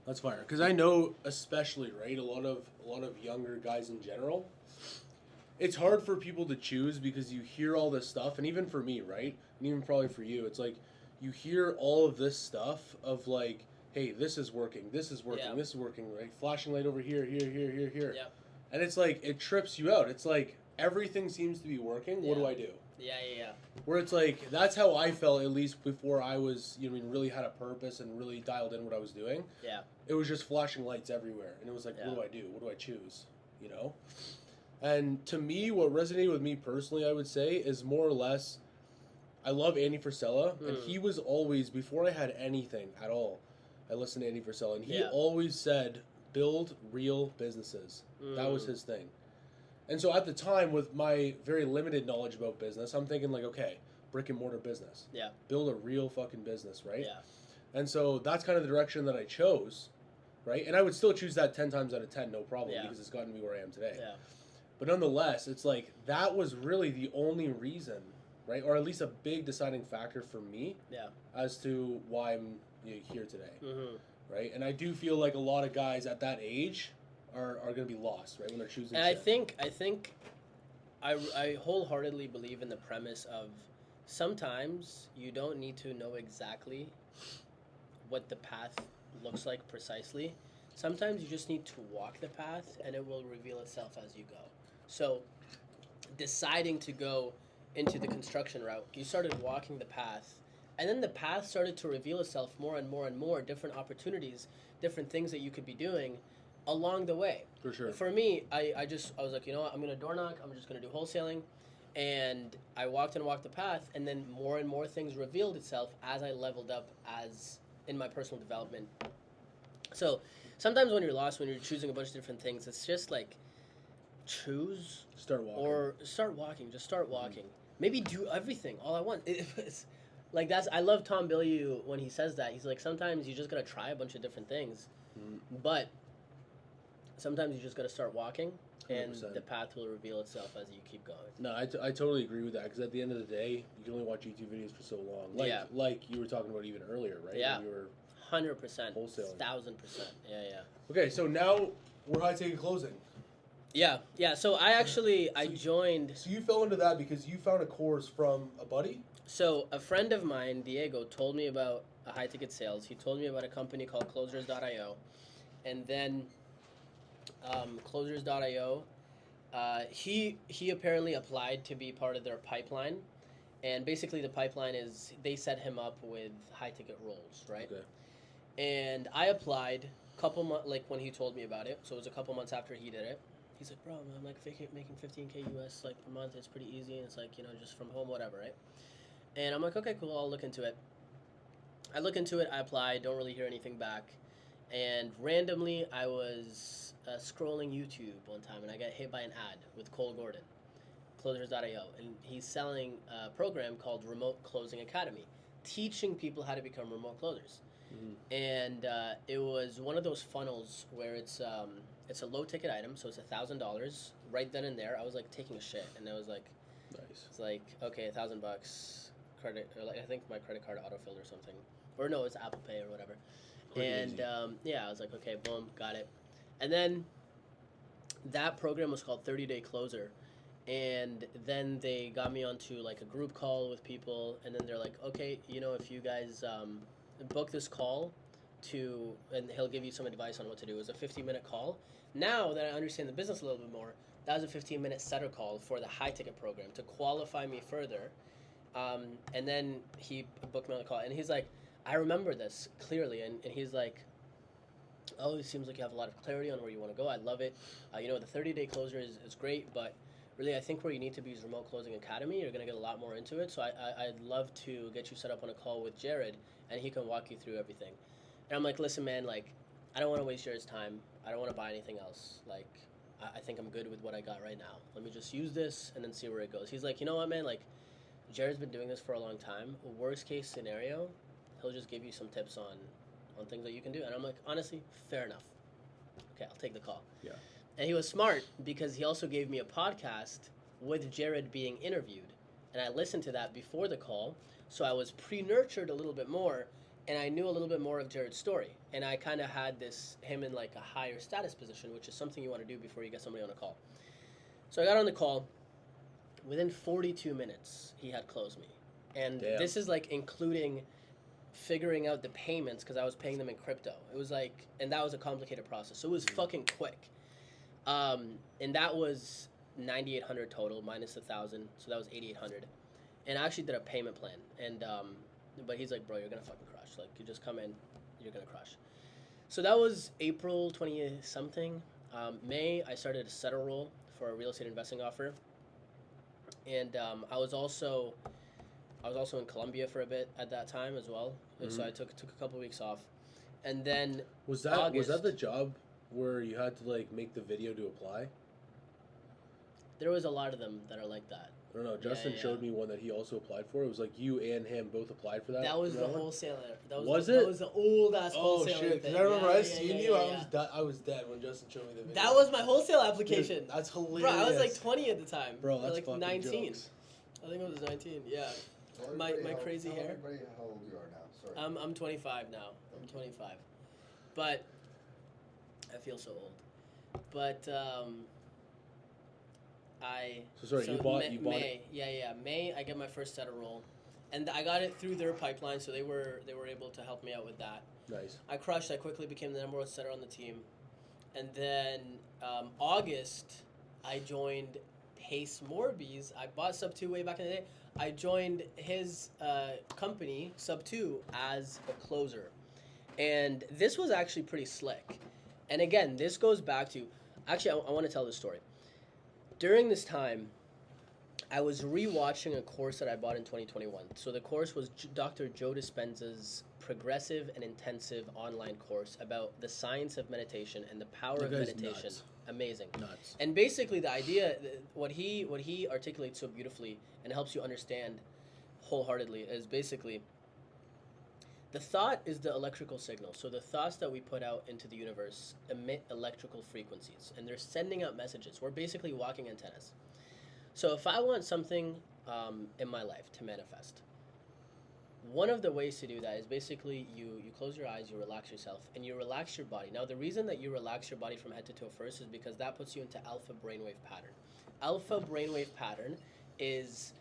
[SPEAKER 1] That's fire. Because I know, especially, right, a lot of younger guys in general, it's hard for people to choose because you hear all this stuff, and even for me, right, and even probably for you, it's like you hear all of this stuff of like, hey, this is working,
[SPEAKER 2] Yeah.
[SPEAKER 1] this is working, right? Flashing light over here.
[SPEAKER 2] Yeah.
[SPEAKER 1] And it's like, it trips you out. It's like, everything seems to be working. What do I do?
[SPEAKER 2] Yeah.
[SPEAKER 1] Where it's like, that's how I felt, at least before I was, really had a purpose and really dialed in what I was doing.
[SPEAKER 2] Yeah.
[SPEAKER 1] It was just flashing lights everywhere. And it was like, what do I do? What do I choose? And to me, what resonated with me personally, I would say, is more or less, I love Andy Frisella. And he was always, before I had anything at all, I listened to Andy Frisella. And he always said, build real businesses. That was his thing. And so at the time, with my very limited knowledge about business, I'm thinking like, okay, brick and mortar business.
[SPEAKER 2] Yeah.
[SPEAKER 1] Build a real fucking business, right?
[SPEAKER 2] Yeah.
[SPEAKER 1] And so that's kind of the direction that I chose, right? And I would still choose that 10 times out of 10, no problem, because it's gotten me where I am today.
[SPEAKER 2] Yeah.
[SPEAKER 1] But nonetheless, it's like, that was really the only reason, right? Or at least a big deciding factor for me as to why I'm here today, right? And I do feel like a lot of guys at that age are going to be lost, right, when they're choosing.
[SPEAKER 2] And I think I wholeheartedly believe in the premise of sometimes you don't need to know exactly what the path looks like precisely. Sometimes you just need to walk the path, and it will reveal itself as you go. So, deciding to go into the construction route, you started walking the path, and then the path started to reveal itself more and more and more, different opportunities, different things that you could be doing along the way.
[SPEAKER 1] For sure.
[SPEAKER 2] For me, I was like, you know what, I'm going to door knock, I'm just going to do wholesaling. And I walked the path, and then more and more things revealed itself as I leveled up as in my personal development. So sometimes when you're lost, when you're choosing a bunch of different things, it's just like
[SPEAKER 1] start walking.
[SPEAKER 2] Or start walking. Just start walking. Maybe do everything all at once. It's like I love Tom Bilyeu when he says that. He's like, sometimes you just got to try a bunch of different things. But sometimes you just got to start walking, and
[SPEAKER 1] 100%.
[SPEAKER 2] the path will reveal itself as you keep going.
[SPEAKER 1] No, I totally agree with that, because at the end of the day, you can only watch YouTube videos for so long. Like you were talking about even earlier, right?
[SPEAKER 2] Yeah.
[SPEAKER 1] When you were
[SPEAKER 2] 100%.
[SPEAKER 1] wholesaling.
[SPEAKER 2] 1,000%. Yeah.
[SPEAKER 1] Okay, so now we're high ticket closing.
[SPEAKER 2] Yeah. So I joined.
[SPEAKER 1] So you fell into that because you found a course from a buddy?
[SPEAKER 2] So a friend of mine, Diego, told me about a high ticket sales. He told me about a company called Closers.io. And then Closers.io, he apparently applied to be part of their pipeline. And basically the pipeline is they set him up with high ticket roles, right?
[SPEAKER 1] Okay.
[SPEAKER 2] And I applied couple months, like when he told me about it. So it was a couple months after he did it. He's like, bro, I'm like making $15K US like per month. It's pretty easy. And it's like, just from home, whatever, right? And I'm like, okay, cool. I'll look into it. I look into it. I apply. Don't really hear anything back. And randomly, I was scrolling YouTube one time, and I got hit by an ad with Cole Gordon, Closers.io. And he's selling a program called Remote Closing Academy, teaching people how to become remote closers. And it was one of those funnels where it's a low ticket item, so it's $1,000 right then and there. I was like taking a shit, and I was like,
[SPEAKER 1] nice.
[SPEAKER 2] It's like, okay, $1,000 credit, or like I think my credit card autofilled or something, or no, it's Apple Pay or whatever. And I was like, okay, boom, got it. And then that program was called 30-Day Closer. And then they got me onto like a group call with people. And then they're like, okay, if you guys book this call and he'll give you some advice on what to do. It was a 15-minute call. Now that I understand the business a little bit more, that was a 15-minute setter call for the high ticket program to qualify me further. And then he booked me on the call. And he's like, I remember this clearly, and he's like, oh, it seems like you have a lot of clarity on where you want to go. I love it. The 30-day closer is great, but really I think where you need to be is Remote Closing Academy. You're going to get a lot more into it. So I'd love to get you set up on a call with Jared, and he can walk you through everything. And I'm like, listen, man, like, I don't want to waste Jared's time. I don't want to buy anything else. Like, I think I'm good with what I got right now. Let me just use this and then see where it goes. He's like, you know what, man, like, Jared's been doing this for a long time. Worst case scenario, he'll just give you some tips on things that you can do. And I'm like, honestly, fair enough. Okay, I'll take the call.
[SPEAKER 1] Yeah.
[SPEAKER 2] And he was smart because he also gave me a podcast with Jared being interviewed. And I listened to that before the call. So I was pre-nurtured a little bit more, and I knew a little bit more of Jared's story. And I kind of had him in like a higher status position, which is something you want to do before you get somebody on a call. So I got on the call. Within 42 minutes, he had closed me. And This is like including figuring out the payments, because I was paying them in crypto. It was like, and that was a complicated process. So it was fucking quick. And that was $9,800 total minus 1,000, so that was 8,800. And I actually did a payment plan, and but he's like, bro, you're gonna fucking crush. Like, you just come in, you're gonna crush. So that was April 20 something. May, I started a settle role for a real estate investing offer, and I was also in Colombia for a bit at that time as well. So I took a couple weeks off, and then
[SPEAKER 1] was that the job where you had to like make the video to apply?
[SPEAKER 2] There was a lot of them that are like that.
[SPEAKER 1] I don't know. Justin showed me one that he also applied for. It was like you and him both applied for that.
[SPEAKER 2] That was the
[SPEAKER 1] one?
[SPEAKER 2] wholesaler. That
[SPEAKER 1] was
[SPEAKER 2] it?
[SPEAKER 1] That
[SPEAKER 2] was the old ass wholesaler.
[SPEAKER 1] Oh shit! Because I remember I seen you. I was dead when Justin showed me the video.
[SPEAKER 2] That was my wholesale application.
[SPEAKER 1] Dude, that's hilarious.
[SPEAKER 2] Bro, I was like 20 at the time.
[SPEAKER 1] Bro, that's
[SPEAKER 2] like
[SPEAKER 1] fucking
[SPEAKER 2] 19.
[SPEAKER 1] jokes.
[SPEAKER 2] I think it was 19. Yeah. My crazy hair.
[SPEAKER 3] How old you are now? Sorry.
[SPEAKER 2] I'm 25 now. I'm 25. But I feel so old. But
[SPEAKER 1] you bought
[SPEAKER 2] May,
[SPEAKER 1] it?
[SPEAKER 2] May I get my first set of roll, and I got it through their pipeline, so they were able to help me out with that.
[SPEAKER 1] Nice.
[SPEAKER 2] I crushed. I quickly became the number one setter on the team, and then August I joined Pace Morbies. I bought Sub 2 way back in the day. I joined his company Sub 2 as a closer, and this was actually pretty slick. And again, this goes back to actually I want to tell this story. During this time, I was rewatching a course that I bought in 2021. So the course was Dr. Joe Dispenza's progressive and intensive online course about the science of meditation and the power of meditation.
[SPEAKER 1] Nuts.
[SPEAKER 2] Amazing.
[SPEAKER 1] Nuts.
[SPEAKER 2] And basically the idea, what he articulates so beautifully and helps you understand wholeheartedly is basically the thought is the electrical signal. So the thoughts that we put out into the universe emit electrical frequencies, and they're sending out messages. We're basically walking antennas. So if I want something in my life to manifest, one of the ways to do that is basically you close your eyes, you relax yourself, and you relax your body. Now, the reason that you relax your body from head to toe first is because that puts you into alpha brainwave pattern. Alpha brainwave pattern is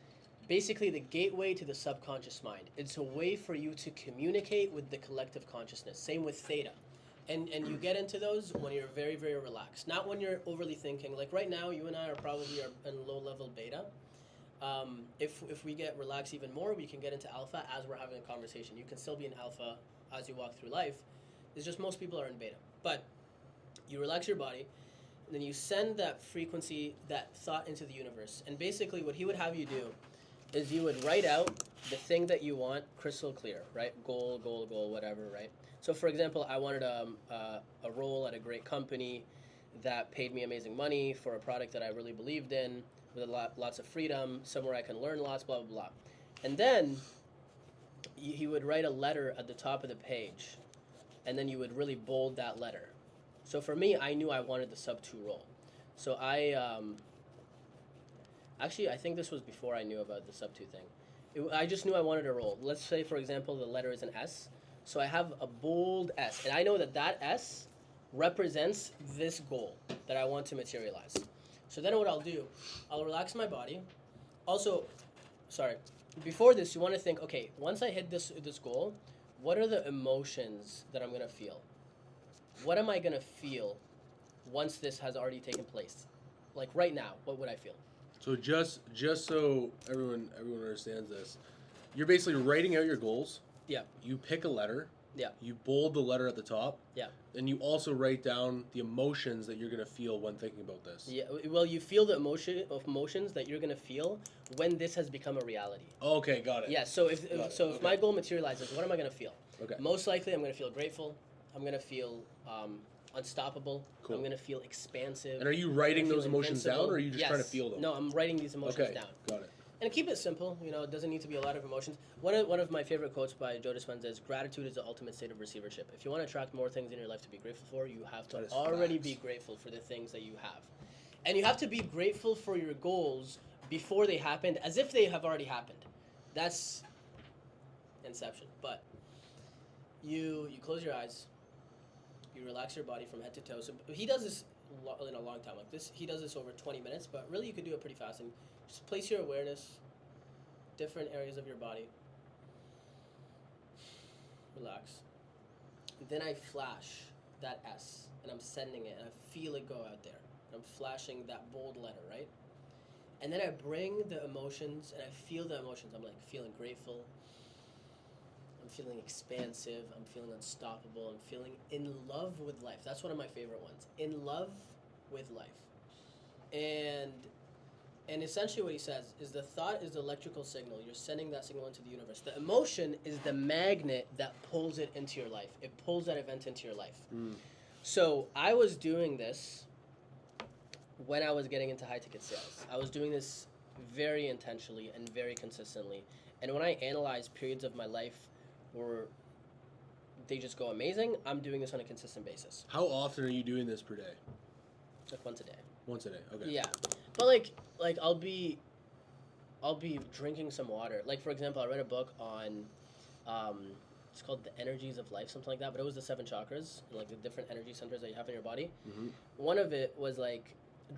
[SPEAKER 2] basically the gateway to the subconscious mind. It's a way for you to communicate with the collective consciousness. Same with theta. And you get into those when you're very, very relaxed. Not when you're overly thinking. Like right now, you and I are probably in low-level beta. If we get relaxed even more, we can get into alpha as we're having a conversation. You can still be in alpha as you walk through life. It's just most people are in beta. But you relax your body, and then you send that frequency, that thought into the universe. And basically what he would have you do is you would write out the thing that you want crystal clear, right? Goal, whatever, right? So for example, I wanted a role at a great company that paid me amazing money for a product that I really believed in, with lots of freedom, somewhere I can learn lots, blah, blah, blah. And then he would write a letter at the top of the page, and then you would really bold that letter. So for me, I knew I wanted the Sub 2 role. So actually, I think this was before I knew about the Sub 2 thing. I just knew I wanted a role. Let's say, for example, the letter is an S. So I have a bold S, and I know that S represents this goal that I want to materialize. So then what I'll do, I'll relax my body. Also, before this, you want to think, okay, once I hit this goal, what are the emotions that I'm going to feel? What am I going to feel once this has already taken place? Like right now, what would I feel?
[SPEAKER 1] So just so everyone understands this, you're basically writing out your goals.
[SPEAKER 2] Yeah.
[SPEAKER 1] You pick a letter.
[SPEAKER 2] Yeah.
[SPEAKER 1] You bold the letter at the top.
[SPEAKER 2] Yeah.
[SPEAKER 1] And you also write down the emotions that you're going to feel when thinking about this.
[SPEAKER 2] Yeah. Well, you feel the emotions that you're going to feel when this has become a reality.
[SPEAKER 1] Okay, got it.
[SPEAKER 2] Yeah. So if my goal materializes, what am I going to feel?
[SPEAKER 1] Okay.
[SPEAKER 2] Most likely, I'm going to feel grateful. I'm going to feel unstoppable.
[SPEAKER 1] Cool.
[SPEAKER 2] I'm going to feel expansive.
[SPEAKER 1] And are you writing those emotions down, or are you just trying to feel them?
[SPEAKER 2] No, I'm writing these emotions down.
[SPEAKER 1] Got it.
[SPEAKER 2] And keep it simple. It doesn't need to be a lot of emotions. One of my favorite quotes by Joe Dispenza is, gratitude is the ultimate state of receivership. If you want to attract more things in your life to be grateful for, you have to already be grateful for the things that you have. And you have to be grateful for your goals before they happened, as if they have already happened. That's inception. But you close your eyes, you relax your body from head to toe. So he does this in a long time. Like this, he does this over 20 minutes, but really you could do it pretty fast. And just place your awareness, different areas of your body. Relax. And then I flash that S, and I'm sending it, and I feel it go out there. I'm flashing that bold letter, right? And then I bring the emotions and I feel the emotions. I'm like feeling grateful. I'm feeling expansive. I'm feeling unstoppable. I'm feeling in love with life. That's one of my favorite ones. In love with life. And essentially what he says is the thought is the electrical signal. You're sending that signal into the universe. The emotion is the magnet that pulls it into your life. It pulls that event into your life. So I was doing this when I was getting into high-ticket sales. I was doing this very intentionally and very consistently. And when I analyze periods of my life where they just go amazing, I'm doing this on a consistent basis.
[SPEAKER 1] How often are you doing this per day?
[SPEAKER 2] Like once a day.
[SPEAKER 1] Once a day, okay.
[SPEAKER 2] Yeah. But like I'll be drinking some water. Like for example, I read a book on it's called The Energies of Life, something like that, but it was the 7 chakras, like the different energy centers that you have in your body.
[SPEAKER 1] Mm-hmm.
[SPEAKER 2] One of it was like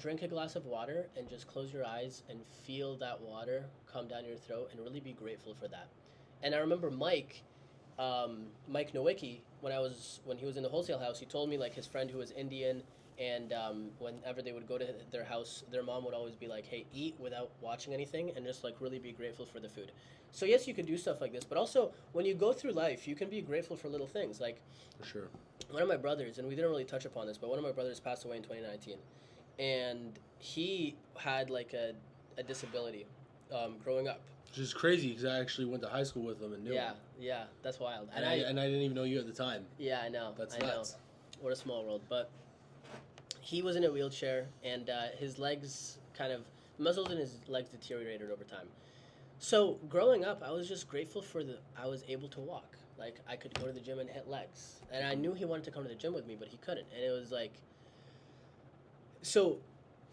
[SPEAKER 2] drink a glass of water and just close your eyes and feel that water come down your throat and really be grateful for that. And I remember Mike Nowicki, when he was in the wholesale house, he told me like his friend who was Indian, and whenever they would go to their house, their mom would always be like, hey, eat without watching anything and just like really be grateful for the food. So yes, you could do stuff like this, but also when you go through life, you can be grateful for little things. Like,
[SPEAKER 1] for sure.
[SPEAKER 2] One of my brothers, and we didn't really touch upon this, but one of my brothers passed away in 2019, and he had like a disability growing up.
[SPEAKER 1] Which is crazy because I actually went to high school with him and knew him.
[SPEAKER 2] Yeah, that's wild.
[SPEAKER 1] And I didn't even know you at the time.
[SPEAKER 2] Yeah, I know.
[SPEAKER 1] That's
[SPEAKER 2] nuts. Know. What a small world. But he was in a wheelchair, and his legs muscles in his legs deteriorated over time. So growing up, I was just grateful I was able to walk. Like, I could go to the gym and hit legs. And I knew he wanted to come to the gym with me, but he couldn't. And it was like, so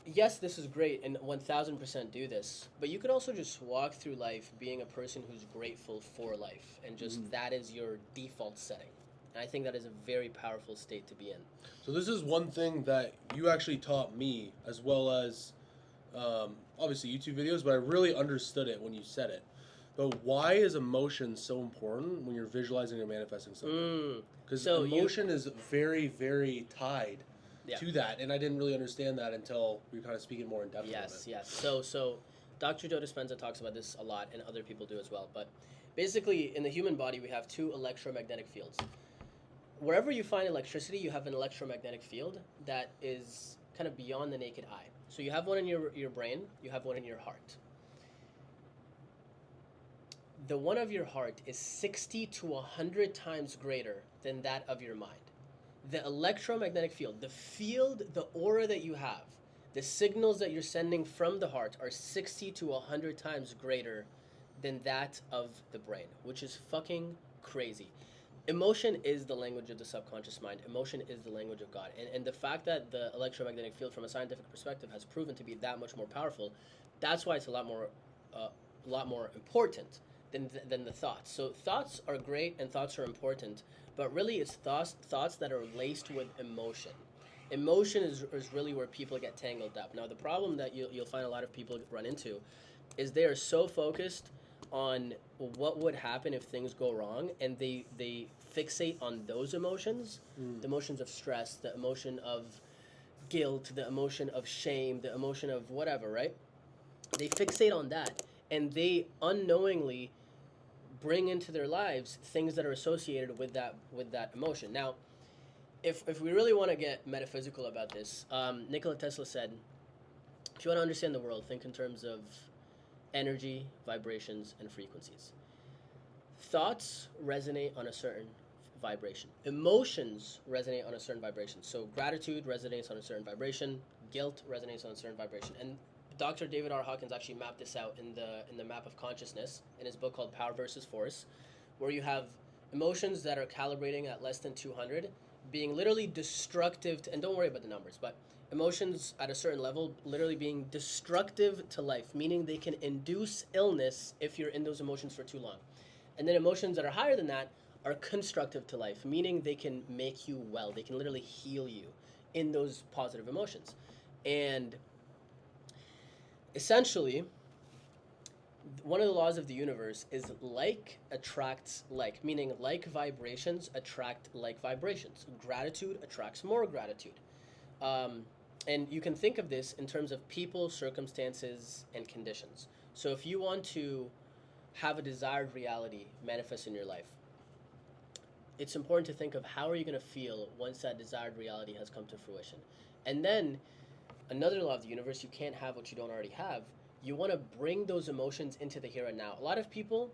[SPEAKER 2] yes, this is great, and 1000% do this, but you could also just walk through life being a person who's grateful for life, and just that is your default setting. And I think that is a very powerful state to be in.
[SPEAKER 1] So this is one thing that you actually taught me, as well as obviously YouTube videos, but I really understood it when you said it. But why is emotion so important when you're visualizing or manifesting something? Because emotion is very, very tied to that, and I didn't really understand that until we were kind of speaking more in depth about it.
[SPEAKER 2] Yes. So Dr. Joe Dispenza talks about this a lot, and other people do as well. But basically, in the human body, we have 2 electromagnetic fields. Wherever you find electricity, you have an electromagnetic field that is kind of beyond the naked eye. So you have one in your brain, you have one in your heart. The one of your heart is 60 to 100 times greater than that of your mind. The electromagnetic field, the aura that you have, the signals that you're sending from the heart are 60 to 100 times greater than that of the brain, which is fucking crazy. Emotion is the language of the subconscious mind. Emotion is the language of God. And the fact that the electromagnetic field from a scientific perspective has proven to be that much more powerful, that's why it's a lot more important than the thoughts. So thoughts are great and thoughts are important, but really it's thoughts that are laced with emotion. Emotion is really where people get tangled up. Now the problem that you'll find a lot of people run into is they are so focused on what would happen if things go wrong, and they fixate on those emotions, the emotions of stress, the emotion of guilt, the emotion of shame, the emotion of whatever, right? They fixate on that, and they unknowingly bring into their lives things that are associated with that emotion. Now, if we really want to get metaphysical about this, Nikola Tesla said, if you want to understand the world, think in terms of energy, vibrations, and frequencies. Thoughts resonate on a certain vibration. Emotions resonate on a certain vibration. So gratitude resonates on a certain vibration. Guilt resonates on a certain vibration. And Dr. David R. Hawkins actually mapped this out in the map of consciousness in his book called Power versus Force, where you have emotions that are calibrating at less than 200 being literally destructive and don't worry about the numbers, but emotions at a certain level literally being destructive to life, meaning they can induce illness if you're in those emotions for too long. And then emotions that are higher than that are constructive to life, meaning they can make you well. They can literally heal you in those positive emotions. And essentially, one of the laws of the universe is like attracts like, meaning like vibrations attract like vibrations. Gratitude attracts more gratitude. And you can think of this in terms of people, circumstances, and conditions. So if you want to have a desired reality manifest in your life, it's important to think of how are you going to feel once that desired reality has come to fruition. And then another law of the universe, you can't have what you don't already have. You want to bring those emotions into the here and now. A lot of people,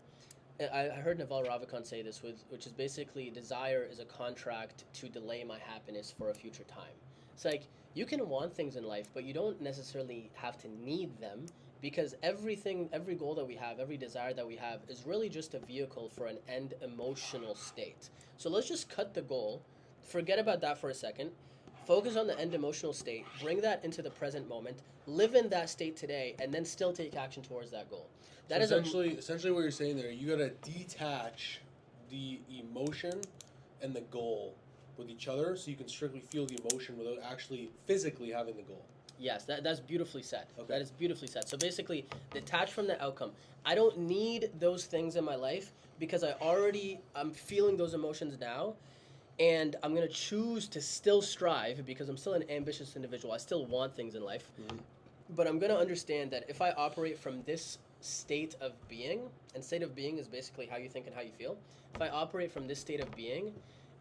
[SPEAKER 2] I heard Naval Ravikant say this, which is basically desire is a contract to delay my happiness for a future time. It's like you can want things in life, but you don't necessarily have to need them, because everything, every goal that we have, every desire that we have is really just a vehicle for an end emotional state. So let's just cut the goal, forget about that for a second, focus on the end emotional state, bring that into the present moment, live in that state today, and then still take action towards that goal. That
[SPEAKER 1] so
[SPEAKER 2] is
[SPEAKER 1] essentially what you're saying there. You gotta detach the emotion and the goal with each other, so you can strictly feel the emotion without actually physically having the goal.
[SPEAKER 2] Yes, that's beautifully said.
[SPEAKER 1] Okay.
[SPEAKER 2] That is beautifully said. So basically, detach from the outcome. I don't need those things in my life because I'm feeling those emotions now, and I'm going to choose to still strive because I'm still an ambitious individual. I still want things in life. Mm-hmm. But I'm going to understand that if I operate from this state of being, and state of being is basically how you think and how you feel. If I operate from this state of being,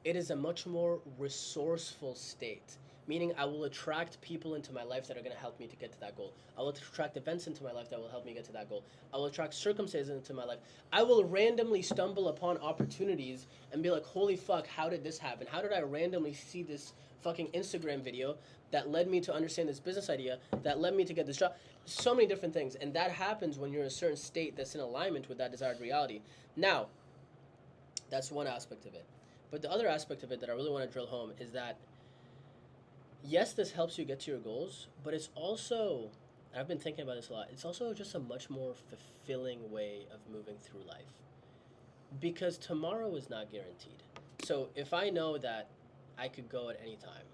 [SPEAKER 2] it is a much more resourceful state. Meaning I will attract people into my life that are going to help me to get to that goal. I will attract events into my life that will help me get to that goal. I will attract circumstances into my life. I will randomly stumble upon opportunities and be like, holy fuck, how did this happen? How did I randomly see this fucking Instagram video that led me to understand this business idea, that led me to get this job? So many different things. And that happens when you're in a certain state that's in alignment with that desired reality. Now, that's one aspect of it. But the other aspect of it that I really want to drill home is that yes, this helps you get to your goals, but it's also, I've been thinking about this a lot, it's also just a much more fulfilling way of moving through life. Because tomorrow is not guaranteed. So if I know that I could go at any time,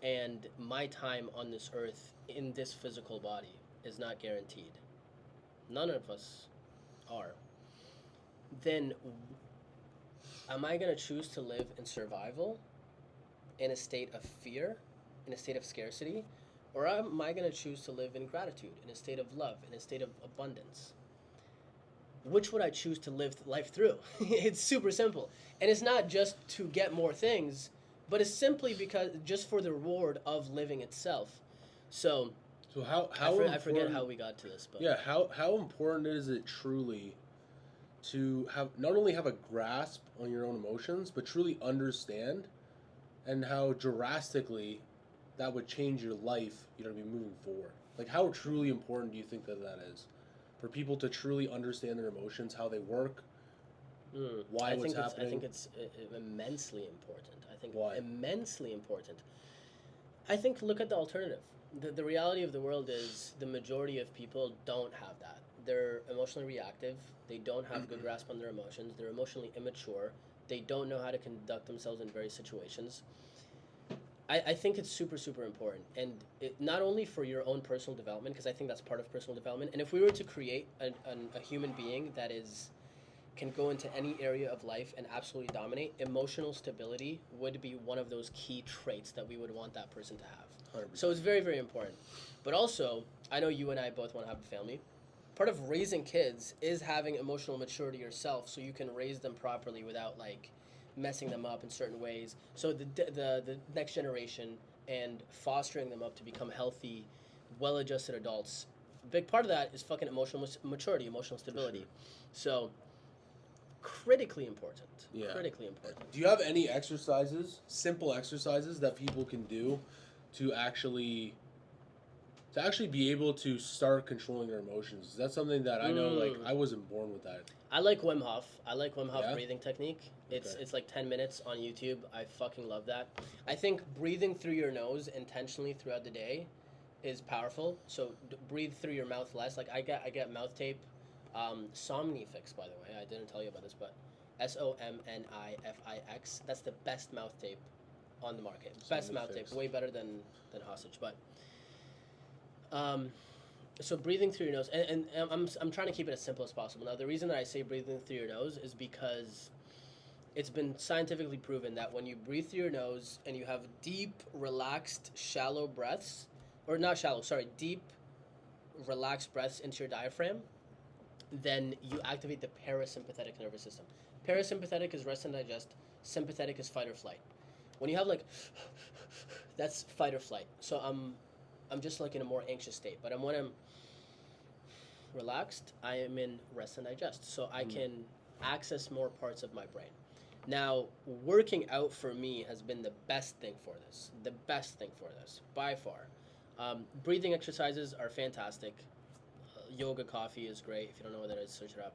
[SPEAKER 2] and my time on this earth in this physical body is not guaranteed, none of us are, then am I going to choose to live in survival, in a state of fear, in a state of scarcity, or am I going to choose to live in gratitude, in a state of love, in a state of abundance? Which would I choose to live life through? It's super simple. And it's not just to get more things, but it's simply because just for the reward of living itself. So
[SPEAKER 1] how
[SPEAKER 2] I forget how we got to this, but
[SPEAKER 1] yeah, how important is it truly to have not only have a grasp on your own emotions, but truly understand, and how drastically that would change your life, be moving forward. Like, how truly important do you think that is? For people to truly understand their emotions, how they work, why what's happening?
[SPEAKER 2] I think it's immensely important.
[SPEAKER 1] Why?
[SPEAKER 2] Immensely important. I think, look at the alternative. The reality of the world is the majority of people don't have that. They're emotionally reactive. They don't have a good grasp on their emotions. They're emotionally immature. They don't know how to conduct themselves in various situations. I think it's super, super important. And not only for your own personal development, because I think that's part of personal development. And if we were to create a human being that can go into any area of life and absolutely dominate, emotional stability would be one of those key traits that we would want that person to have. 100%. So it's very, very important. But also, I know you and I both want to have a family. Part of raising kids is having emotional maturity yourself, so you can raise them properly without messing them up in certain ways. So the next generation, and fostering them up to become healthy, well-adjusted adults. A big part of that is fucking emotional maturity, emotional stability. So critically important. Yeah. Critically important.
[SPEAKER 1] Do you have any exercises, simple exercises that people can do to actually be able to start controlling their emotions? Is that something that I know, I wasn't born with that?
[SPEAKER 2] I like Wim Hof. I like Wim Hof breathing technique. It's like 10 minutes on YouTube. I fucking love that. I think breathing through your nose intentionally throughout the day is powerful. So breathe through your mouth less. Like I get mouth tape. Somnifix, by the way. I didn't tell you about this, but Somnifix. That's the best mouth tape on the market. Best mouth tape. Way better than Hostage. But so breathing through your nose, and I'm trying to keep it as simple as possible. Now, the reason that I say breathing through your nose is because it's been scientifically proven that when you breathe through your nose and you have deep, relaxed, shallow breaths, or not shallow, sorry, deep, relaxed breaths into your diaphragm, then you activate the parasympathetic nervous system. Parasympathetic is rest and digest. Sympathetic is fight or flight. When you have like, that's fight or flight. So I'm just like in a more anxious state. But when I'm relaxed, I am in rest and digest. So I can access more parts of my brain. Now, working out for me has been the best thing for this. The best thing for this, by far. Breathing exercises are fantastic. Yoga coffee is great. If you don't know what that is, search it up.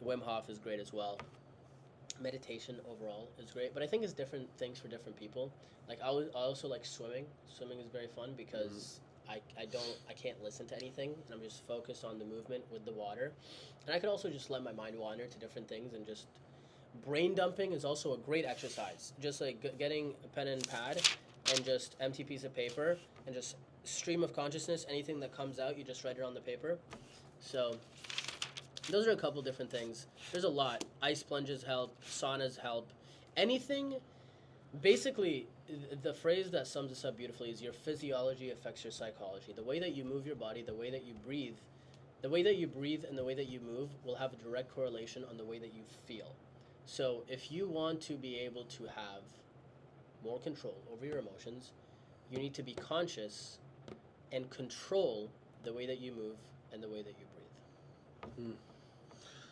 [SPEAKER 2] Wim Hof is great as well. Meditation overall is great, but I think it's different things for different people. Like I also like swimming. Swimming is very fun because I can't listen to anything, and I'm just focused on the movement with the water. And I can also just let my mind wander to different things, and just brain dumping is also a great exercise. Just like getting a pen and pad and just empty piece of paper and just stream of consciousness, anything that comes out, you just write it on the paper. So those are a couple different things. There's a lot. Ice plunges help, saunas help. Anything, basically, the phrase that sums this up beautifully is your physiology affects your psychology. The way that you move your body, the way that you breathe, and the way that you move will have a direct correlation on the way that you feel. So if you want to be able to have more control over your emotions, you need to be conscious and control the way that you move and the way that you breathe.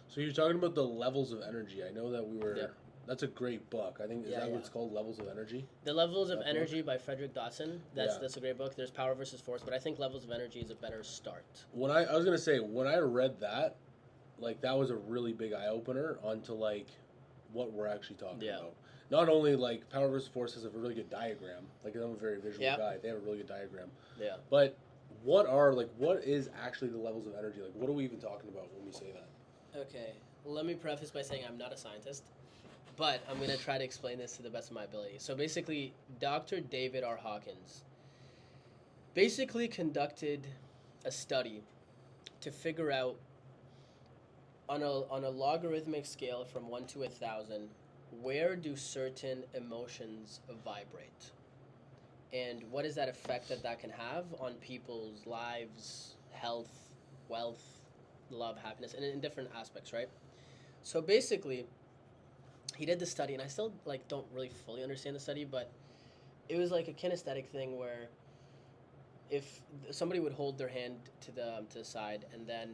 [SPEAKER 1] So you're talking about the levels of energy. I know that we were... Yeah. That's a great book. I think, is that what it's called, Levels of Energy?
[SPEAKER 2] The Levels of Energy by Frederick Dawson. That's a great book. There's Power versus Force, but I think Levels of Energy is a better start.
[SPEAKER 1] When I was going to say, when I read that, like, that was a really big eye-opener onto, like, what we're actually talking about. Not only, like, Power versus Force has a really good diagram. Like, I'm a very visual guy. They have a really good diagram.
[SPEAKER 2] Yeah.
[SPEAKER 1] But what is actually the levels of energy? Like, what are we even talking about when we say that?
[SPEAKER 2] Okay. Let me preface by saying I'm not a scientist, but I'm going to try to explain this to the best of my ability. So basically, Dr. David R. Hawkins basically conducted a study to figure out on a logarithmic scale from 1 to 1,000, where do certain emotions vibrate? And what is that effect that can have on people's lives, health, wealth, love, happiness, and in different aspects, right? So basically, he did the study, and I still don't really fully understand the study, but it was like a kinesthetic thing where if somebody would hold their hand to the side, and then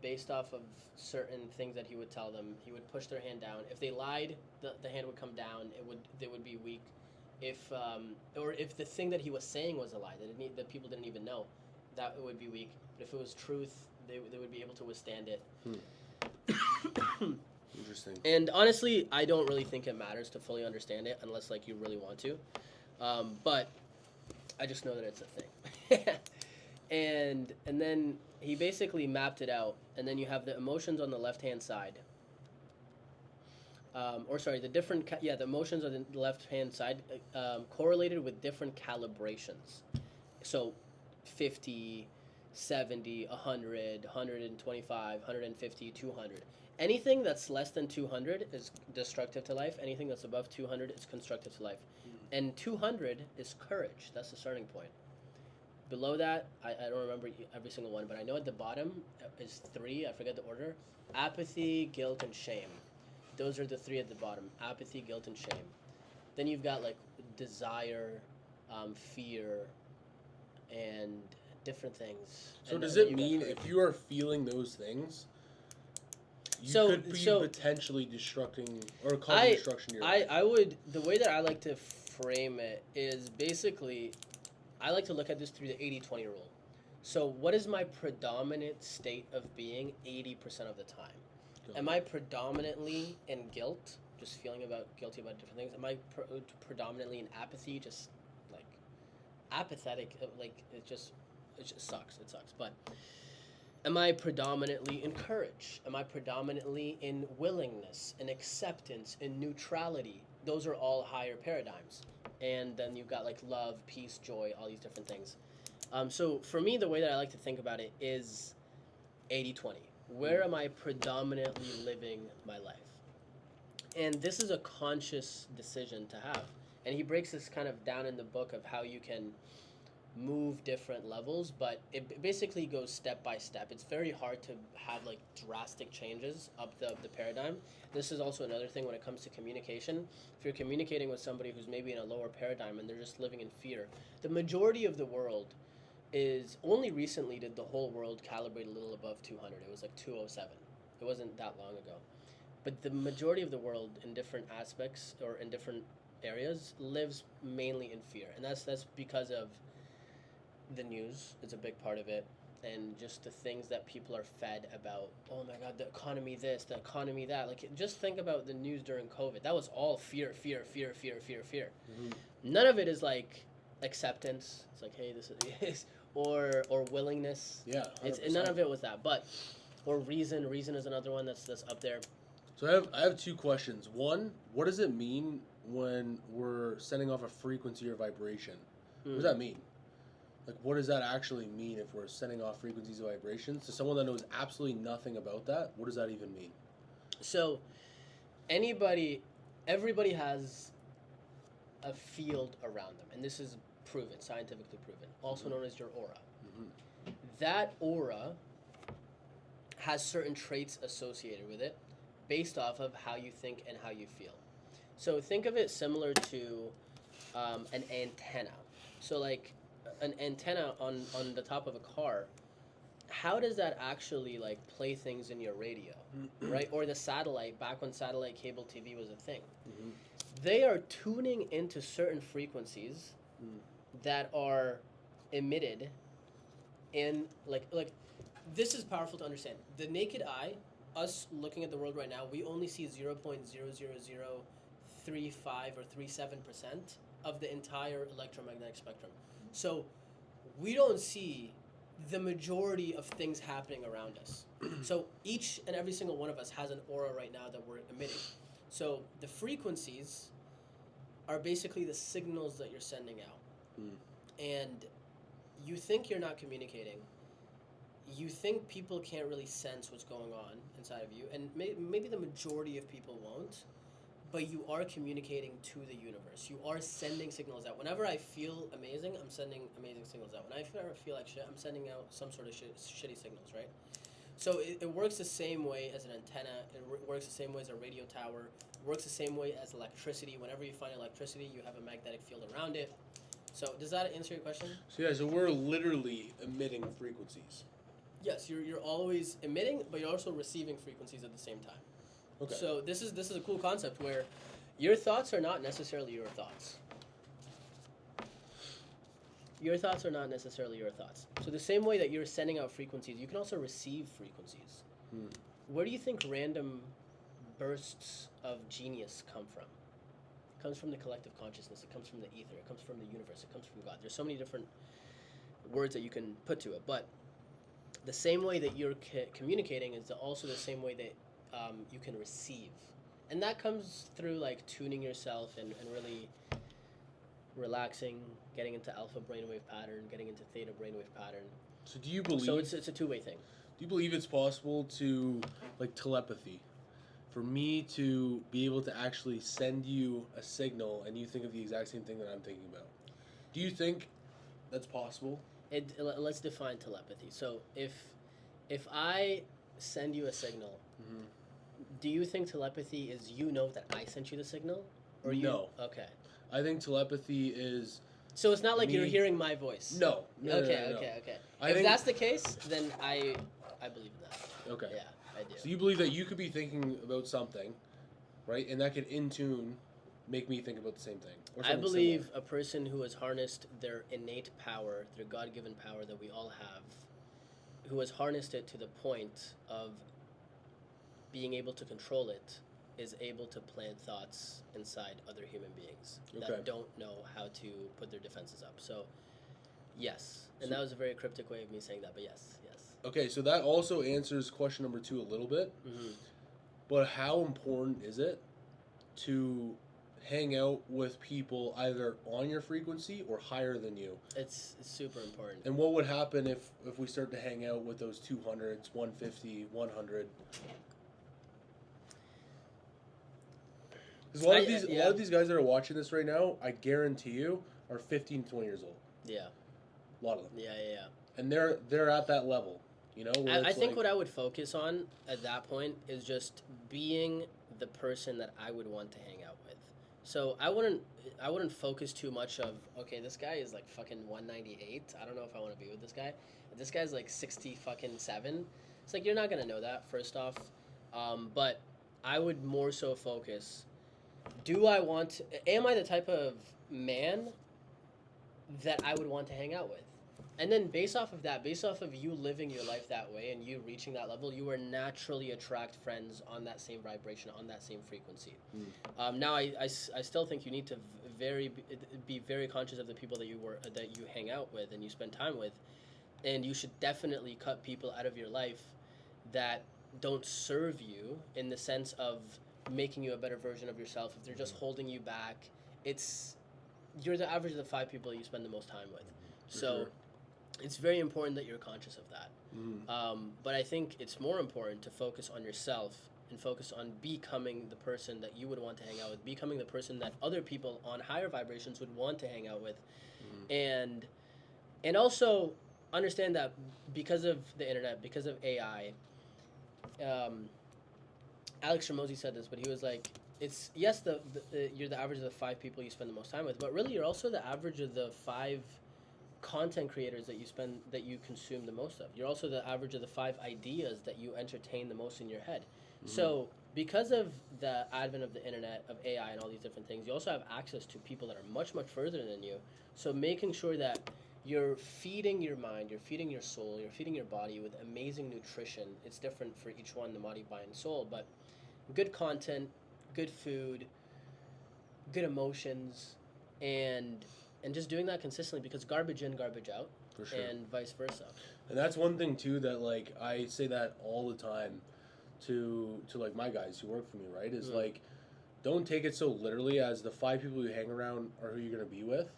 [SPEAKER 2] based off of certain things that he would tell them, he would push their hand down. If they lied, the hand would come down. They would be weak. If the thing that he was saying was a lie that people didn't even know, that it would be weak. But if it was truth, they would be able to withstand it.
[SPEAKER 1] Interesting.
[SPEAKER 2] And honestly, I don't really think it matters to fully understand it unless you really want to. But I just know that it's a thing. and then he basically mapped it out, and then you have the emotions on the left-hand side. The emotions on the left-hand side correlated with different calibrations. So 50, 70, 100, 125, 150, 200. Anything that's less than 200 is destructive to life. Anything that's above 200 is constructive to life. And 200 is courage. That's the starting point. Below that, I don't remember every single one, but I know at the bottom is 3. I forget the order. Apathy, guilt, and shame. Those are the 3 at the bottom. Apathy, guilt, and shame. Then you've got desire, fear, and different things.
[SPEAKER 1] So does it mean if you are feeling those things, you could be potentially destructing or causing destruction to your life?
[SPEAKER 2] I would, the way that I like to frame it is basically, I like to look at this through the 80-20 rule. So what is my predominant state of being 80% of the time? Am I predominantly in guilt, just feeling guilty about different things? Am I predominantly in apathy, just apathetic, it just sucks. It sucks. But am I predominantly in courage? Am I predominantly in willingness, in acceptance, in neutrality? Those are all higher paradigms. And then you've got love, peace, joy, all these different things. So for me, the way that I like to think about it is 80-20. Where am I predominantly living my life? And this is a conscious decision to have. And he breaks this kind of down in the book of how you can move different levels, but it basically goes step by step. It's very hard to have like drastic changes up the paradigm. This is also another thing when it comes to communication. If you're communicating with somebody who's maybe in a lower paradigm and they're just living in fear, the majority of the world is only recently did the whole world calibrate a little above 200. It was like 207. It wasn't that long ago. But the majority of the world in different aspects or in different areas lives mainly in fear. And that's because of the news is a big part of it, and just the things that people are fed about. Oh my God, the economy this, the economy that. Like, just think about the news during COVID. That was all fear, fear, fear, fear, fear, fear. Mm-hmm. None of it is like acceptance. It's like, hey, this is or willingness.
[SPEAKER 1] Yeah, 100%.
[SPEAKER 2] It's none of it was that. But or reason. Reason is another one that's up there.
[SPEAKER 1] So I have two questions. One, what does it mean when we're sending off a frequency or vibration? What does that mean? Like, what does that actually mean if we're sending off frequencies or vibrations? To someone that knows absolutely nothing about that, what does that even mean? So, everybody has a field around them, and this is proven, scientifically proven, also known as your aura. Mm-hmm. That aura has certain traits associated with it based off of how you think and how you feel. So, think of it similar to an antenna. So, like, an antenna on the top of a car, how does that actually like play things in your radio, right? Or the satellite, back when satellite cable TV was a thing. Mm-hmm. They are tuning into certain frequencies that are emitted in like this is powerful to understand. The naked eye, us looking at the world right now, we only see 0.00035 or 37% of the entire electromagnetic spectrum. So we don't see the majority of things happening around us. So each and every single one of us has an aura right now that we're emitting. So the frequencies are basically the signals that you're sending out. And you think you're not communicating. You think people can't really sense what's going on inside of you. And maybe the majority of people won't. But you are communicating to the universe. You are sending signals out. Whenever I feel amazing, I'm sending amazing signals out. When I feel like shit, I'm sending out some sort of shitty signals, right? So it works the same way as an antenna. It works the same way as a radio tower. It works the same way as electricity. Whenever you find electricity, you have a magnetic field around it. So does that answer your question? So we're literally emitting frequencies.
[SPEAKER 2] Yes, you're always emitting, but you're also receiving frequencies at the same time. Okay. So this is a cool concept where your thoughts are not necessarily your thoughts. Your thoughts are not necessarily your thoughts. So the same way that you're sending out frequencies, you can also receive frequencies. Where do you think random bursts of genius come from? It comes from the collective consciousness. It comes from the ether. It comes from the universe. It comes from God. There's so many different words that you can put to it. But the same way that you're communicating is also the same way that you can receive. And that comes through like tuning yourself and really relaxing, getting into alpha brainwave pattern, getting into theta brainwave pattern.
[SPEAKER 1] So do you believe...
[SPEAKER 2] So it's a two-way thing.
[SPEAKER 1] Do you believe it's possible to, like telepathy, for me to be able to actually send you a signal and you think of the exact same thing that I'm thinking about? Do you think that's possible?
[SPEAKER 2] Let's define telepathy. So if I send you a signal... Mm-hmm. Do you think telepathy is you know that I sent you the signal? Or you?
[SPEAKER 1] No.
[SPEAKER 2] Okay.
[SPEAKER 1] I think telepathy is...
[SPEAKER 2] So it's not like you're hearing my voice?
[SPEAKER 1] No.
[SPEAKER 2] Okay. If that's the case, then I believe in that.
[SPEAKER 1] Okay.
[SPEAKER 2] Yeah, I do.
[SPEAKER 1] So you believe that you could be thinking about something, right? And that could, in tune, make me think about the same thing. Or
[SPEAKER 2] I believe
[SPEAKER 1] similar.
[SPEAKER 2] A person who has harnessed their innate power, their God-given power that we all have, who has harnessed it to the point of being able to control it, is able to plant thoughts inside other human beings that don't know how to put their defenses up. So, yes. And that was a very cryptic way of me saying that, but yes.
[SPEAKER 1] Okay, so that also answers question number 2 a little bit. Mm-hmm. But how important is it to hang out with people either on your frequency or higher than you?
[SPEAKER 2] It's super important.
[SPEAKER 1] And what would happen if we start to hang out with those 200s, 150, 100? Because a lot of these guys that are watching this right now, I guarantee you, are 15, 20 years old.
[SPEAKER 2] Yeah.
[SPEAKER 1] A lot of them.
[SPEAKER 2] Yeah.
[SPEAKER 1] And they're at that level, you know.
[SPEAKER 2] I think what I would focus on at that point is just being the person that I would want to hang out with. So I wouldn't focus too much of, okay, this guy is like fucking 198. I don't know if I want to be with this guy. This guy's like 60 fucking 7. It's like, you're not gonna know that, first off. But I would more so focus, am I the type of man that I would want to hang out with? And then based off of you living your life that way and you reaching that level, you will naturally attract friends on that same vibration, on that same frequency. Now, I still think you need to be very conscious of the people that you hang out with and you spend time with. And you should definitely cut people out of your life that don't serve you in the sense of making you a better version of yourself. If they're just holding you back, you're the average of the 5 people you spend the most time with. So it's very important that you're conscious of that. But I think it's more important to focus on yourself and focus on becoming the person that you would want to hang out with, becoming the person that other people on higher vibrations would want to hang out with. And also understand that because of the internet, because of AI, Alex Ramosi said this, but he was like, it's, yes, you're the average of the 5 people you spend the most time with, but really you're also the average of the 5 content creators that you consume the most of. You're also the average of the 5 ideas that you entertain the most in your head. So because of the advent of the internet, of AI and all these different things, you also have access to people that are much, much further than you. So making sure that you're feeding your mind, you're feeding your soul, you're feeding your body with amazing nutrition. It's different for each one, the body, mind, and soul, but good content, good food, good emotions, and just doing that consistently, because garbage in, garbage out, for sure, and vice versa.
[SPEAKER 1] And that's one thing too that, like, I say that all the time to like my guys who work for me, right? Is like, don't take it so literally as the 5 people you hang around are who you're gonna be with,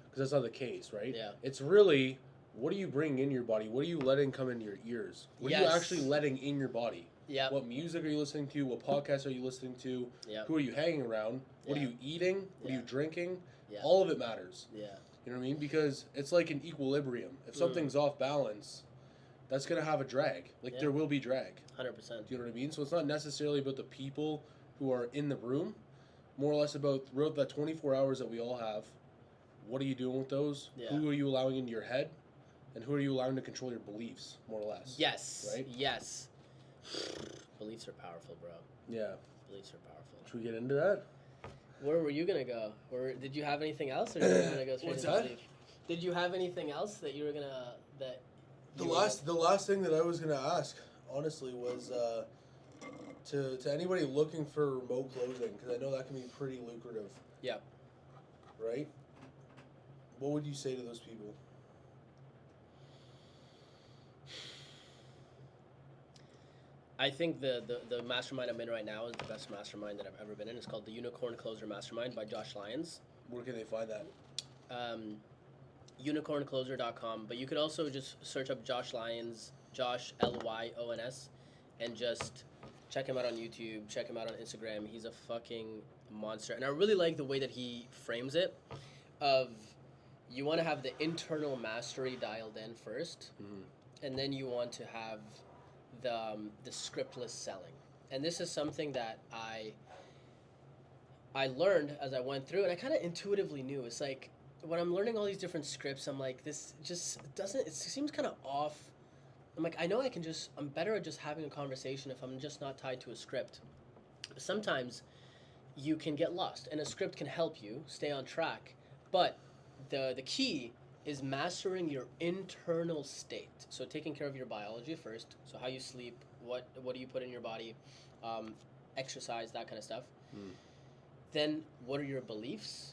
[SPEAKER 1] because that's not the case, right?
[SPEAKER 2] Yeah.
[SPEAKER 1] It's really, what are you bringing in your body? What are you letting come into your ears? What are you actually letting in your body?
[SPEAKER 2] Yeah.
[SPEAKER 1] What music are you listening to? What podcasts are you listening to?
[SPEAKER 2] Yep.
[SPEAKER 1] Who are you hanging around? What are you eating? What are you drinking? All of it matters.
[SPEAKER 2] Yeah.
[SPEAKER 1] You know what I mean? Because it's like an equilibrium. If something's off balance, that's going to have a drag. Like, there will be drag.
[SPEAKER 2] 100%.
[SPEAKER 1] Do you know what I mean? So it's not necessarily about the people who are in the room, more or less about throughout that 24 hours that we all have, what are you doing with those? Yeah. Who are you allowing into your head? And who are you allowing to control your beliefs, more or less?
[SPEAKER 2] Yes.
[SPEAKER 1] Right?
[SPEAKER 2] Yes. Beliefs are powerful, bro.
[SPEAKER 1] Yeah.
[SPEAKER 2] Beliefs are powerful.
[SPEAKER 1] Should we get into that?
[SPEAKER 2] Where were you going to go? Did you have anything else, or did you want to go straight
[SPEAKER 1] What's
[SPEAKER 2] into
[SPEAKER 1] that?
[SPEAKER 2] belief? Did you have anything else that you were going to...
[SPEAKER 1] The last thing that I was going to ask, honestly, was to anybody looking for remote closing, because I know that can be pretty lucrative.
[SPEAKER 2] Yeah.
[SPEAKER 1] Right? What would you say to those people?
[SPEAKER 2] I think the mastermind I'm in right now is the best mastermind that I've ever been in. It's called the Unicorn Closer Mastermind by Josh Lyons.
[SPEAKER 1] Where can they find that?
[SPEAKER 2] Unicorncloser.com. But you could also just search up Josh Lyons, Josh Lyons, and just check him out on YouTube, check him out on Instagram. He's a fucking monster. And I really like the way that he frames it, of you want to have the internal mastery dialed in first, and then you want to have the scriptless selling. And this is something that I learned as I went through, and I kind of intuitively knew. It's like, when I'm learning all these different scripts, I'm like, this just doesn't, it seems kind of off. I'm like, I know I'm better at just having a conversation if I'm just not tied to a script. But sometimes you can get lost, and a script can help you stay on track. But the key is mastering your internal state. So taking care of your biology first. So how you sleep, what do you put in your body, exercise, that kind of stuff. Then what are your beliefs?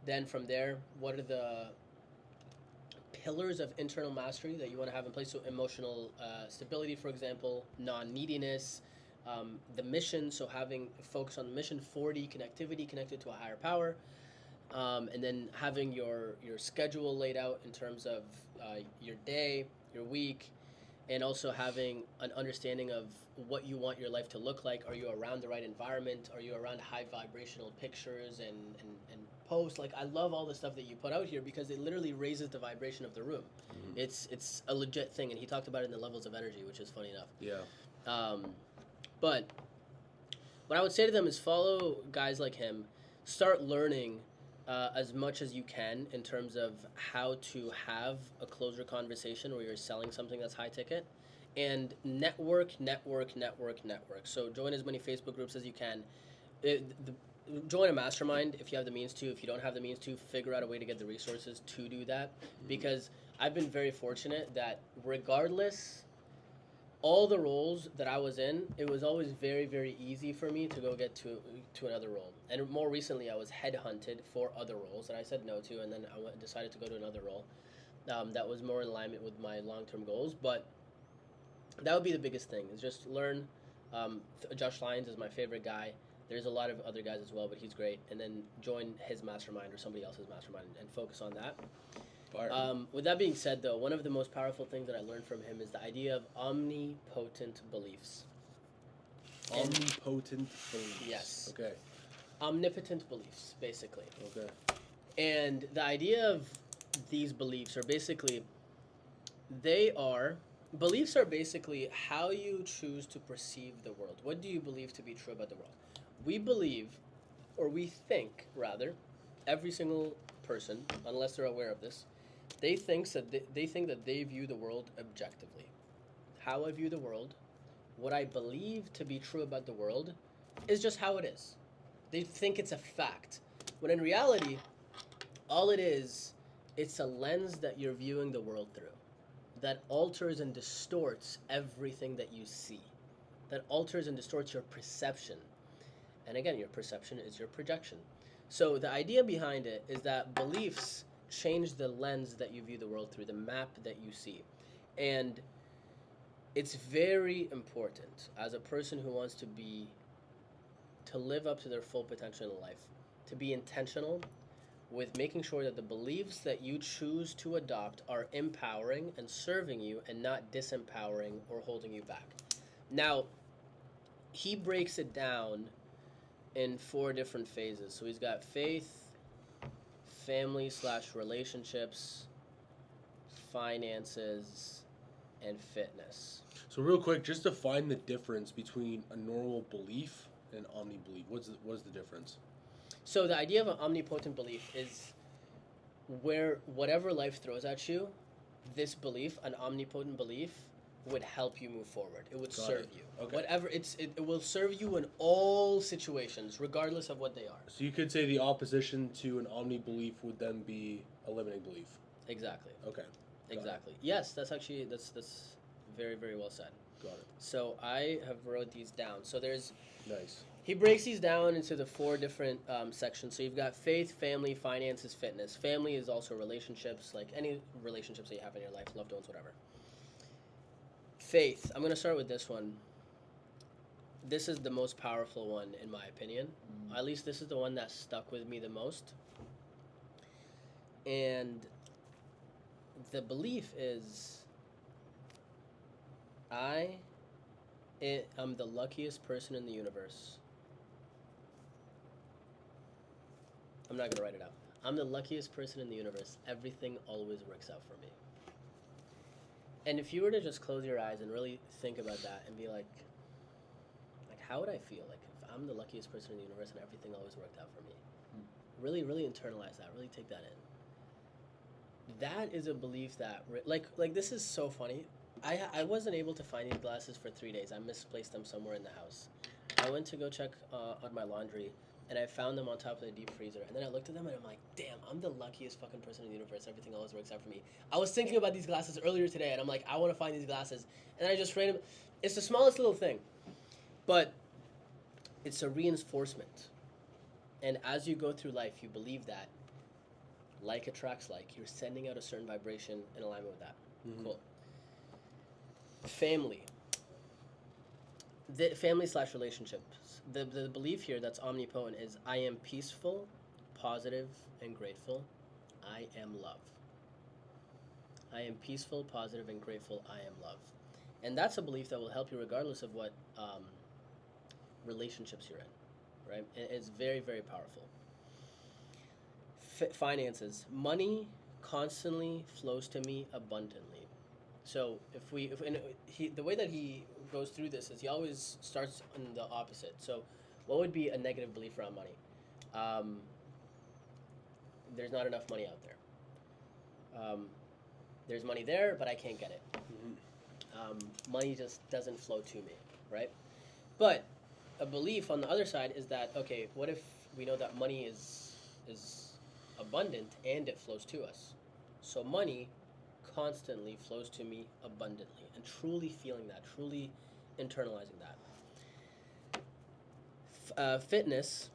[SPEAKER 2] Then from there, what are the pillars of internal mastery that you want to have in place? So emotional stability, for example, non-neediness, the mission, so having focus on the mission, 4D connectivity, connected to a higher power, and then having your schedule laid out in terms of your day, your week, and also having an understanding of what you want your life to look like. Are you around the right environment? Are you around high vibrational pictures and posts? Like, I love all the stuff that you put out here because it literally raises the vibration of the room. Mm-hmm. It's a legit thing, and he talked about it in the levels of energy, which is funny enough.
[SPEAKER 1] Yeah.
[SPEAKER 2] But what I would say to them is follow guys like him. Start learning as much as you can in terms of how to have a closer conversation where you're selling something that's high ticket, and network. So join as many Facebook groups as you can. Join a mastermind if you have the means to. If you don't have the means to, figure out a way to get the resources to do that. Mm-hmm. Because I've been very fortunate that regardless all the roles that I was in, it was always very, very easy for me to go get to another role. And more recently, I was headhunted for other roles that I said no to, and then I decided to go to another role that was more in alignment with my long-term goals. But that would be the biggest thing, is just learn. Josh Lyons is my favorite guy. There's a lot of other guys as well, but he's great. And then join his mastermind or somebody else's mastermind and focus on that. With that being said, though, one of the most powerful things that I learned from him is the idea of omnipotent beliefs.
[SPEAKER 1] Omnipotent beliefs.
[SPEAKER 2] Yes.
[SPEAKER 1] Okay.
[SPEAKER 2] Omnipotent beliefs, basically.
[SPEAKER 1] Okay.
[SPEAKER 2] And the idea of these beliefs are basically, beliefs are basically how you choose to perceive the world. What do you believe to be true about the world? We believe, or we think, rather, every single person, unless they're aware of this, they think that they view the world objectively. How I view the world, what I believe to be true about the world, is just how it is. They think it's a fact, when in reality, all it is, it's a lens that you're viewing the world through, that alters and distorts everything that you see, that alters and distorts your perception. And again, your perception is your projection. So the idea behind it is that beliefs change the lens that you view the world through, the map that you see. And it's very important as a person who wants to live up to their full potential in life, to be intentional with making sure that the beliefs that you choose to adopt are empowering and serving you and not disempowering or holding you back. Now, he breaks it down in 4 different phases. So he's got faith, family/relationships, finances, and fitness.
[SPEAKER 1] So real quick, just define the difference between a normal belief and an omni-belief. What is the difference?
[SPEAKER 2] So the idea of an omnipotent belief is where whatever life throws at you, this belief, an omnipotent belief, would help you move forward. It would serve you.
[SPEAKER 1] Okay.
[SPEAKER 2] Whatever it will serve you in all situations, regardless of what they are.
[SPEAKER 1] So you could say the opposition to an omni-belief would then be a limiting belief.
[SPEAKER 2] Exactly.
[SPEAKER 1] Okay.
[SPEAKER 2] Exactly. Yes, that's very, very well said.
[SPEAKER 1] Got it.
[SPEAKER 2] So I have wrote these down. So there's
[SPEAKER 1] nice.
[SPEAKER 2] He breaks these down into the 4 different sections. So you've got faith, family, finances, fitness. Family is also relationships, like any relationships that you have in your life, loved ones, whatever. Faith. I'm going to start with this one. This is the most powerful one, in my opinion. Mm-hmm. At least this is the one that stuck with me the most. And the belief is, I'm the luckiest person in the universe. I'm not going to write it out. I'm the luckiest person in the universe. Everything always works out for me. And if you were to just close your eyes and really think about that and be like, how would I feel? Like, if I'm the luckiest person in the universe and everything always worked out for me. Really, really internalize that. Really take that in. That is a belief that, like this is so funny. I wasn't able to find these glasses for 3 days. I misplaced them somewhere in the house. I went to go check on my laundry, and I found them on top of the deep freezer. And then I looked at them, and I'm like, damn, I'm the luckiest fucking person in the universe. Everything always works out for me. I was thinking about these glasses earlier today, and I'm like, I want to find these glasses. And I just it's the smallest little thing. But it's a reinforcement. And as you go through life, you believe that like attracts like. You're sending out a certain vibration in alignment with that. Mm-hmm. Cool. Family. The family/relationships. The belief here that's omnipotent is I am peaceful, positive, and grateful. I am love. I am peaceful, positive, and grateful. I am love. And that's a belief that will help you regardless of what relationships you're in, right? It's very, very powerful. Finances. Money constantly flows to me abundantly. So the way that he goes through this is he always starts on the opposite. So what would be a negative belief around money? There's not enough money out there. There's money there, but I can't get it. Money just doesn't flow to me, right? But a belief on the other side is that, okay, what if we know that money is abundant and it flows to us? So money constantly flows to me abundantly, and truly feeling that, truly internalizing that. Fitness.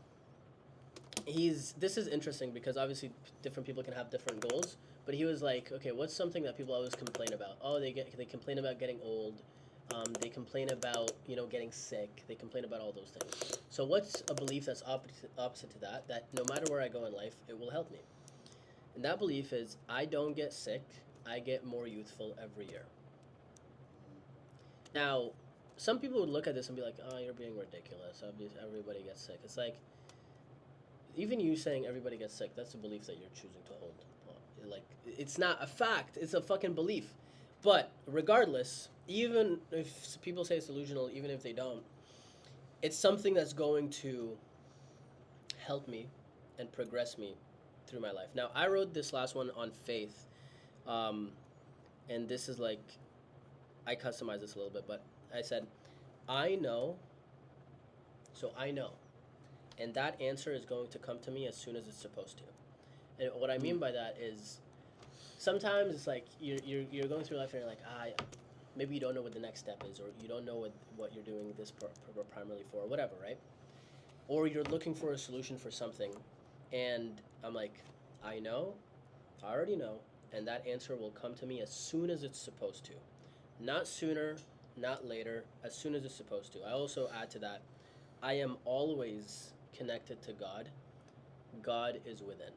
[SPEAKER 2] This is interesting because obviously different people can have different goals, but he was like, okay, what's something that people always complain about? Oh, they complain about getting old. They complain about, getting sick. They complain about all those things. So what's a belief that's opposite to that no matter where I go in life, it will help me? And that belief is, I don't get sick, I get more youthful every year. Now, some people would look at this and be like, oh, you're being ridiculous. Everybody gets sick. It's like, even you saying everybody gets sick, that's a belief that you're choosing to hold. Like, it's not a fact, it's a fucking belief. But regardless, even if people say it's delusional, even if they don't, it's something that's going to help me and progress me through my life. Now, I wrote this last one on faith, and this is like, I customized this a little bit, but I said, I know, and that answer is going to come to me as soon as it's supposed to. And what I mean by that is, sometimes it's like you're going through life and you're like, maybe you don't know what the next step is, or you don't know what you're doing this primarily for, or whatever, right? Or you're looking for a solution for something, and I'm like, I already know, and that answer will come to me as soon as it's supposed to. Not sooner, not later, as soon as it's supposed to. I also add to that, I am always connected to God. God is within.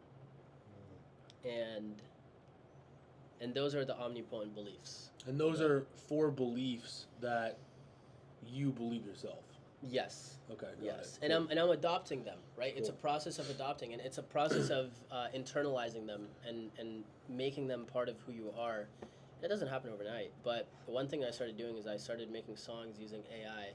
[SPEAKER 2] And those are the omnipotent beliefs.
[SPEAKER 1] And those are 4 beliefs that you believe yourself.
[SPEAKER 2] Yes.
[SPEAKER 1] Okay.
[SPEAKER 2] Yes.
[SPEAKER 1] Cool.
[SPEAKER 2] And I'm adopting them, right? Cool. It's a process of adopting, and it's a process of internalizing them and making them part of who you are. It doesn't happen overnight, but the one thing I started doing is I started making songs using AI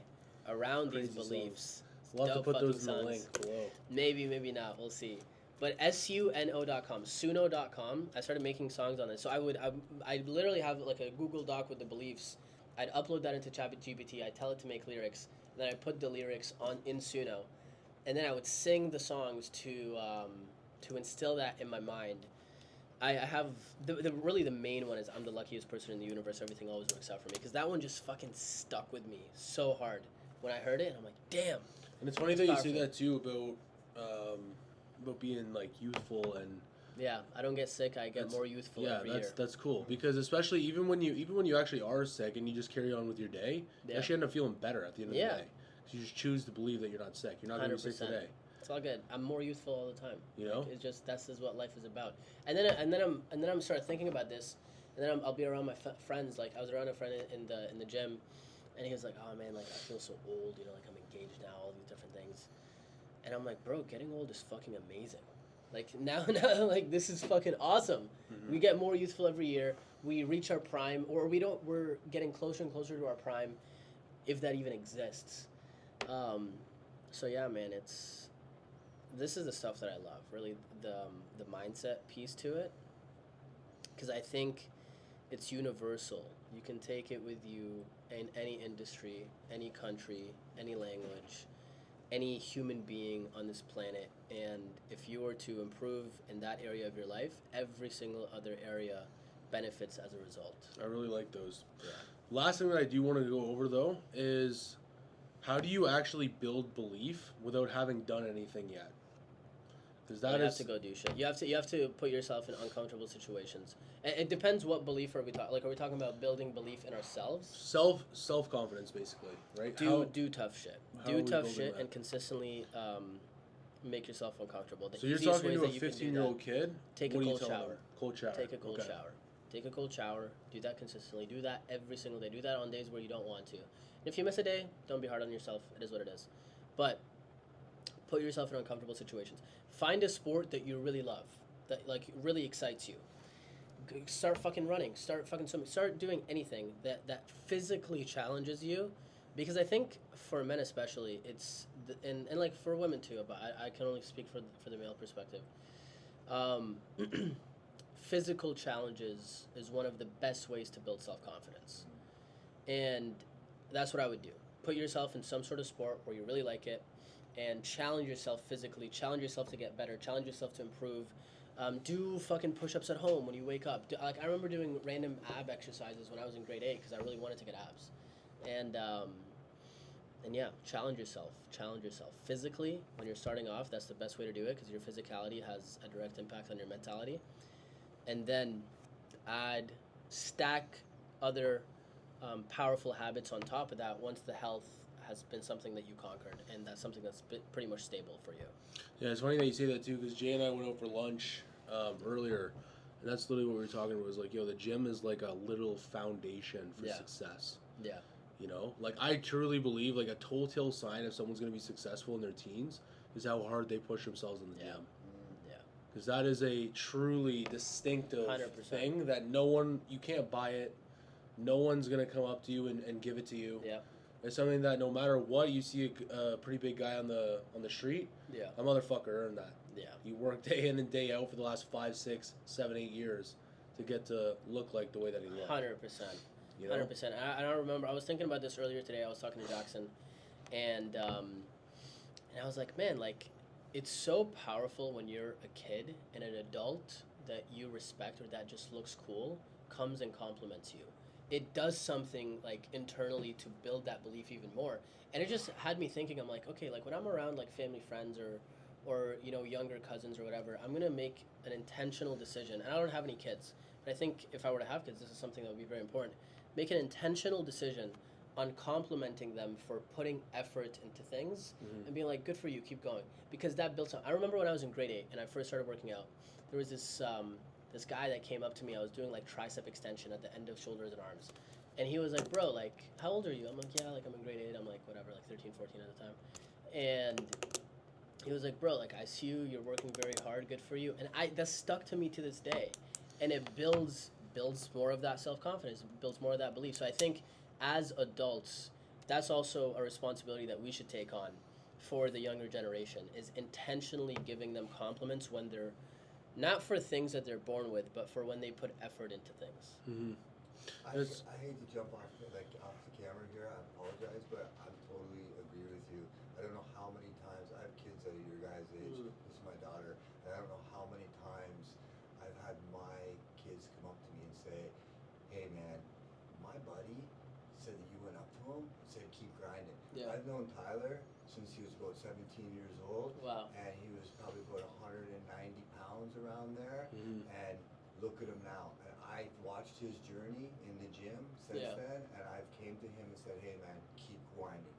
[SPEAKER 2] around these beliefs.
[SPEAKER 1] We'll have to put those in the link below.
[SPEAKER 2] Maybe not. We'll see. But suno.com, suno.com, I started making songs on it. So I literally have like a Google Doc with the beliefs. I'd upload that into ChatGPT. I'd tell it to make lyrics. And then I put the lyrics in Suno. And then I would sing the songs to instill that in my mind. I have, really the main one is I'm the luckiest person in the universe. Everything always works out for me. Because that one just fucking stuck with me so hard. When I heard it, I'm like, damn.
[SPEAKER 1] And it's funny that powerful. You say that too about being like youthful and
[SPEAKER 2] I don't get sick, I get more youthful every year.
[SPEAKER 1] That's cool, because especially even when you actually are sick and you just carry on with your day, you actually end up feeling better at the end of the day. So you just choose to believe that you're not sick. You're not going to be sick today.
[SPEAKER 2] It's all good. I'm more youthful all the time.
[SPEAKER 1] You know,
[SPEAKER 2] it's just that's what life is about. And then I'm start thinking about this, and then I'll be around my friends. Like I was around a friend in the gym, and he was like, "Oh man, like I feel so old. Like I'm engaged now, all these different things." And I'm like, "Bro, getting old is fucking amazing. Like now, like this is fucking awesome. Mm-hmm. We get more youthful every year. We reach our prime, or we don't. We're getting closer and closer to our prime, if that even exists." So yeah, man, this is the stuff that I love. Really, the mindset piece to it, because I think it's universal. You can take it with you in any industry, any country, any language, any human being on this planet, and if you were to improve in that area of your life, every single other area benefits as a result.
[SPEAKER 1] I really like those. Yeah. Last thing that I do want to go over though is, how do you actually build belief without having done anything yet? Because
[SPEAKER 2] you have to go do shit. You have to put yourself in uncomfortable situations. And it depends what belief are we talking. Like, are we talking about building belief in ourselves?
[SPEAKER 1] Self confidence, basically, right?
[SPEAKER 2] Do tough shit. Do tough shit and consistently make yourself uncomfortable.
[SPEAKER 1] So you're talking to a 15-year-old kid.
[SPEAKER 2] Take a cold shower.
[SPEAKER 1] Cold shower.
[SPEAKER 2] Take a cold shower. Take a cold shower. Do that consistently. Do that every single day. Do that on days where you don't want to. And if you miss a day, don't be hard on yourself. It is what it is. But put yourself in uncomfortable situations. Find a sport that you really love, that like really excites you. Start fucking running. Start fucking swimming. Start doing anything that physically challenges you, because I think for men especially, and like for women too. But I can only speak for the male perspective. Physical challenges is one of the best ways to build self-confidence, and that's what I would do. Put yourself in some sort of sport where you really like it, and challenge yourself physically. Challenge yourself to get better. Challenge yourself to improve. Do fucking push-ups at home when you wake up. I remember doing random ab exercises when I was in grade 8 because I really wanted to get abs, and yeah, challenge yourself. Challenge yourself physically when you're starting off. That's the best way to do it because your physicality has a direct impact on your mentality. And then stack other powerful habits on top of that once the health has been something that you conquered, and that's something that's pretty much stable for you.
[SPEAKER 1] Yeah, it's funny that you say that too, because Jay and I went out for lunch earlier, and that's literally what we were talking about. Was like, the gym is like a little foundation for success.
[SPEAKER 2] Yeah.
[SPEAKER 1] You know, like I truly believe like a telltale sign if someone's going to be successful in their teens is how hard they push themselves in the gym. Because that is a truly distinctive
[SPEAKER 2] 100%.
[SPEAKER 1] thing that you can't buy it. No one's going to come up to you and give it to you.
[SPEAKER 2] Yeah.
[SPEAKER 1] It's something that no matter what, you see a pretty big guy on the street, a motherfucker earned that.
[SPEAKER 2] Yeah.
[SPEAKER 1] You work day in and day out for the last 5, 6, 7, 8 years to get to look like the way that he looks.
[SPEAKER 2] 100%.
[SPEAKER 1] You know?
[SPEAKER 2] 100%. I don't remember. I was thinking about this earlier today. I was talking to Jackson, and I was like, man, like, it's so powerful when you're a kid and an adult that you respect or that just looks cool comes and compliments you. It does something like internally to build that belief even more. And it just had me thinking, I'm like, okay, like when I'm around like family friends or younger cousins or whatever, I'm gonna make an intentional decision. And I don't have any kids, but I think if I were to have kids, this is something that would be very important. Make an intentional decision on complimenting them for putting effort into things and being like, good for you, keep going. Because that builds up. I remember when I was in grade 8 and I first started working out, there was this guy that came up to me. I was doing like tricep extension at the end of shoulders and arms. And he was like, bro, like, how old are you? I'm like, yeah, like I'm in grade 8. I'm like, whatever, like 13, 14 at the time. And he was like, bro, like I see you're working very hard, good for you. And that stuck to me to this day. And it builds more of that self-confidence, builds more of that belief. So I think as adults, that's also a responsibility that we should take on for the younger generation, is intentionally giving them compliments when they're not for things that they're born with, but for when they put effort into things.
[SPEAKER 1] Mm-hmm.
[SPEAKER 3] I hate to jump off the camera here. I apologize, but I totally agree with you. I don't know how many times I have kids that are your guys' age. This is my daughter, and I don't know how many times I've had my kids come up to me and say, "Hey, man, my buddy said that you went up to him and said keep grinding."
[SPEAKER 2] Yeah.
[SPEAKER 3] I've known Tyler since he was about 17 years old.
[SPEAKER 2] Wow.
[SPEAKER 3] And he was probably about 190 pounds around there. And look at him now. And I watched his journey in the gym since then, and I've came to him and said, hey man, keep grinding,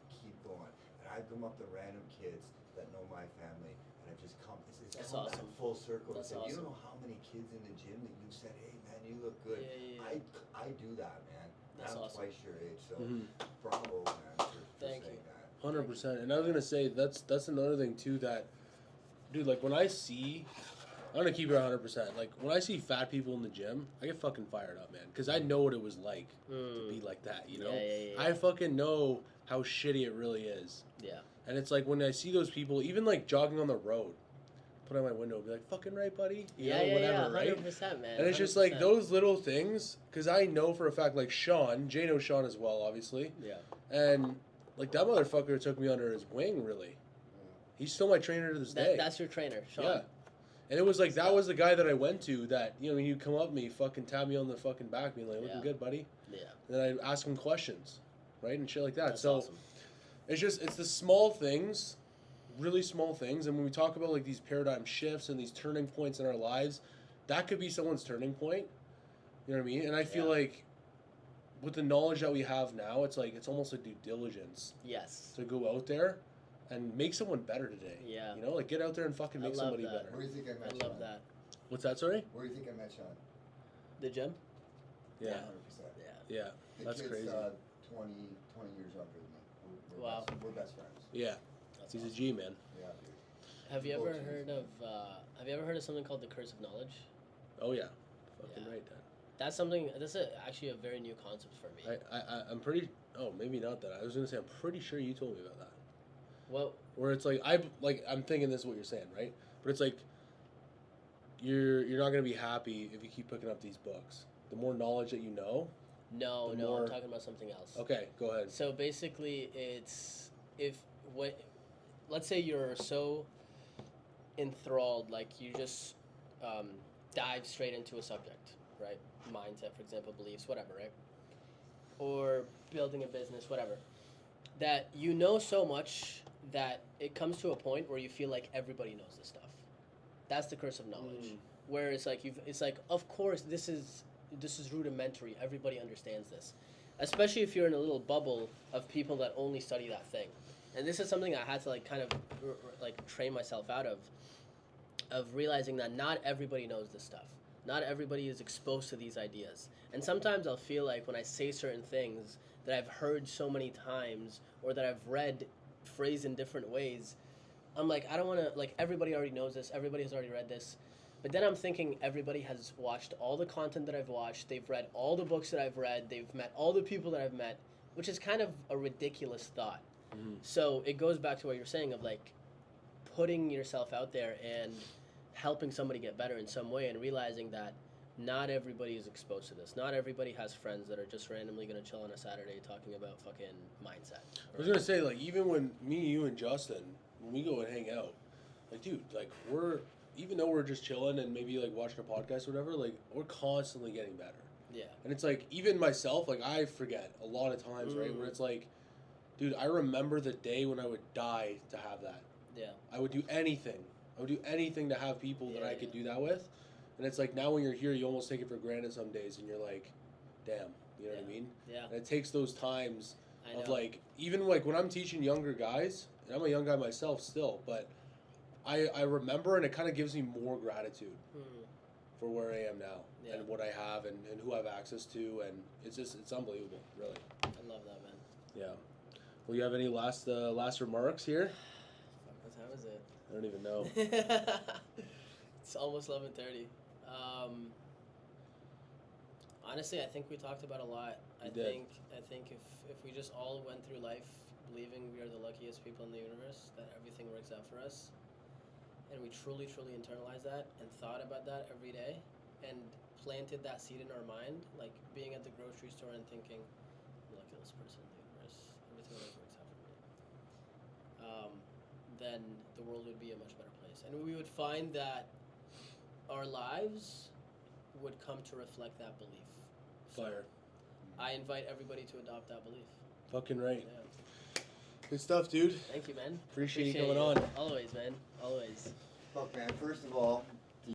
[SPEAKER 3] keep going. And I've come up to random kids that know my family, and I've just come, it's all
[SPEAKER 2] awesome.
[SPEAKER 3] that full circle.
[SPEAKER 2] That's
[SPEAKER 3] awesome. You
[SPEAKER 2] awesome.
[SPEAKER 3] don't know how many kids in the gym that you said, hey man, you look good.
[SPEAKER 2] Yeah.
[SPEAKER 3] I do that, man.
[SPEAKER 2] That's
[SPEAKER 3] I'm
[SPEAKER 2] awesome.
[SPEAKER 3] twice your age, so bravo, man, for
[SPEAKER 2] Thank
[SPEAKER 3] saying
[SPEAKER 2] you.
[SPEAKER 3] that.
[SPEAKER 1] 100%. And I was gonna say that's another thing too, that dude, like when I'm gonna keep it 100%. Like when I see fat people in the gym, I get fucking fired up, man, because I know what it was like to be like that. You know,
[SPEAKER 2] Yeah.
[SPEAKER 1] I fucking know how shitty it really is.
[SPEAKER 2] Yeah.
[SPEAKER 1] And it's like when I see those people, even like jogging on the road, put on my window and be like, fucking right, buddy? You know, whatever,
[SPEAKER 2] 100%,
[SPEAKER 1] right?
[SPEAKER 2] man.
[SPEAKER 1] And it's just like those little things, because I know for a fact, like Jay knows Sean as well, obviously.
[SPEAKER 2] Yeah.
[SPEAKER 1] And like that motherfucker took me under his wing, really. He's still my trainer to this day.
[SPEAKER 2] That's your trainer, Sean.
[SPEAKER 1] Yeah. And it was like, that was the guy that I went to that, he'd come up to me, fucking tap me on the fucking back, being like, looking good, buddy.
[SPEAKER 2] Yeah.
[SPEAKER 1] And then I'd ask him questions, right? And shit like that.
[SPEAKER 2] That's
[SPEAKER 1] so
[SPEAKER 2] awesome.
[SPEAKER 1] it's the small things, really small things. And when we talk about like these paradigm shifts and these turning points in our lives, that could be someone's turning point. You know what I mean? And I feel like with the knowledge that we have now, it's like, it's almost like due diligence.
[SPEAKER 2] Yes.
[SPEAKER 1] To go out there and make someone better today.
[SPEAKER 2] Yeah.
[SPEAKER 1] Like get out there and fucking make somebody better.
[SPEAKER 3] Where do you think I met
[SPEAKER 2] I
[SPEAKER 3] Sean?
[SPEAKER 2] love that.
[SPEAKER 1] What's that, sorry?
[SPEAKER 3] Where do you think I met Sean?
[SPEAKER 2] The gym?
[SPEAKER 1] Yeah.
[SPEAKER 3] 100%.
[SPEAKER 2] Yeah.
[SPEAKER 1] Yeah.
[SPEAKER 3] The
[SPEAKER 1] That's
[SPEAKER 3] kid's,
[SPEAKER 1] crazy.
[SPEAKER 3] 20 years younger than me. We're
[SPEAKER 2] Wow.
[SPEAKER 3] We're best friends.
[SPEAKER 1] Yeah.
[SPEAKER 2] That's
[SPEAKER 1] He's
[SPEAKER 2] awesome.
[SPEAKER 1] a G, man.
[SPEAKER 3] Yeah, dude.
[SPEAKER 2] Have you
[SPEAKER 3] Oh,
[SPEAKER 2] ever
[SPEAKER 3] geez.
[SPEAKER 2] heard of something called the curse of knowledge?
[SPEAKER 1] Oh yeah. Fucking
[SPEAKER 2] Yeah.
[SPEAKER 1] right, Dad.
[SPEAKER 2] That's actually a very new concept for me.
[SPEAKER 1] I'm pretty. Oh, maybe not that. I was gonna say I'm pretty sure you told me about that.
[SPEAKER 2] Well,
[SPEAKER 1] Where it's like I'm thinking this is what you're saying, right? But it's like you're not gonna be happy if you keep picking up these books. The more knowledge that you know.
[SPEAKER 2] no,
[SPEAKER 1] The
[SPEAKER 2] I'm
[SPEAKER 1] more-
[SPEAKER 2] talking about something else.
[SPEAKER 1] Okay, go ahead.
[SPEAKER 2] So basically, let's say you're so enthralled, like you just dive straight into a subject, right? Mindset, for example, beliefs, whatever, right? Or building a business, whatever. That you know so much that it comes to a point where you feel like everybody knows this stuff. That's the curse of knowledge. Where it's like it's like, of course this is rudimentary. Everybody understands this, especially if you're in a little bubble of people that only study that thing. And this is something I had to like kind of like train myself out of realizing that not everybody knows this stuff. Not everybody is exposed to these ideas. And sometimes I'll feel like when I say certain things that I've heard so many times or that I've read phrased in different ways, I'm like, I don't want to, like, everybody already knows this, everybody has already read this. But then I'm thinking everybody has watched all the content that I've watched, they've read all the books that I've read, they've met all the people that I've met, which is kind of a ridiculous thought.
[SPEAKER 1] Mm-hmm.
[SPEAKER 2] So it goes back to what you're saying of, like, putting yourself out there and helping somebody get better in some way and realizing that not everybody is exposed to this. Not everybody has friends that are just randomly going to chill on a Saturday talking about fucking mindset.
[SPEAKER 1] I was gonna say, like, even when me, you, and Justin, when we go and hang out, like, dude, like, even though we're just chilling and maybe, like, watching a podcast or whatever, like, we're constantly getting better.
[SPEAKER 2] Yeah.
[SPEAKER 1] And it's like, even myself, like, I forget a lot of times, right, where it's like, dude, I remember the day when I would die to have that.
[SPEAKER 2] Yeah.
[SPEAKER 1] I would do anything. I would do anything to have people that I could do that with. And it's like, now when you're here, you almost take it for granted some days, and you're like, damn, you know what I mean?
[SPEAKER 2] Yeah.
[SPEAKER 1] And it takes those times
[SPEAKER 2] I
[SPEAKER 1] of,
[SPEAKER 2] know.
[SPEAKER 1] like, even, like, when I'm teaching younger guys, and I'm a young guy myself still, but I remember, and it kind of gives me more gratitude for where I am now, and what I have, and who I have access to, and it's unbelievable, really.
[SPEAKER 2] I love that, man.
[SPEAKER 1] Yeah. Well, you have any last remarks here?
[SPEAKER 2] Fuck, what time is it?
[SPEAKER 1] I don't even know.
[SPEAKER 2] It's almost 11:30. Honestly, I think we talked about a lot. I think if we just all went through life believing we are the luckiest people in the universe, that everything works out for us, and we truly internalized that and thought about that every day and planted that seed in our mind, like being at the grocery store and thinking, I'm the luckiest person in the universe, everything always works out for me, then the world would be a much better place. And we would find that our lives would come to reflect that belief. So
[SPEAKER 1] Fire.
[SPEAKER 2] I invite everybody to adopt that belief.
[SPEAKER 1] Fucking right.
[SPEAKER 2] Yeah.
[SPEAKER 1] Good stuff, dude.
[SPEAKER 2] Thank you, man.
[SPEAKER 1] Appreciate you coming on.
[SPEAKER 2] Always, man. Always.
[SPEAKER 3] Look, man, first of all,